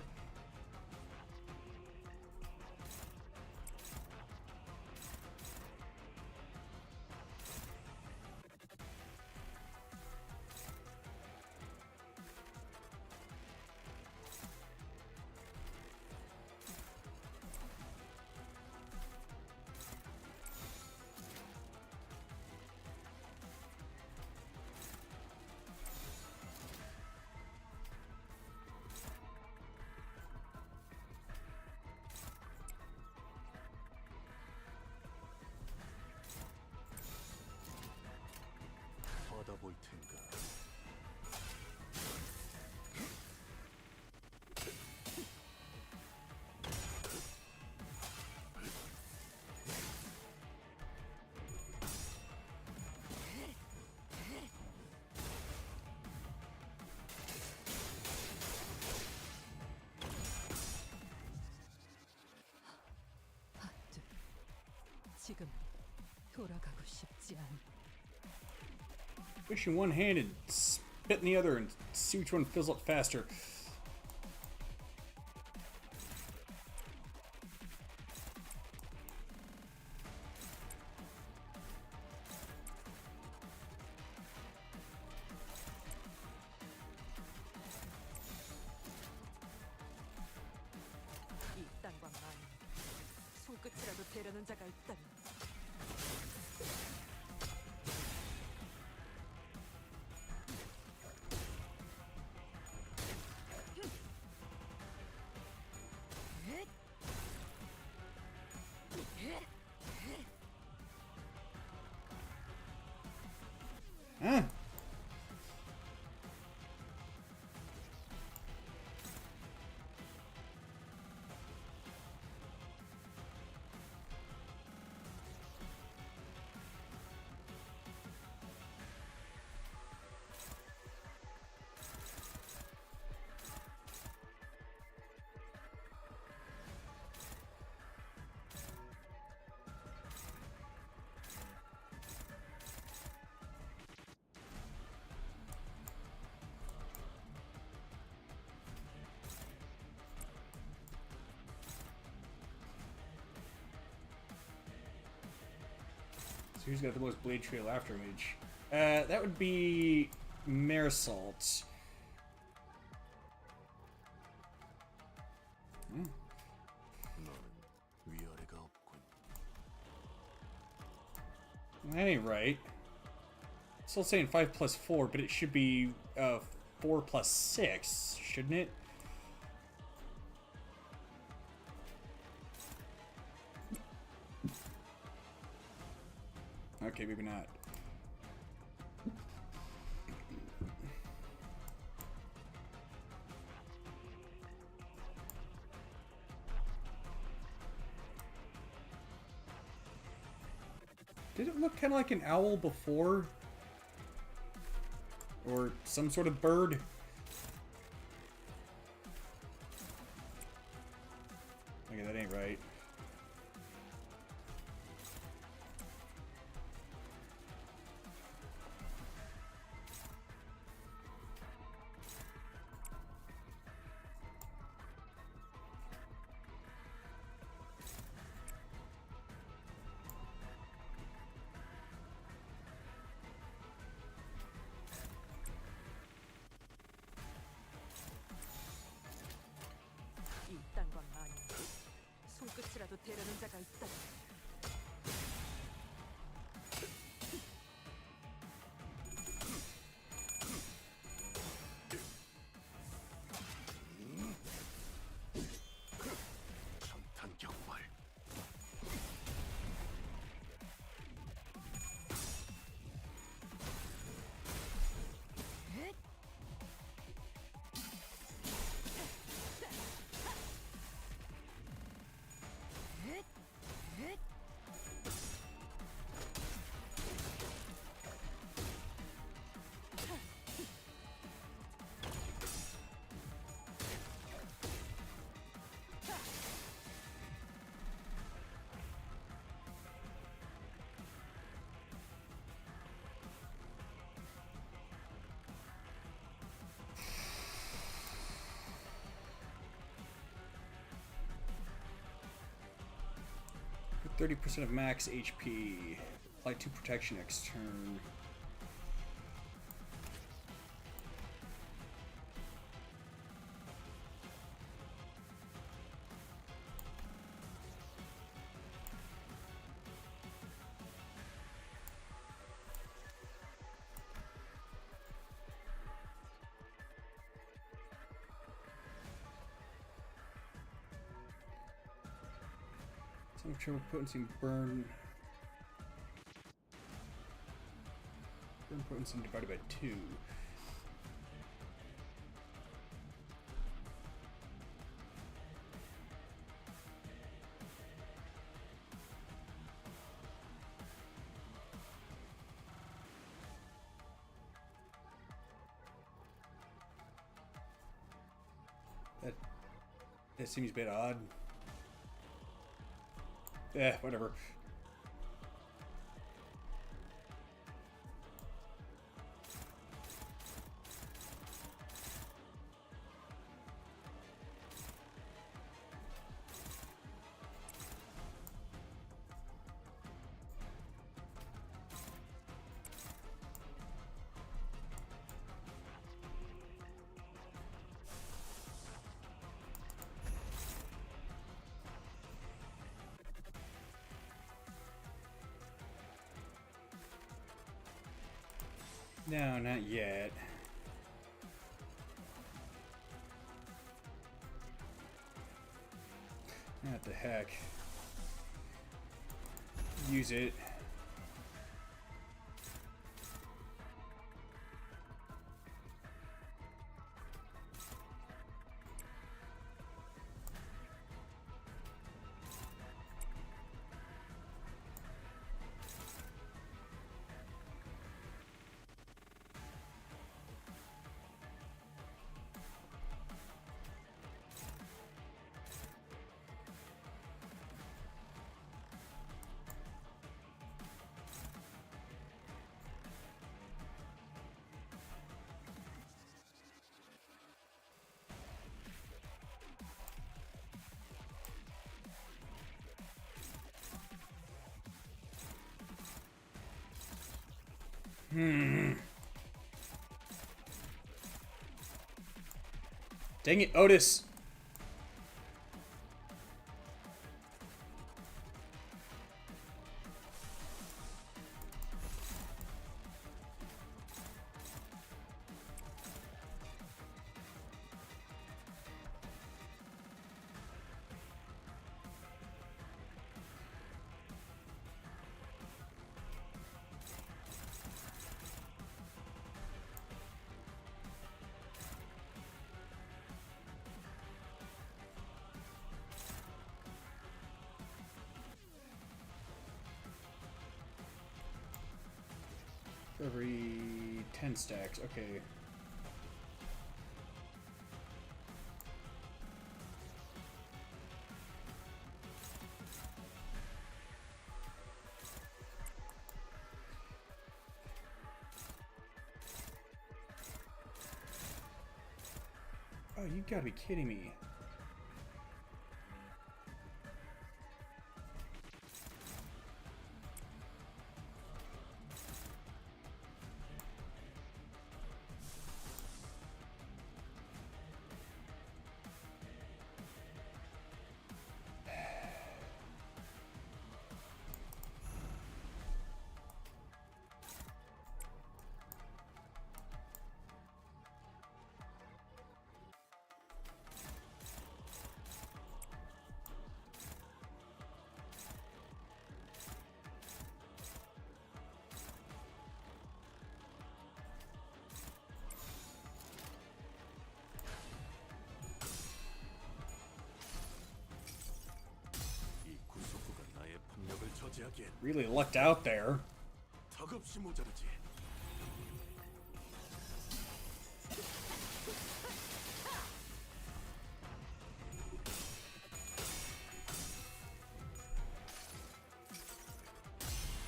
지금 돌아가고 싶지 않아. Push in one hand and spit in the other and see which one fills up faster. 이 땅과 만 손끝이라도 대려는 자가 있다면 Huh? So who's got the most blade trail after mage? That would be Marisol. That ain't right. Still saying 5 plus 4, but it should be 4 plus 6, shouldn't it? Okay, maybe not. Did it look kind of like an owl before? Or some sort of bird? Okay, that ain't right. 이 땅과 만 손끝이라도 대려는 자가 있다면 With 30% of max HP. Apply 2 protection next turn. Some trouble potency burn. Burn potency divided by 2. That seems a bit odd. Yeah, whatever. No, not yet. What the heck? Use it. Dang it, Otis! For every 10 stacks, okay. Oh, you gotta be kidding me. Really lucked out there.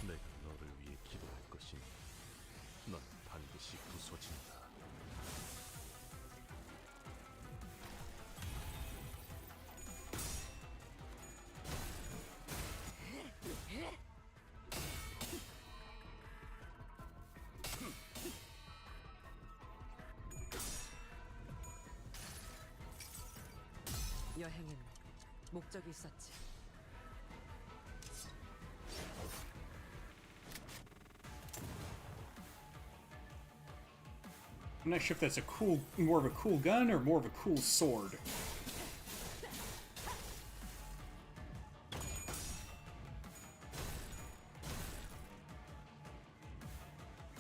내가 너를 위해 기도할 것이니 넌 반드시 부서진다. 여행엔 목적이 있었지. I'm not sure if that's a cool, more of a cool gun or more of a cool sword.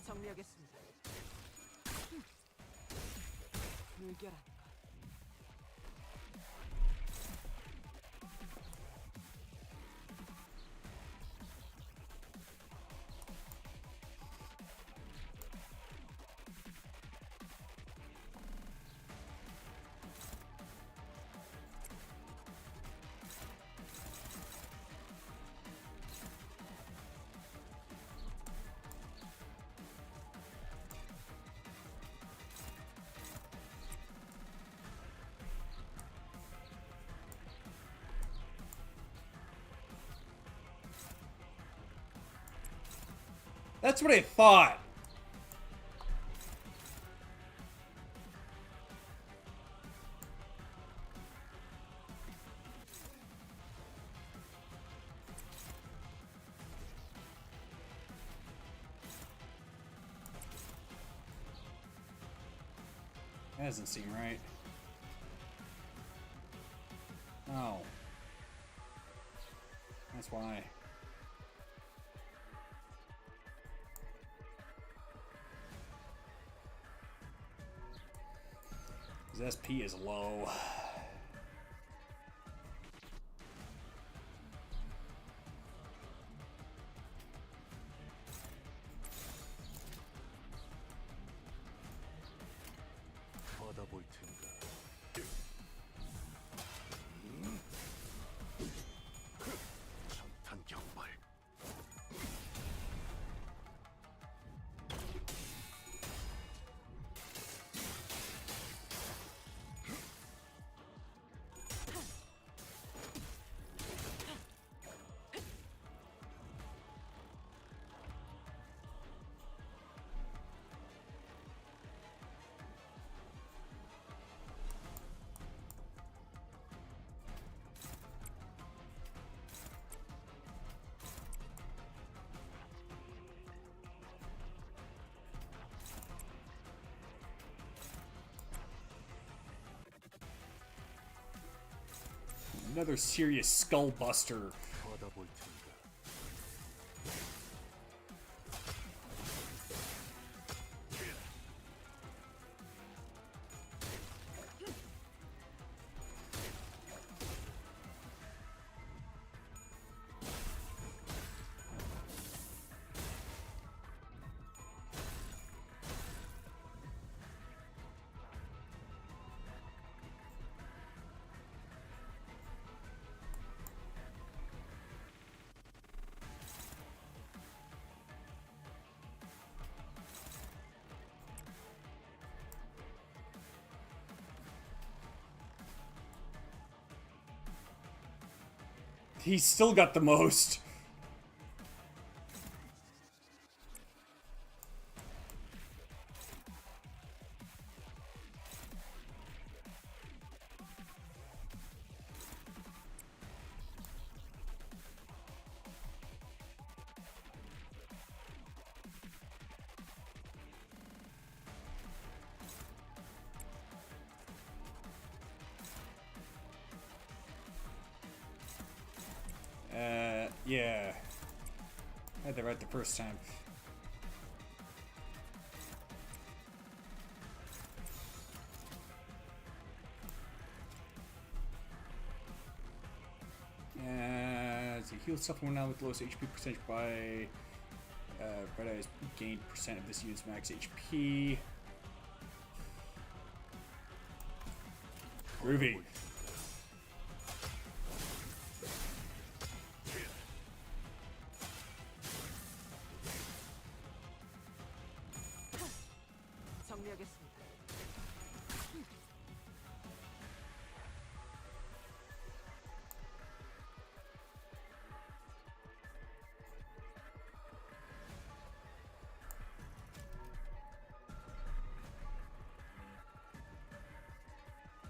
정리하겠습니다. 물결한 That's what I thought. That doesn't seem right. Oh. That's why. His SP is low. 받아 볼 텐가. 전탄 격발. Another serious skull buster. 받아 볼 텐가. He's still got the most. Yeah. I had that right the first time. So heal someone now with lowest HP percentage by Red Eyes gained percent of this unit's max HP. Groovy. 정리하겠습니다.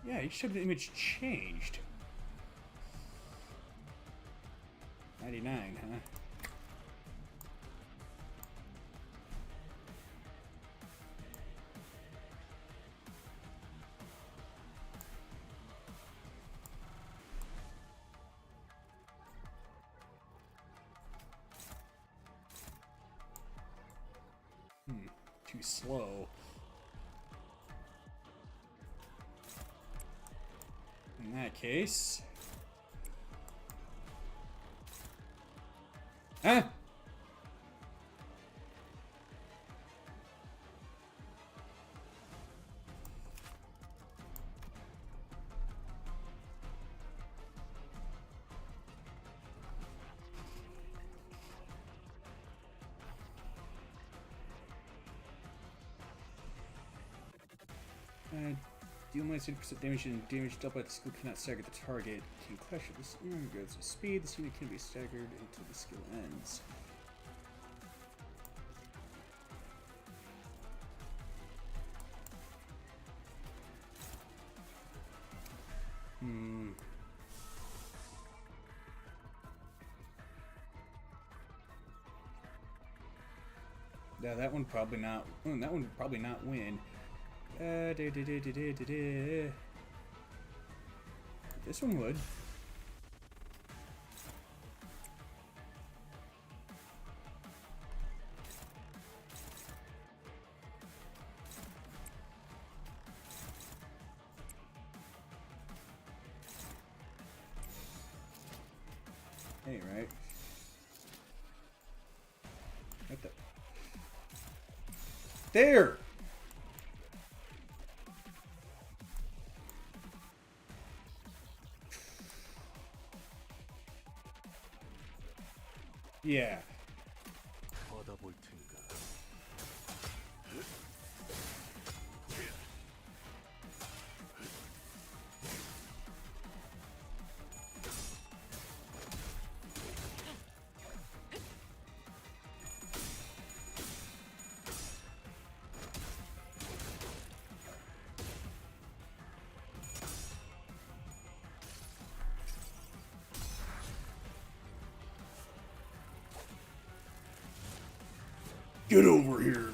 Yeah, each time the image changed. 99, huh? Too slow. In that case... Huh? Deal minus 80% damage and damage dealt by the skill cannot stagger the target. Can clash with this unit regards to speed. This unit can be staggered until the skill ends. Yeah, that one probably not. That one would probably not win. This one would. Hey, right? What the? There! Yeah. 받아볼 텐가. Get over here.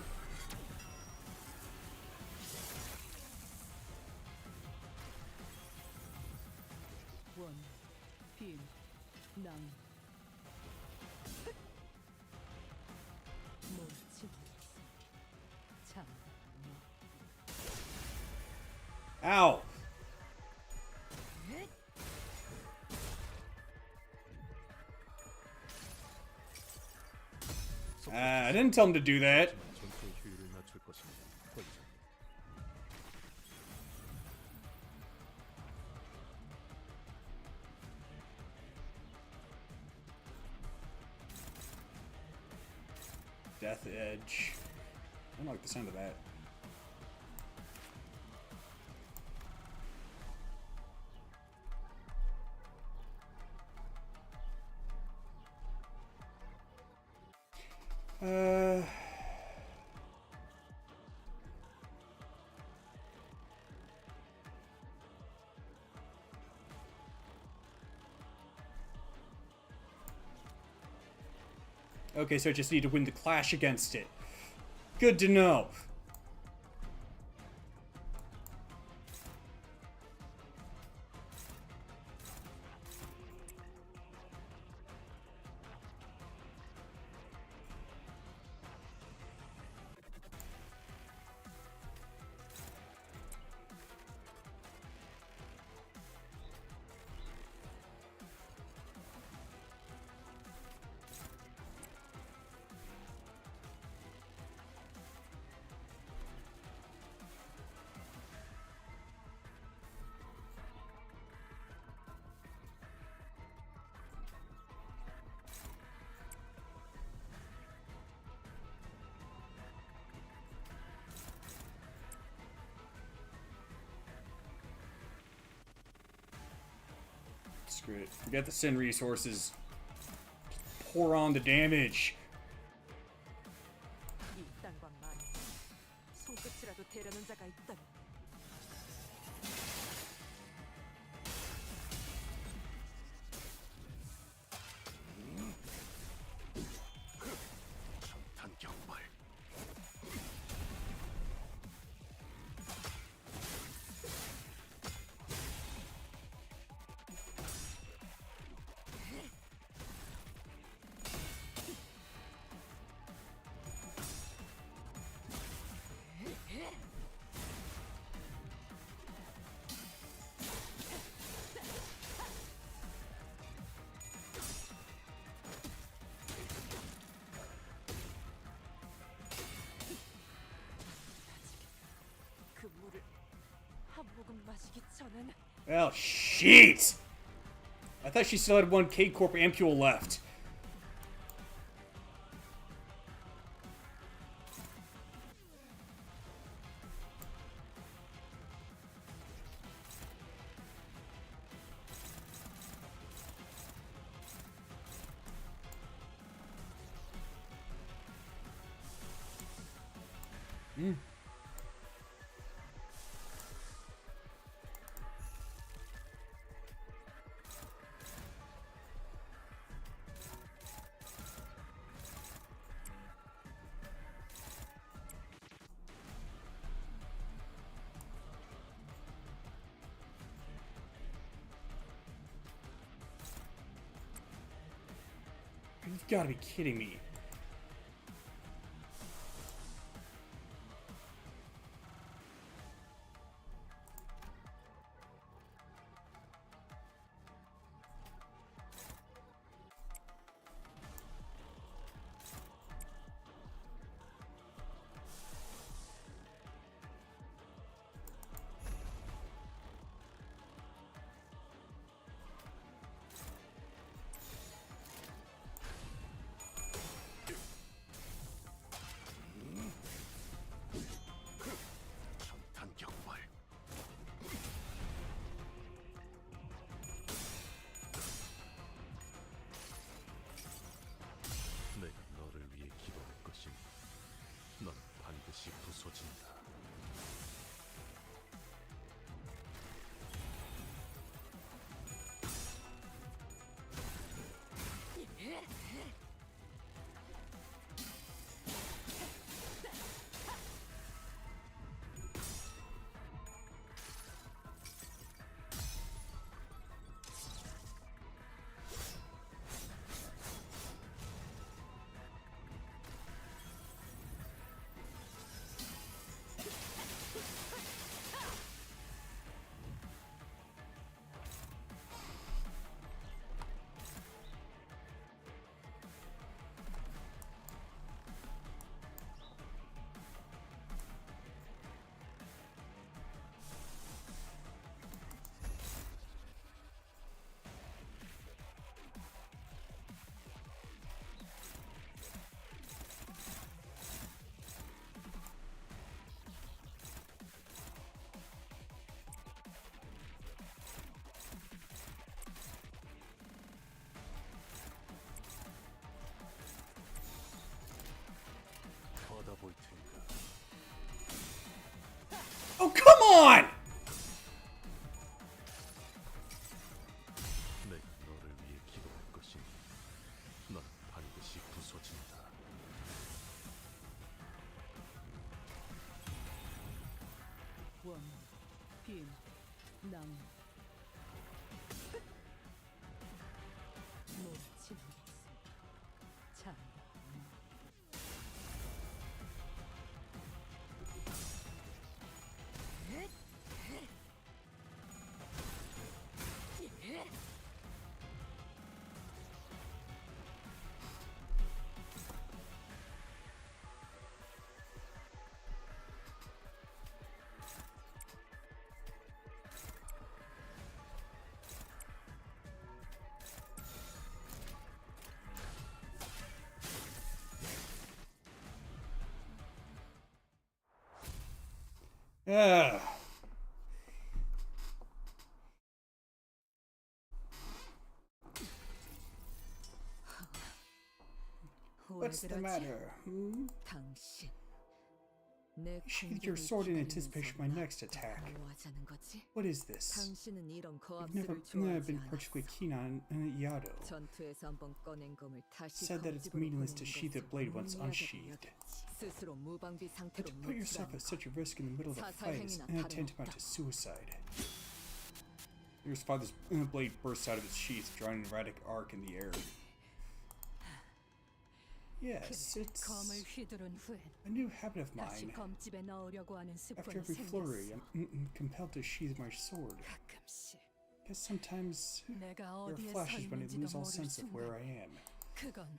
원, 빈, 낭. 몰치, 참. Ow. I didn't tell him to do that. 전투의 효율을 낮출 것입니다. 권장. Death Edge. I don't like the sound of that. Okay, so I just need to win the clash against it. Good to know. Screw it. Forget the Sin resources. Pour on the damage. 이 땅과 만이 손끝이라도 대려는 자가 있다면 단경발. 그 물을 한 모금 마시기 전엔 Well, shit! I thought she still had one K-Corp ampule left. You've got to be kidding me. 단격발. 내가 너를 위해 기도할 것이니 넌 반드시 부서진다. 받아볼 테니까. Oh, come on! 내가 너를 위해 기도할 것이니 넌 반드시 부서진다. 원, 빔, 나무. 놓치는 것은 참. Ugh. What's the matter? Hmm? 당신. 내 Sheathe your sword in anticipation of my next attack. 뭐하자는 거지? What is this? 당신은 이런 I've never 거압술을 좋아하지 been 않았어. particularly keen on Yado. 전투에서 한번 꺼낸 검을 다시 Said that it's 검집으로 meaningless to 보내는 sheath a 것을 blade once 무의미하게 unsheathed. 여겼지. 스스로 무방비 But 상태로 to put yourself 노출하는 at such a risk in the middle of a 사살 fight is 행위나 tantamount 다름없다. to suicide. Your father's blade bursts out of its sheath, drawing an erratic arc in the air. Yes, it's 검을 휘두른 후엔 a new habit of 다시 mine. 검집에 넣으려고 하는 After 습관이 every flurry, 생겼어. I'm compelled to sheathe my sword. 가끔씩 Because sometimes 내가 there are 어디에 서 flashes when I 있는지도 lose all 모를 sense of where I 순간 am. 그건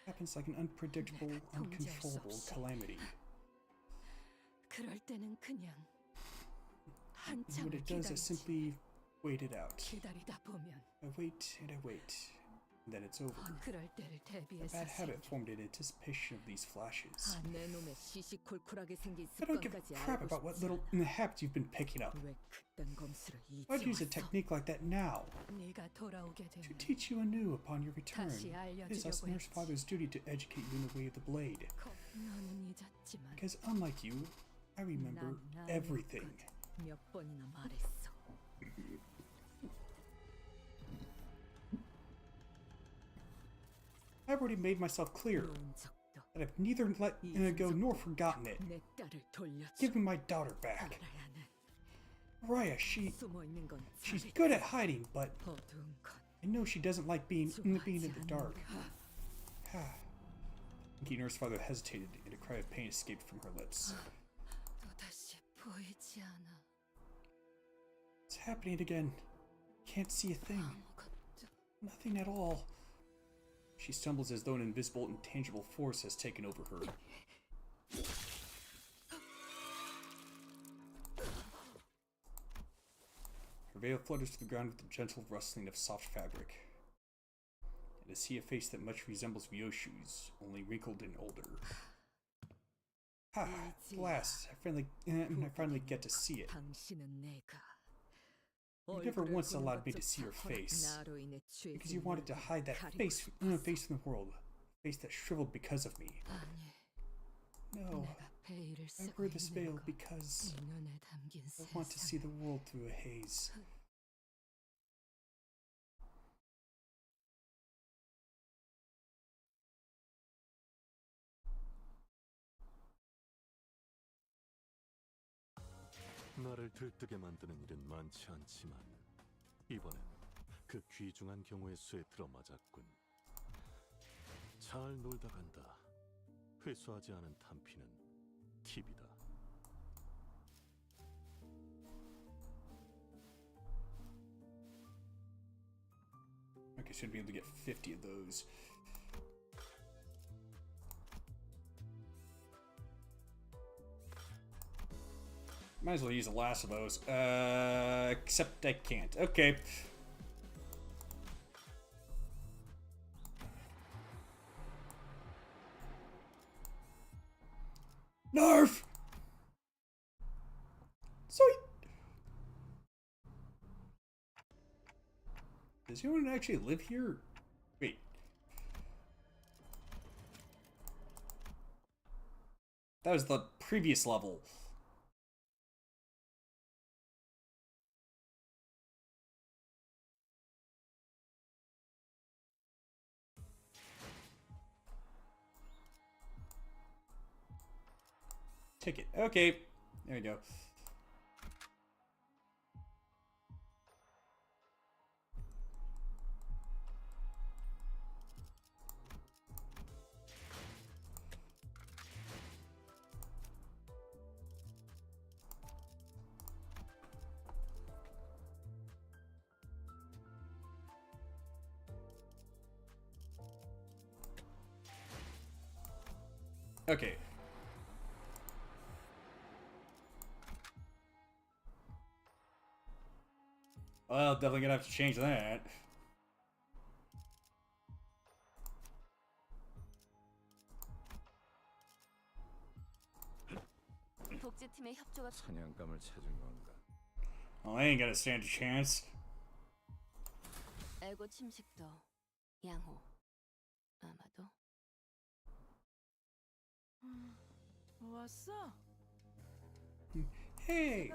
It happens like an unpredictable, 통제할 수 uncontrollable 없이. calamity. 그럴 때는 그냥 What 한참을 it does is 기다리지. simply wait it out. 기다리다 보면 I wait and I wait, and then it's over. 그럴 때를 A 대비해서 bad habit 생긴 formed in anticipation of these flashes. 내 놈의 시시콜콜하게 생긴 I don't give a 습관까지 crap 알고 about what 싶지 little 않아. habits you've been picking up. 왜 그딴 검수를 이제 I'd use a 왔어? technique like that now, 네가 돌아오게 to 되면 teach you anew upon your return. 다시 It is us 알려주려고 nurse 했지. father's duty to educate you in the way of the blade. 너는 잊었지만 Because unlike you, I remember 난 everything. 몇 번이나 말했어. I've already made myself clear 놓은 적도 that I've neither let go nor forgotten it. 내 딸을 돌려줘. Give me my daughter back. 알아야는 Raya, 숨어 있는 건 she's 잘했지. good at hiding, but 어두운 건 I know she doesn't like being in the dark. Nurse father hesitated, and a cry of pain escaped from her lips. 또다시 보이지 않아. It's happening again. Can't see a thing. 아무것도. Nothing at all. She stumbles as though an invisible, intangible force has taken over her. Her veil flutters to the ground with the gentle rustling of soft fabric. And I see a face that much resembles Ryoshu's, only wrinkled and older. Ah, at last, I finally get to see it. 당신은 내가. You never once allowed me to see your face, because you wanted to hide that face from the world, a face that shriveled because of me. No, I wear this veil because I want to see the world through a haze. 나를 들뜨게 만드는 일은 많지 않지만 이번엔 그 귀중한 경우의 수에 들어맞았군. 잘 놀다 간다. 회수하지 않은 탄피는 팁이다. Okay, should be able to get 50 of those. Might as well use the last of those. Except I can't. Okay. Nerf! Sweet! Does anyone actually live here? Wait. That was the previous level. Ticket. Okay. There we go. Okay. Well, definitely gonna have to change that. 복제팀의 협조가 사냥감을 찾은 건가? Well, I ain't gonna stand a chance. 알고 침식도 양호. 아마도. 왔어? Hey,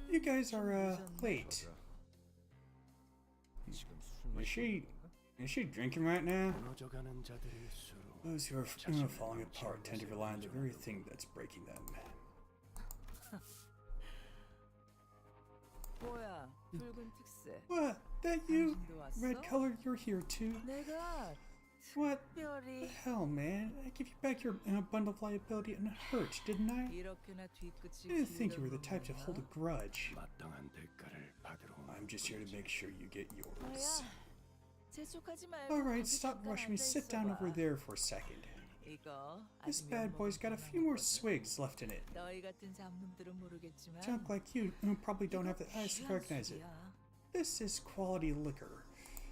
you guys are late. Is she drinking right now? Those who are falling apart tend to rely on the very thing that's breaking them. 뭐야, 붉은 특세. What? That you? Red color, you're here too? 내가 What the 특별히 hell, man? I gave you back your bundle of liability and it hurt, didn't I? 이렇게나 뒤끝이 I didn't think you were the 길던 type to hold a 건가? grudge. 마땅한 대가를 받으러 온 I'm just here to make sure you get yours. 뭐야? 재촉하지 말고 Alright, 거기 stop 잠깐 rushing me. 앉아 Sit down 있어봐. over there for a second. 이거 This 아직 bad boy's got a few more swigs left in it. 너희 같은 잡놈들은 모르겠지만 Junk like you probably don't have the eyes to 귀한 recognize it. 술이야. This is quality liquor.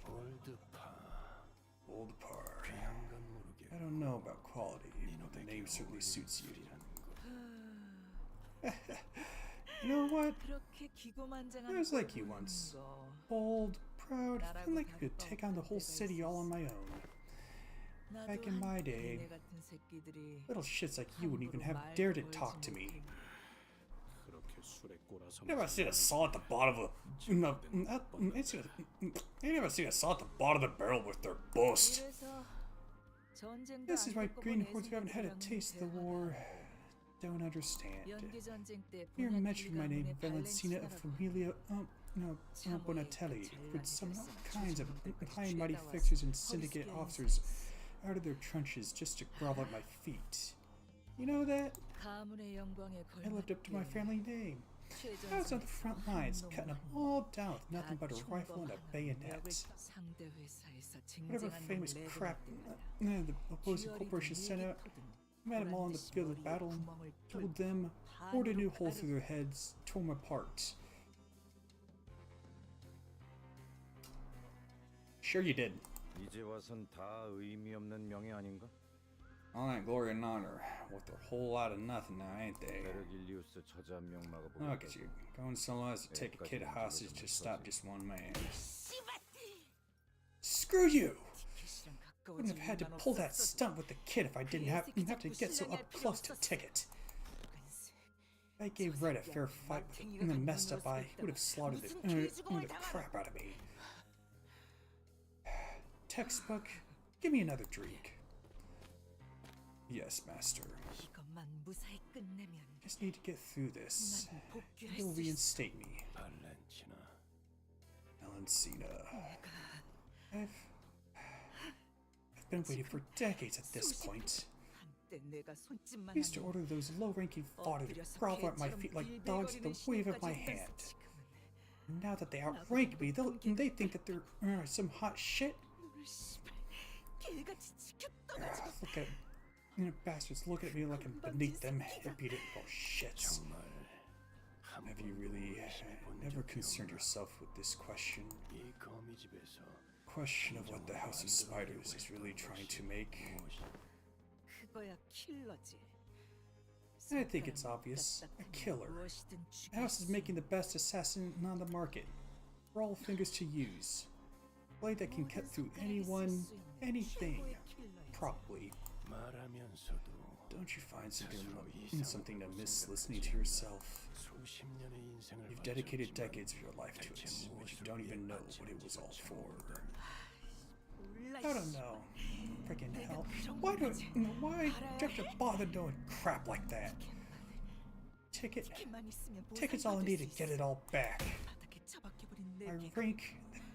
올드파 Old par. 귀한 건 모르게 I don't know about quality, but the name certainly suits you. You know what? 그렇게 기고만장한 I was like you 꼴 once. 보이는 거. Bold, proud, feeling like I could take on the whole city all on my own. 나도 Back in my 한때 day, 니네 같은 새끼들이 little shits like you wouldn't even have 함부로 dared to 말 talk to 걸지 me. 못해. 그렇게 술에 꼬라서 You never seen a saw at the bottom of a... No, you never seen a saw at the bottom of the barrel with their boast. 이래서 전쟁도 This is 안 why 겪어본 greenhorns who haven't had a 애새끼들이랑은 taste of the 대화를 war 해. don't understand. 연기 전쟁 때 Here mentioned my name, 보나텔리가 Valentina of Familia Bonatelli, would summon all kinds of high and mighty fixers and syndicate officers out of their trenches just to grovel at my feet. You know that? 가문의 영광에 I lived up to my 걸맞게 family name. I was on the front lines, cutting them all down with nothing but a rifle and a bayonet. 상대 회사에서 Whatever 징징한 famous 놈을 crap 내보냈더냐. the opposing corporation sent out, met them all in the field of battle, killed them, bored a new hole through their heads, tore them apart. Sure you did. 이제 와선 다 의미 없는 명예 아닌가? All that glory and honor, worth a whole lot of nothing now, ain't they? 베르길리우스 저자 한 명 막아보고. Look at you, going so low as to take a kid hostage to stop just one man. Screw you! Wouldn't have had to pull that stunt with the kid if I didn't have to get so up close to Ticket. If I gave Red a fair fight with a messed up eye, he would have slaughtered the crap out of me. Textbook, give me another drink. Yes, master. 이것만 무사히 끝내면 Just need to get through this. He'll reinstate me. Valencina. I've been waiting for decades at this point. 한때 내가 손짓만 I used to order those low-ranking fodder to grovel at my feet like dogs at the wave of my hand. And now that they outrank me, they think that they're some hot shit. Look at bastards look at me like I'm beneath them. Beat it. Oh shits. Have you really never concerned yourself with this question? Question of what the House of Spiders is really trying to make? 그거야 킬러지. I think it's obvious. A killer. The House is making the best assassin on the market. For all fingers to use. A blade that can cut through anyone, anything. Probably. Don't you find something to miss listening to yourself? You've dedicated decades of your life to it, but you don't even know what it was all for. I don't know. Freaking hell. Why do you have to bother doing crap like that? Ticket's all I need to get it all back.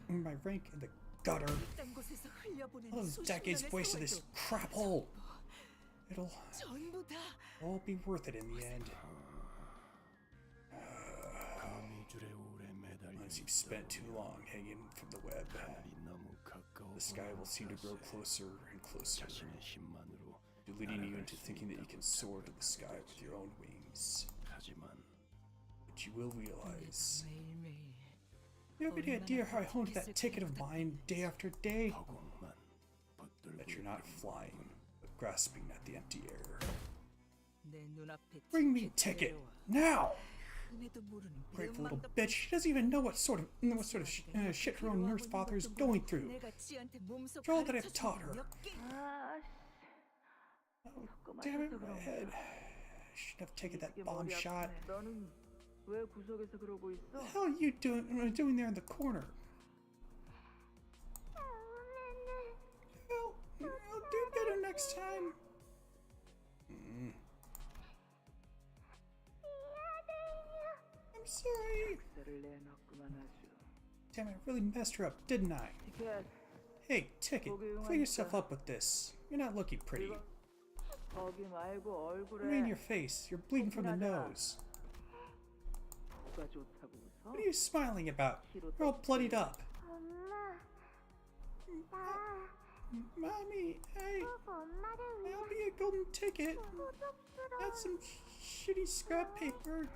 My rank in the gutter. All those decades wasted this crap hole. It'll all be worth it in the end. Once you've spent too long hanging from the web, the sky will seem to grow closer and closer, leading you into thinking that you can soar to the sky with your own wings. But you will realize, you have any idea how I honed that ticket of mine day after day? That you're not flying, but grasping at the empty air. Bring me Ticket now! Grateful little bitch. She doesn't even know what sort of shit her own nurse father is going through. For all that I've taught her. Oh, damn it, my head. I shouldn't have taken that bomb shot. What the hell are you doing there in the corner? Well, I'll do better next time. I'm sorry. Damn it, I really messed her up, didn't I? Hey, Ticket, clean yourself up with this. You're not looking pretty. I mean your face. You're bleeding from the nose. What are you smiling about? You're all bloodied up. Mommy, I'll be a golden ticket. Not some shitty scrap paper.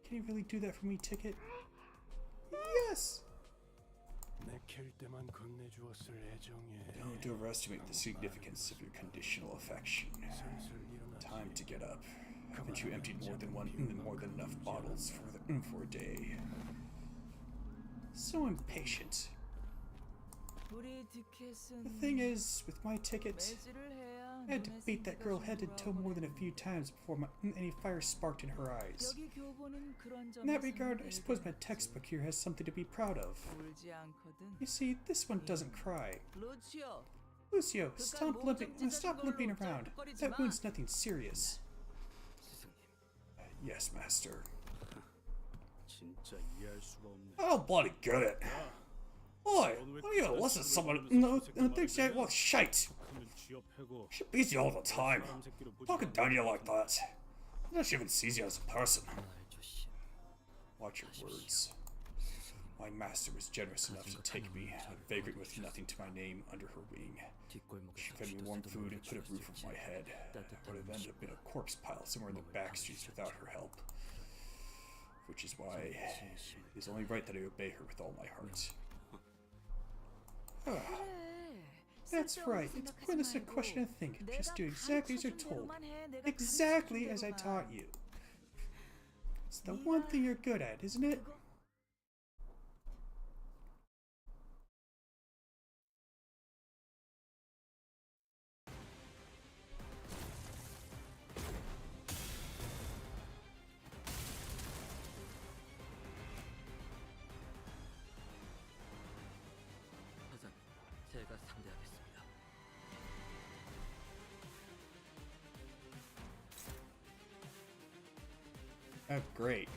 Can you really do that for me, Ticket? Yes! Don't overestimate the significance of your conditional affection. Time to get up. Haven't you emptied more than enough bottles for a day? So impatient. The thing is, with my Ticket, I had to beat that girl head to toe more than a few times before any fire sparked in her eyes. In that regard, I suppose my textbook here has something to be proud of. You see, this one doesn't cry. Lucio, stop limping around. That wound's nothing serious. Yes, Master. I don't bloody get it. Oi, why don't you listen to someone who thinks you ain't worth shite? She's busy all the time. Talking down to you like that. Not even sees you as a person. Watch your words. My master was generous enough to take me, a vagrant with nothing to my name, under her wing. She fed me warm food and put a roof over my head. I would have ended up in a corpse pile somewhere in the back streets without her help. Which is why it is only right that I obey her with all my heart. Ah, that's right. It's pointless to question and think. Just do exactly as you're told. Exactly as I taught you. It's the one thing you're good at, isn't it? Oh, great.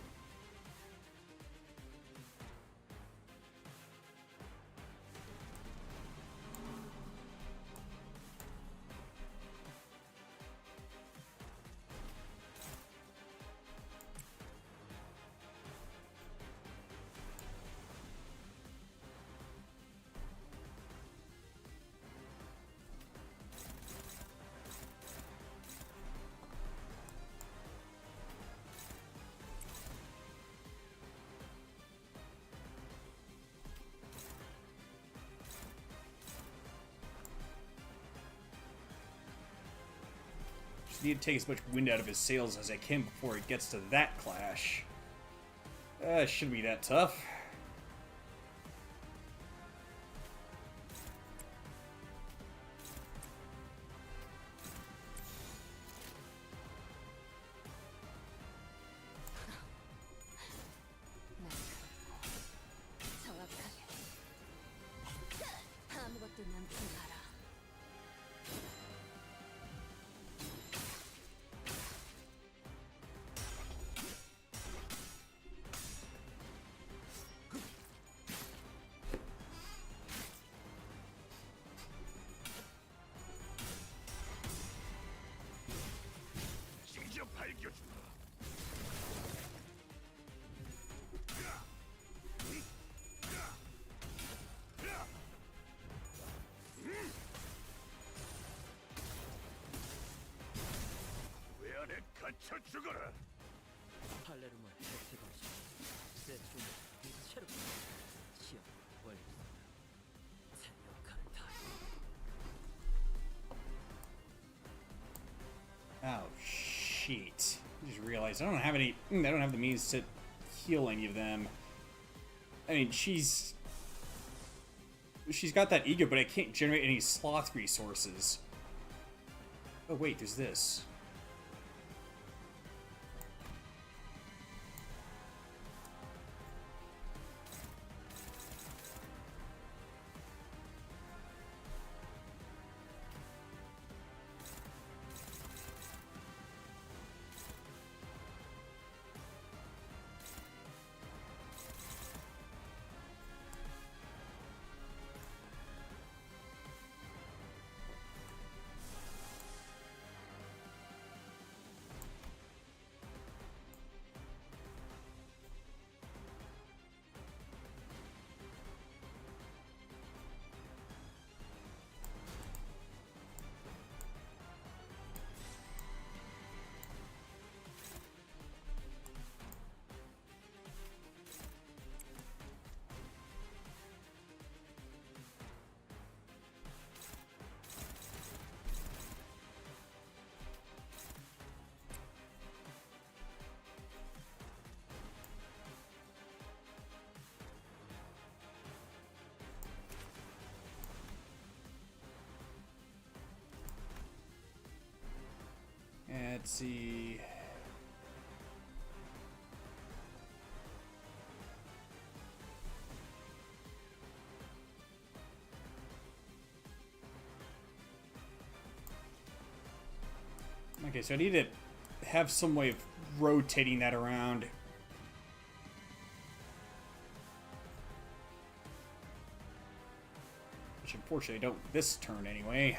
Just need to take as much wind out of his sails as I can before it gets to that clash. Shouldn't be that tough. Oh shit! I just realized I don't have any. I don't have the means to heal any of them. I mean, she's got that ego, but I can't generate any sloth resources. Oh wait, there's this. Let's see. Okay, so I need to have some way of rotating that around. Fortunately, I don't this turn anyway.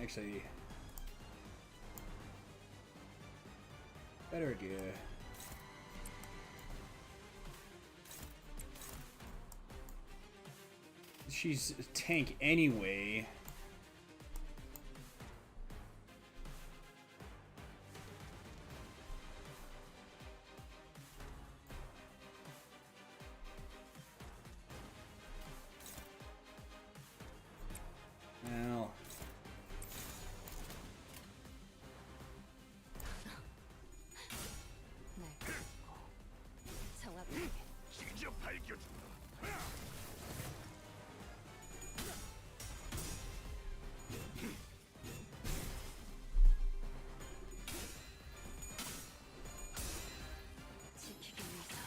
Actually, better idea. She's a tank anyway. Well. 정확하게. 직접 밝혀준다. 지키기 위해서.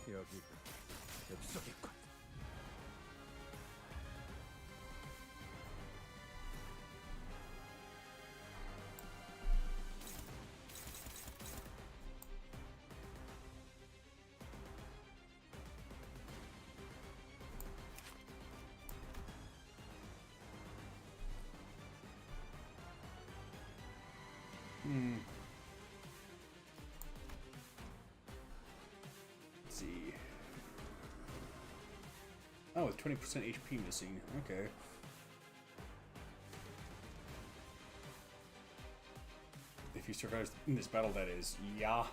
여기 엽석이군. Let's see. Oh, with 20% HP missing. Okay. If he survives in this battle, that is. Yeah.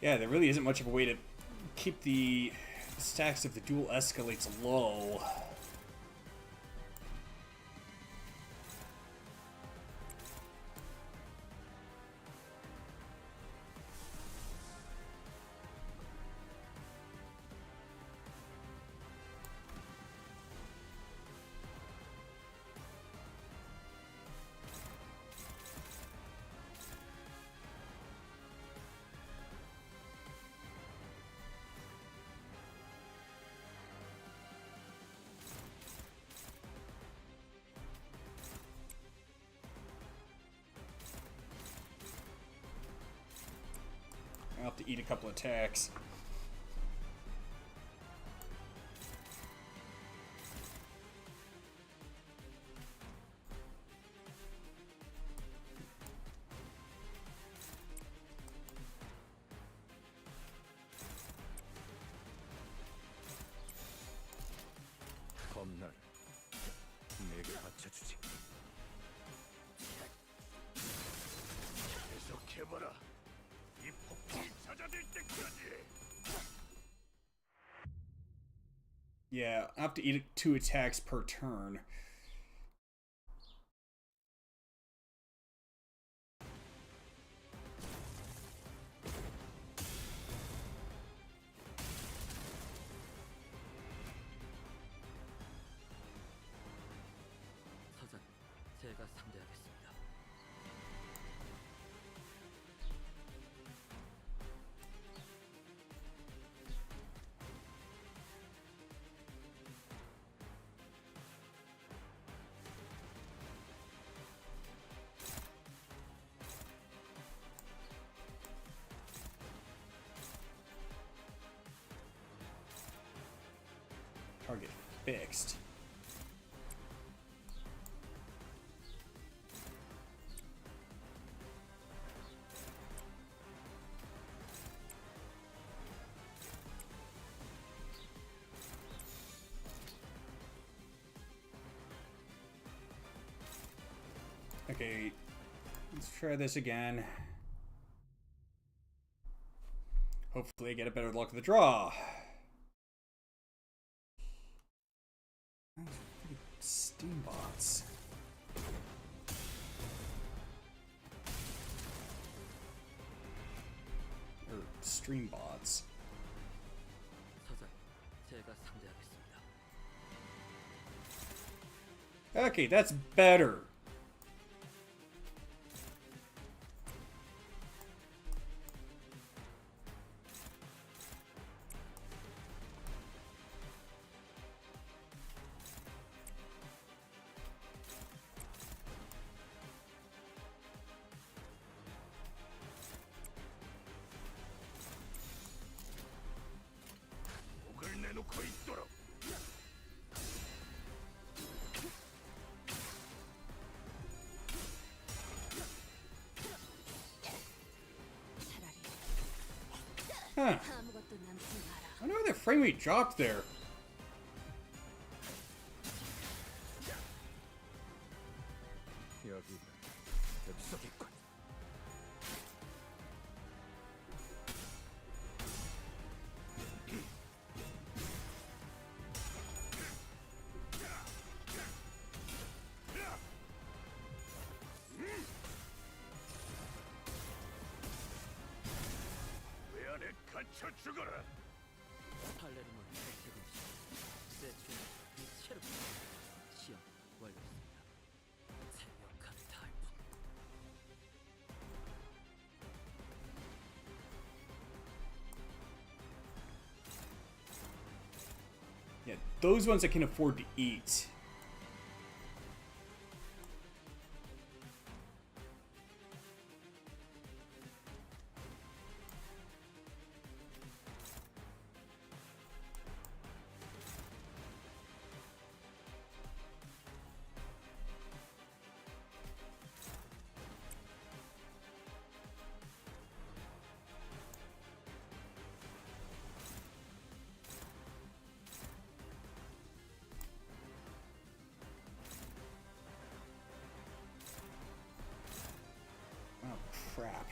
Yeah, there really isn't much of a way to keep the stacks of the dual escalates low. I'll have to eat a couple attacks. 검날 내게 바쳐주지. 계속해봐라. 이 폭풍이 잦아들 때까지. Yeah, I have to eat 2 attacks per turn. 사장, 제가 상대하겠습니다. Target fixed. Okay, let's try this again. Hopefully I get a better luck of the draw. Steambots. Or streambots. 서장, 제가 상대하겠습니다. Okay, that's better. 목을 내놓고 있도록. Huh. 아무것도 남지 마라. I wonder why the frame rate dropped there. 여기가 엽석이군. 왜 안에 갇혀 죽어라. 팔레르몬 백색음식, 세춘 이체르 시험 완료했습니다. 완벽한 탈풍. Yeah, those ones I can afford to eat. Oh, crap.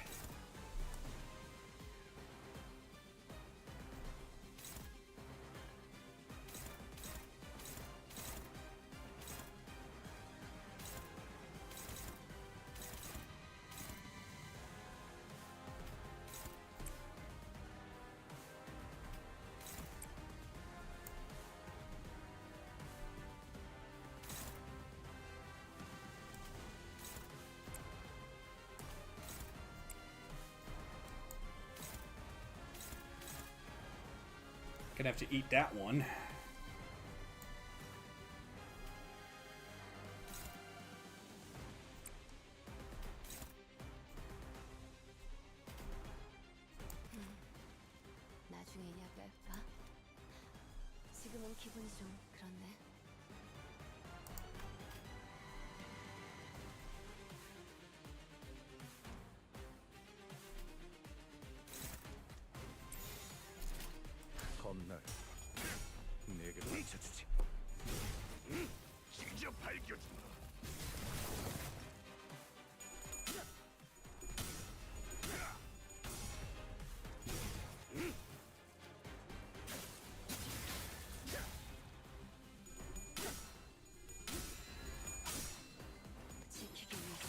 Gonna have to eat that one. 나중에 이야기할까? 지금은 기분이 좀 그렇네. 검날 내게 맞춰주지. 직접 밝혀주마. 지키기 위해서.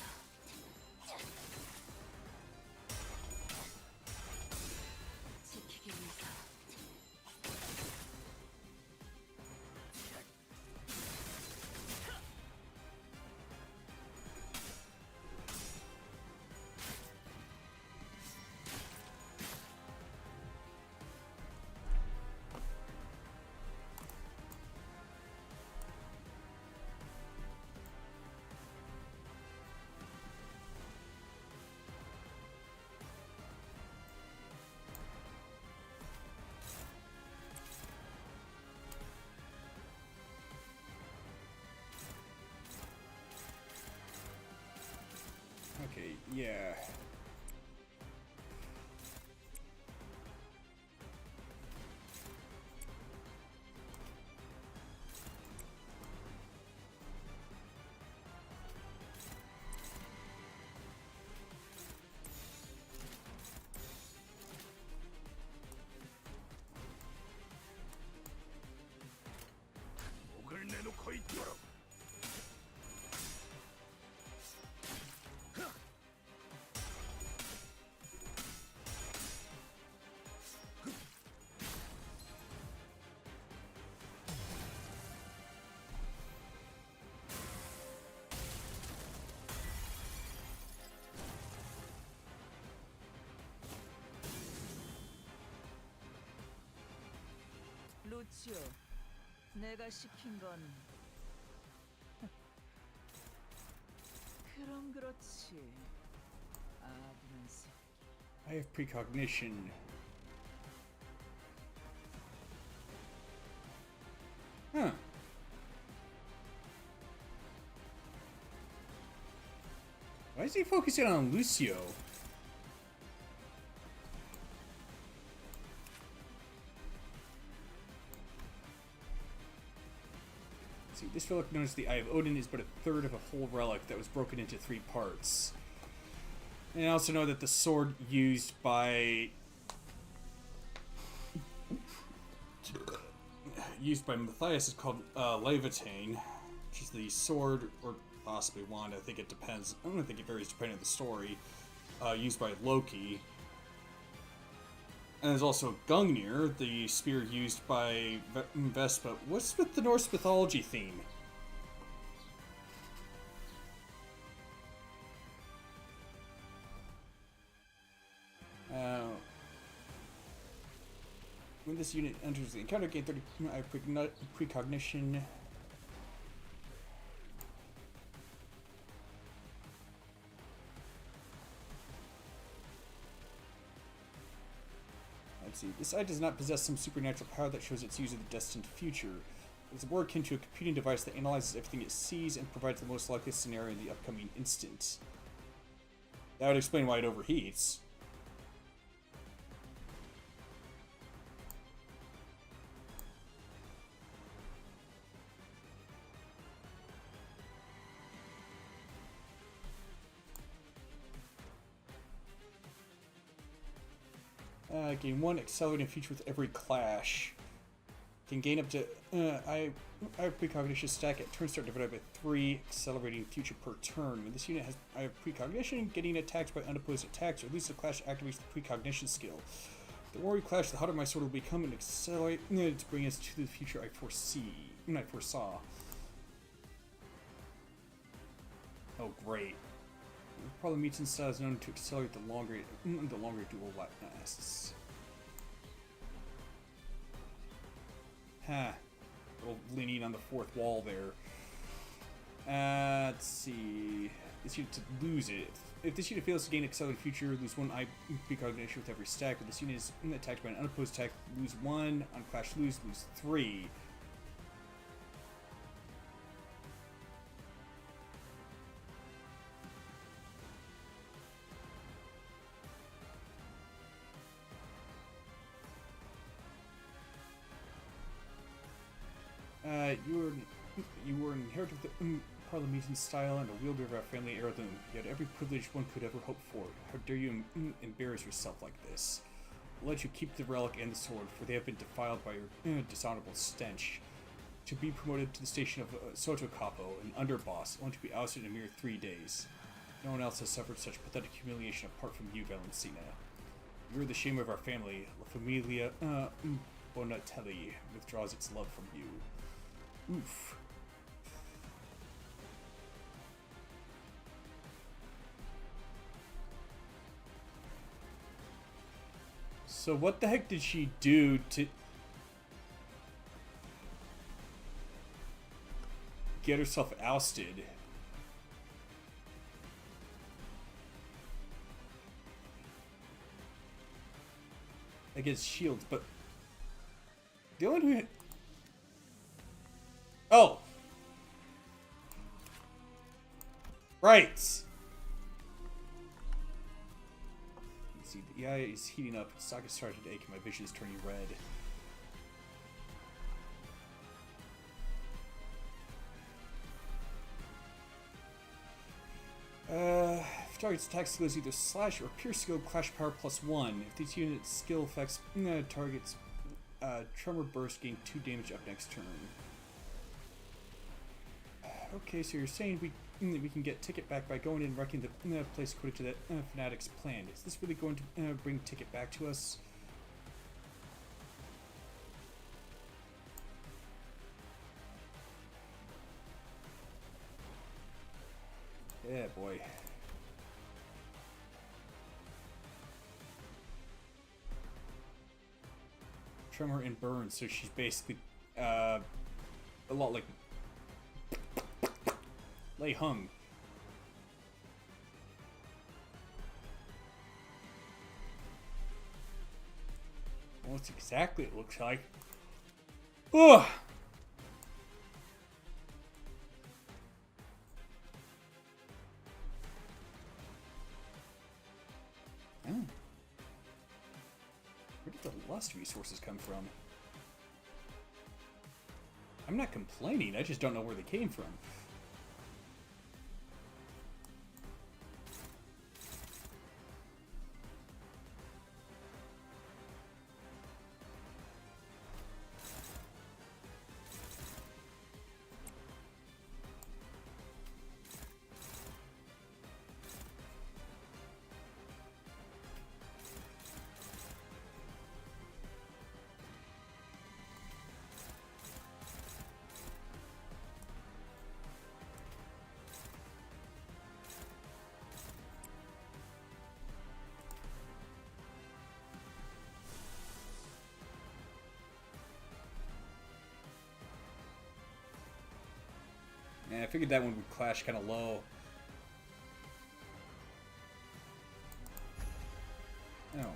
지키기 위해서. Okay, yeah. 루치오, 내가 시킨 건 그럼 그렇지. 아부는 새. I have precognition. Huh. Why is he focusing on Lucio? See, this relic known as the Eye of Odin is but a third of a whole relic that was broken into 3 parts. And I also know that the sword used by Matthias is called Levitane, which is the sword, or possibly wand, I think it depends. I don't think it varies depending on the story, used by Loki. And there's also Gungnir, the spear used by Vespa. What's with the Norse mythology theme? When this unit enters the encounter, gain 30 precognition. Let's see. This eye does not possess some supernatural power that shows its user the destined future. It's more akin to a computing device that analyzes everything it sees and provides the most likely scenario in the upcoming instant. That would explain why it overheats. Gain 1 accelerating feature with every clash. Can gain up to I have precognition stack at turn start divided by 3 accelerating future per turn. When this unit has I have precognition, getting attacked by unopposed attacks or loses a clash activates the precognition skill. The more we clash, the hotter my sword will become and accelerate to bring us to the future I foresaw. Oh great. Probably mutant style is known to accelerate the longer duel lasts. Ha. Leaning on the 4th wall there. Let's see. This unit to lose it. If this unit fails to gain accelerated future, lose 1 eye precognition with every stack. If this unit is attacked by an unopposed attack, lose 1. On clash, lose 3. You were an inheritor of the Parliamentarian style and a wielder of our family heirloom. You had every privilege one could ever hope for. How dare you embarrass yourself like this? I'll let you keep the relic and the sword, for they have been defiled by your dishonorable stench. To be promoted to the station of Sotocapo, an underboss, only to be ousted in a mere 3 days. No one else has suffered such pathetic humiliation apart from you, Valencina. You are the shame of our family. La Familia Bonatelli withdraws its love from you. Oof. So what the heck did she do to get herself ousted? Against shields, but the only one who oh! Right! You see, the eye is heating up, its socket started to ache, and my vision is turning red. If target's attack skill is either slash or pierce skill, clash power +1. If these units' skill affects target's tremor burst, gain 2 damage up next turn. Okay, so you're saying we can get Ticket back by going in and wrecking the place according to that Fanatic's plan. Is this really going to bring Ticket back to us? Yeah, boy. tremor and burn, so she's basically a lot like Lei Hung. Almost exactly it looks like. Ugh! Oh. Where did the lust resources come from? I'm not complaining, I just don't know where they came from. Yeah, I figured that one would clash kind of low. Oh.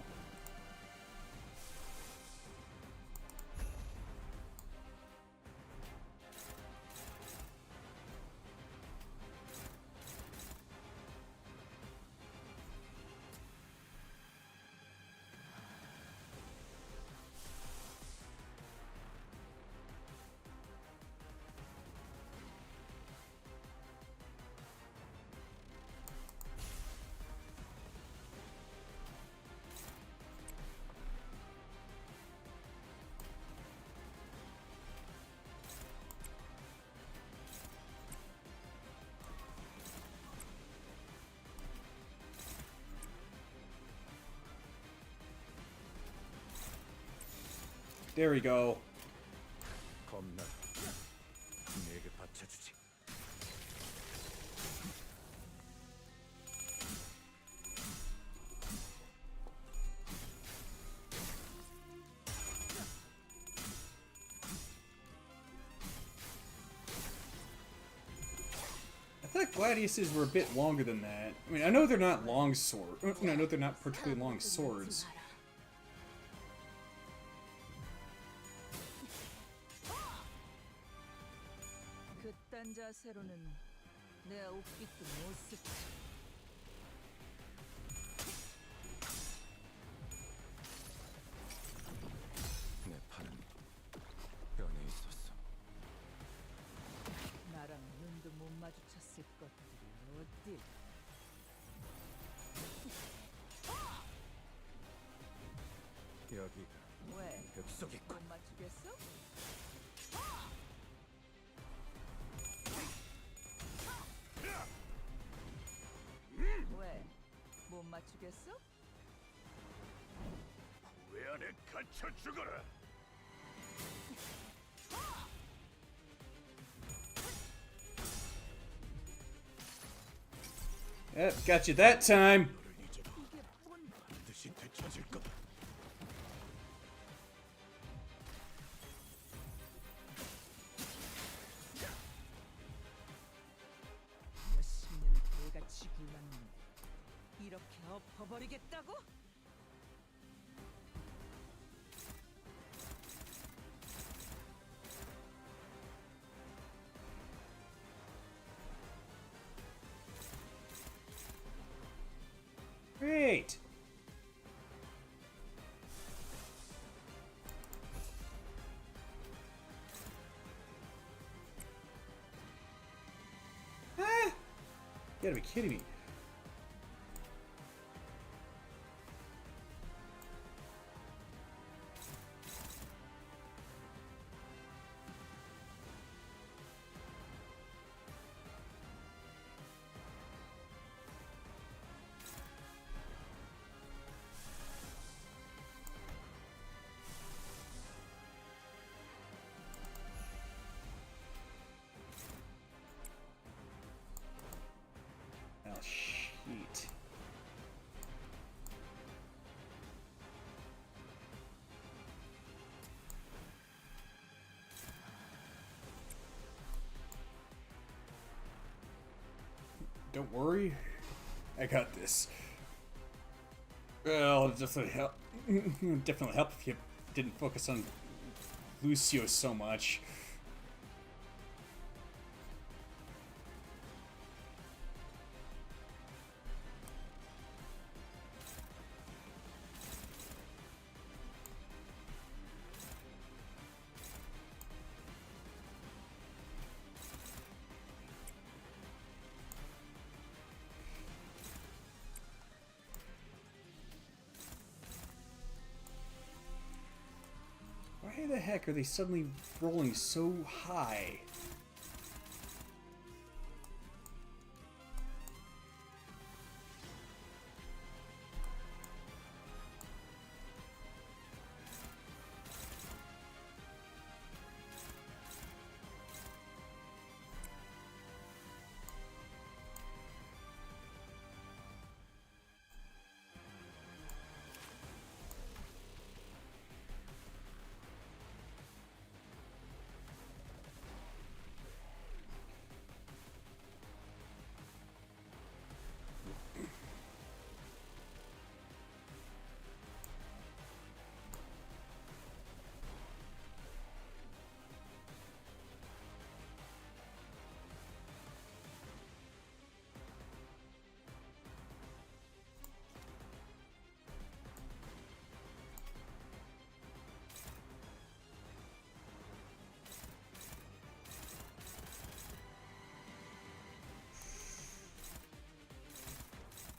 There we go. 겁나. 내게 받쳐주지. I thought gladiuses were a bit longer than that. I mean, I know they're not long swords. I know they're not particularly long swords. 그딴 자세로는 내 옷깃도 못 쓰지. 내 팔은 변해 있었어. 나랑 눈도 못 마주쳤을 것들이 어디? 여기가 왜? 급속이군. 못 맞추겠어? 왜? 못 맞추겠어? 왜 안에 갇혀 죽어라. Yep, got you that time. 반드시 되찾을 거다. 몇십 년을 개같이 굴렀는데 이렇게 엎어버리겠다고? Great. Ah! You gotta be kidding me. Don't worry. I got this. Well, it'll definitely help. Definitely help if you didn't focus on Lucio so much. Why the heck are they suddenly rolling so high?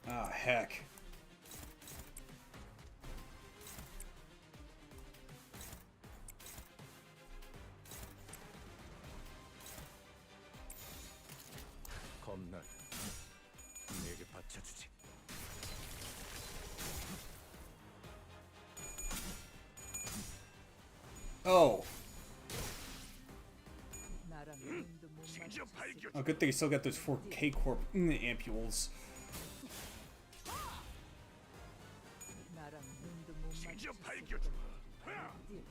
Ah, heck. 겁나. 내게 받쳐주지. Oh. 나랑 눈도 못 직접 발견. Oh, good thing you still got those 4 K-Corp ampules. 나랑 눈도 못 직접 마주쳤을 발견.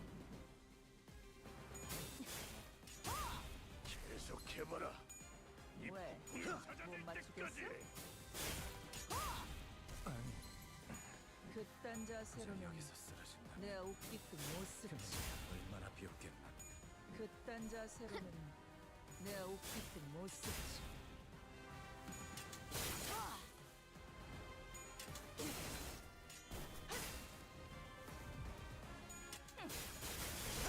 계속해봐라. 왜? 못 맞추겠어? 그딴 자세로는 여기서 쓰러진다. 내 옷깃도 못 쓰지. 얼마나 비웃겠나. 그딴 자세로는 내 옷깃도 못 쓰지.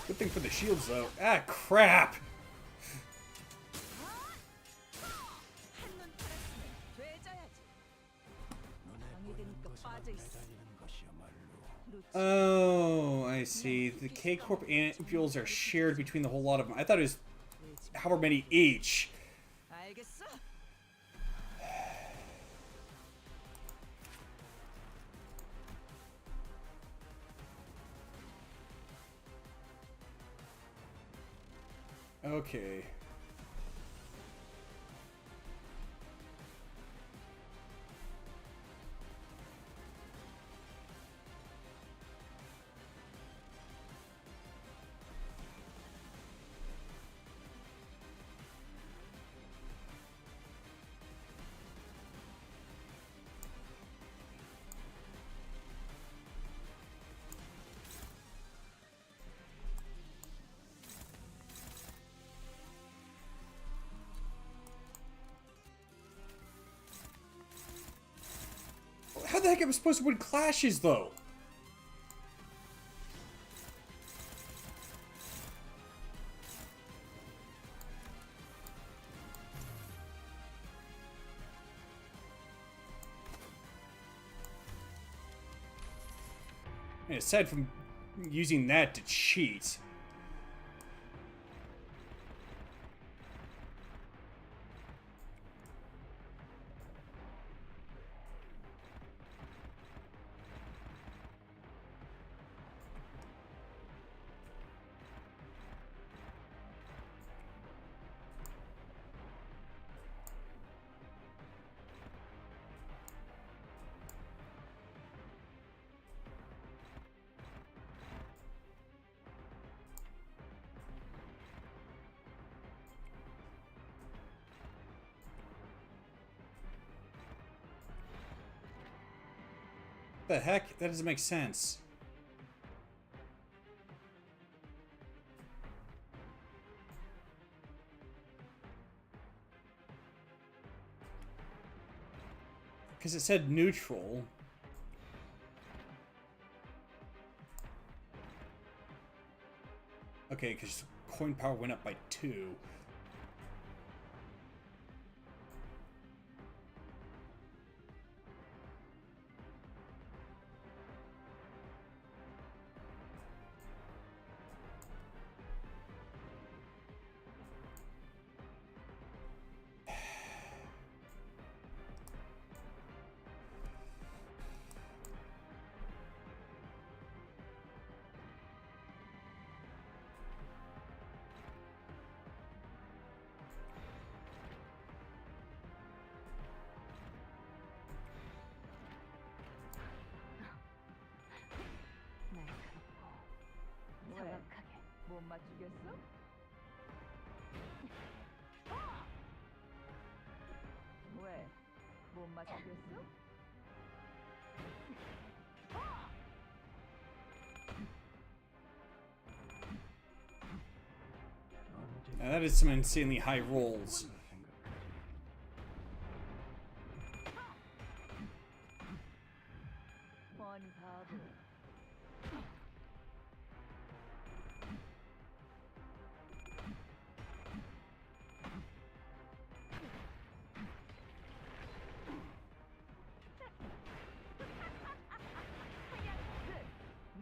Good thing for the shields, though. Ah, crap! 한눈 팔았으면 되져야지. 방이 되니까 빠져 있어. Oh, I see. The K-Corp ampules are shared between the whole lot of them. I thought it was however many each. 알겠어? Okay. How the heck am I supposed to win clashes, though? And aside from using that to cheat. the heck? That doesn't make sense. Because it said neutral. Okay, because coin power went up by 2. 정확하게 못 맞추겠어? 왜? 못 맞추겠어? Now that is some insanely high rolls. 뻔히 바보.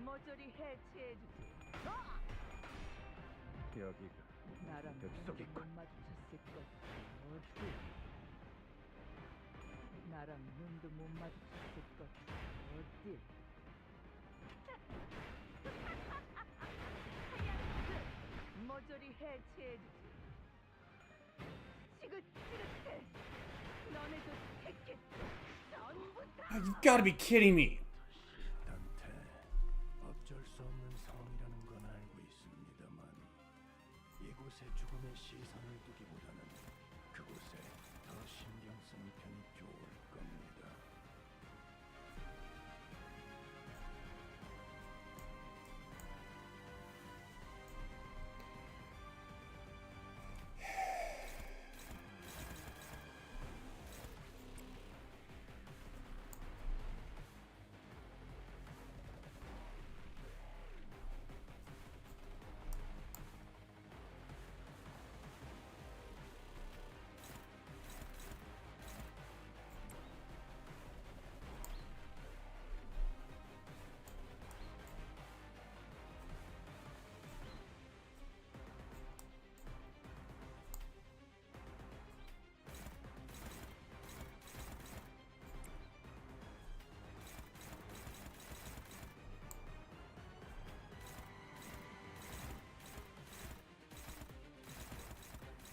모조리 해체해주지. 여기가 나랑 뱃속이군. 못 마주쳤을 것. 어디? 나랑 눈도 못 마주쳤을 것. 어디? 모조리 해체해주지. 지긋지긋해. 너네도 택했어. 전부 다. Oh, you've got to be kidding me. 단테 어쩔 수 없는 상황이라는 건 알고 있습니다만 이곳에 죽음의 시선을 두기보다는 그곳에 더 신경 쓰는 편이 좋을 겁니다.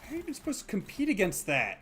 How are you even supposed to compete against that?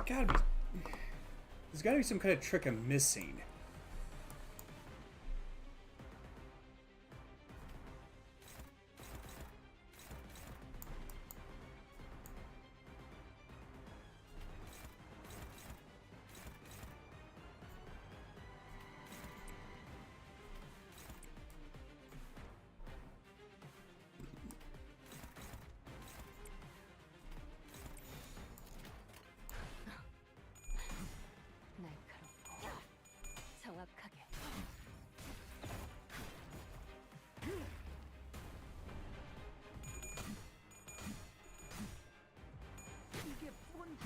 There's gotta be some kind of trick I'm missing. 날카롭고 정확하게. 이게 뭔?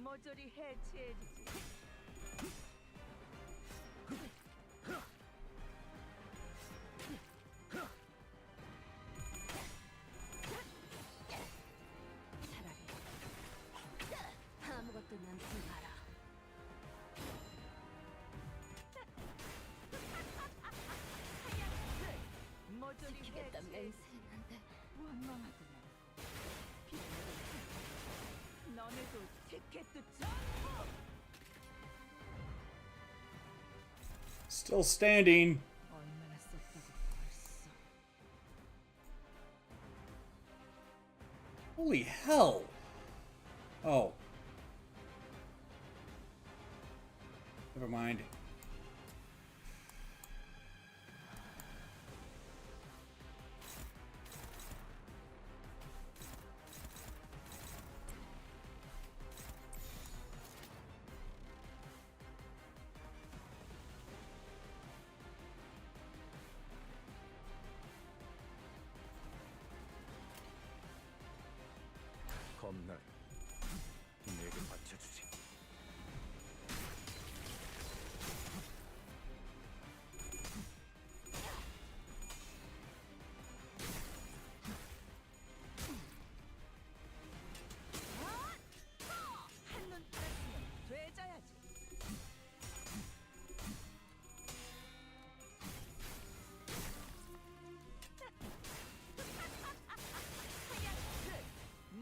모조리 해체해주지. 차라리 아무것도 남지 마라. 모조리 지키겠다 해체. 맹세했는데 원망하구나. 너네도 티켓도 전부. Still standing. 얼마나 썼다고 벌써. Holy hell. Oh. Never mind. 겁날 내게 맞춰주지. 한눈 팔았으면 되져야지.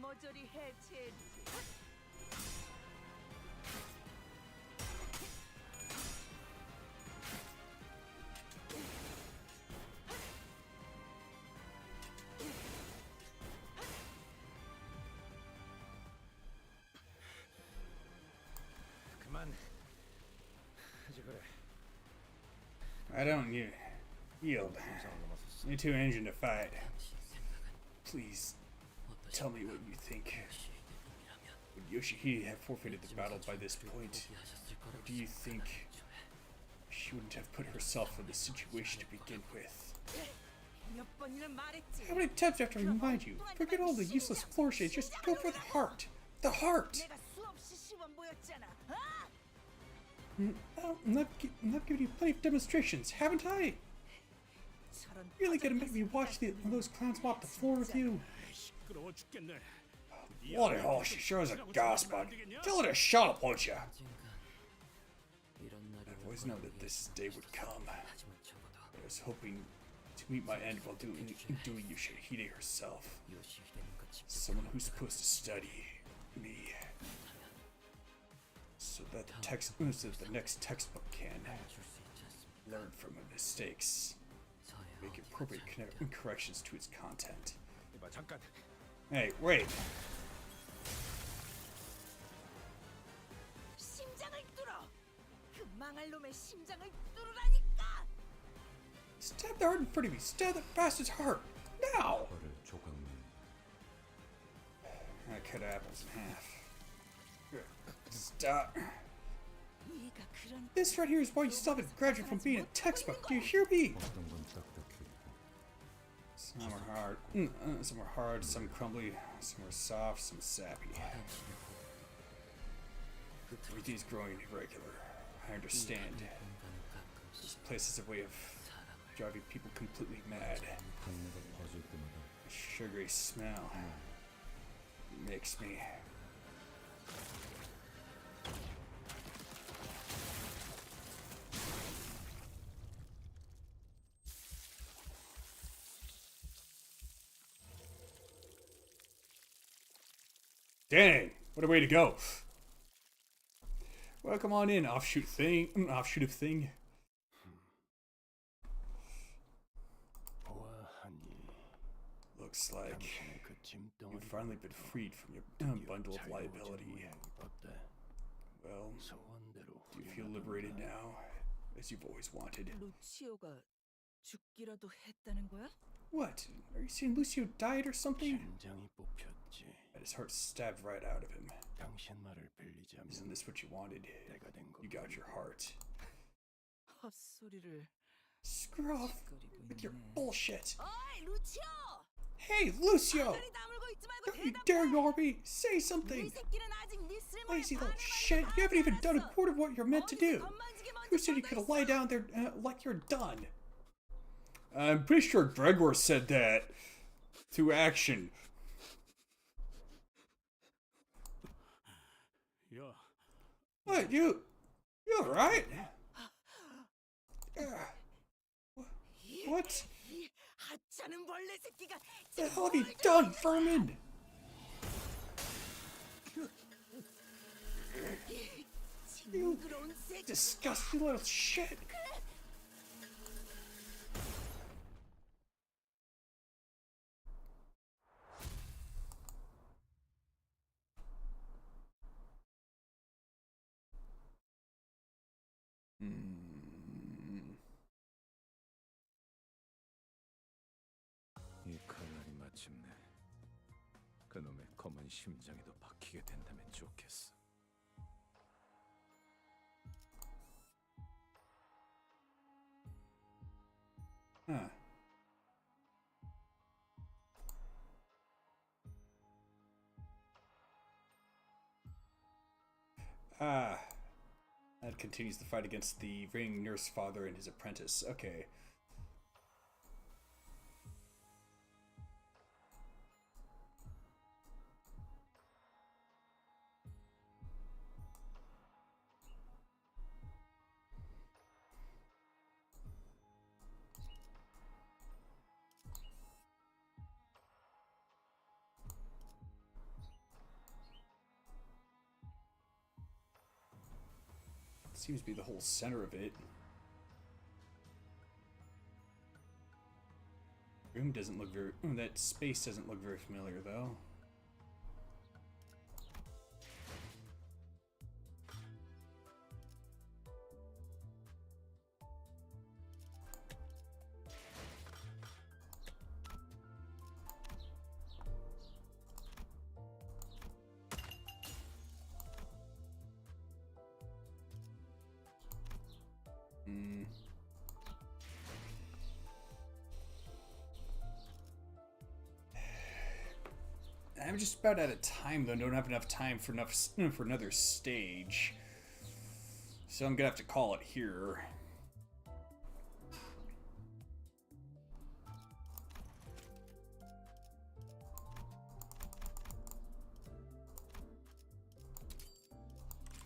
모조리 해체해주지. 그만. 이제 그래. I don't yield. You're too injured to fight. Please tell me what you think. Would Yoshihide have forfeited the battle by this point? Or do you think she wouldn't have put herself in this situation to begin with? 몇 번이나 말했지. How many times do I have to remind you? Forget all the useless flourishes, just go for the heart! The heart! 내가 수없이 시범 보였잖아. I'm not giving you plenty of demonstrations, haven't I? Really gonna make me watch those clowns mop the floor with you? 시끄러워 죽겠네. Bloody hell, she sure is a gas bug. Tell her to shut up, won't ya? I've always known that this day would come. I was hoping to meet my end while doing Yoshihide herself. Someone who's supposed to study me. So that the next textbook can learn from her mistakes. Make appropriate corrections to its content. 이봐 잠깐. Hey, wait. 심장을 뚫어. 그 망할 놈의 심장을 뚫으라니까. Stab the heart in front of me. Stab that bastard's heart. Now! I cut apples in half. Stop. This right here is why you stop it graduate from being a textbook. Do you hear me? Some are hard. Some are hard, some crumbly, some are soft, some sappy. Everything's growing irregular. I understand. This place is a way of driving people completely mad. The sugary smell makes me Dang, what a way to go. Well, come on in, offshoot of thing. Looks like you've finally been freed from your bundle of liability. Well, do you feel liberated now, as you've always wanted? 루치오가 죽기라도 했다는 거야? What? Are you saying Lucio died or something? Had his heart stabbed right out of him. Isn't this what you wanted? You got your heart. 헛소리를. Screw off with your bullshit. 어이, 루치오! Hey, Lucio! Don't you dare ignore me! Say something! Lazy little shit, you haven't even done a quarter of what you're meant to do! Who said you could lie down there like you're done? I'm pretty sure Gregor said that through action. 야, What, you alright? What? The hell have you done, vermin? You disgusting little shit. 이 칼날이 마침내 그놈의 검은 심장에도 박히게 된다면 좋겠어. Huh. That continues the fight against the ring nurse father and his apprentice. Okay. Seems to be the whole center of it. Room doesn't look very... that space doesn't look very familiar, though. I'm just about out of time, though. Don't have enough time for another stage, so I'm gonna have to call it here.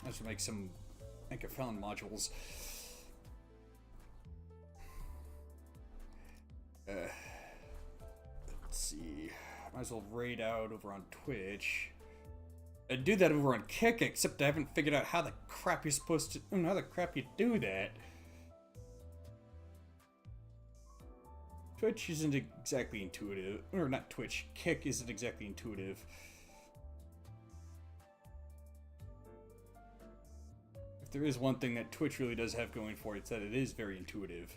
I have to make some Anchorfelon modules. Let's see. Might as well raid out over on Twitch. I'd do that over on Kick, except I haven't figured out how the crap you're supposed to... how the crap you do that. Twitch isn't exactly intuitive. Or not Twitch. Kick isn't exactly intuitive. If there is one thing that Twitch really does have going for it, it's that it is very intuitive.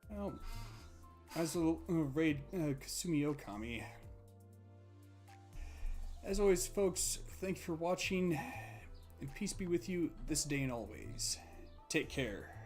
Well, as a raid Kasumi Okami. As always, folks, thank you for watching, and peace be with you this day and always. Take care.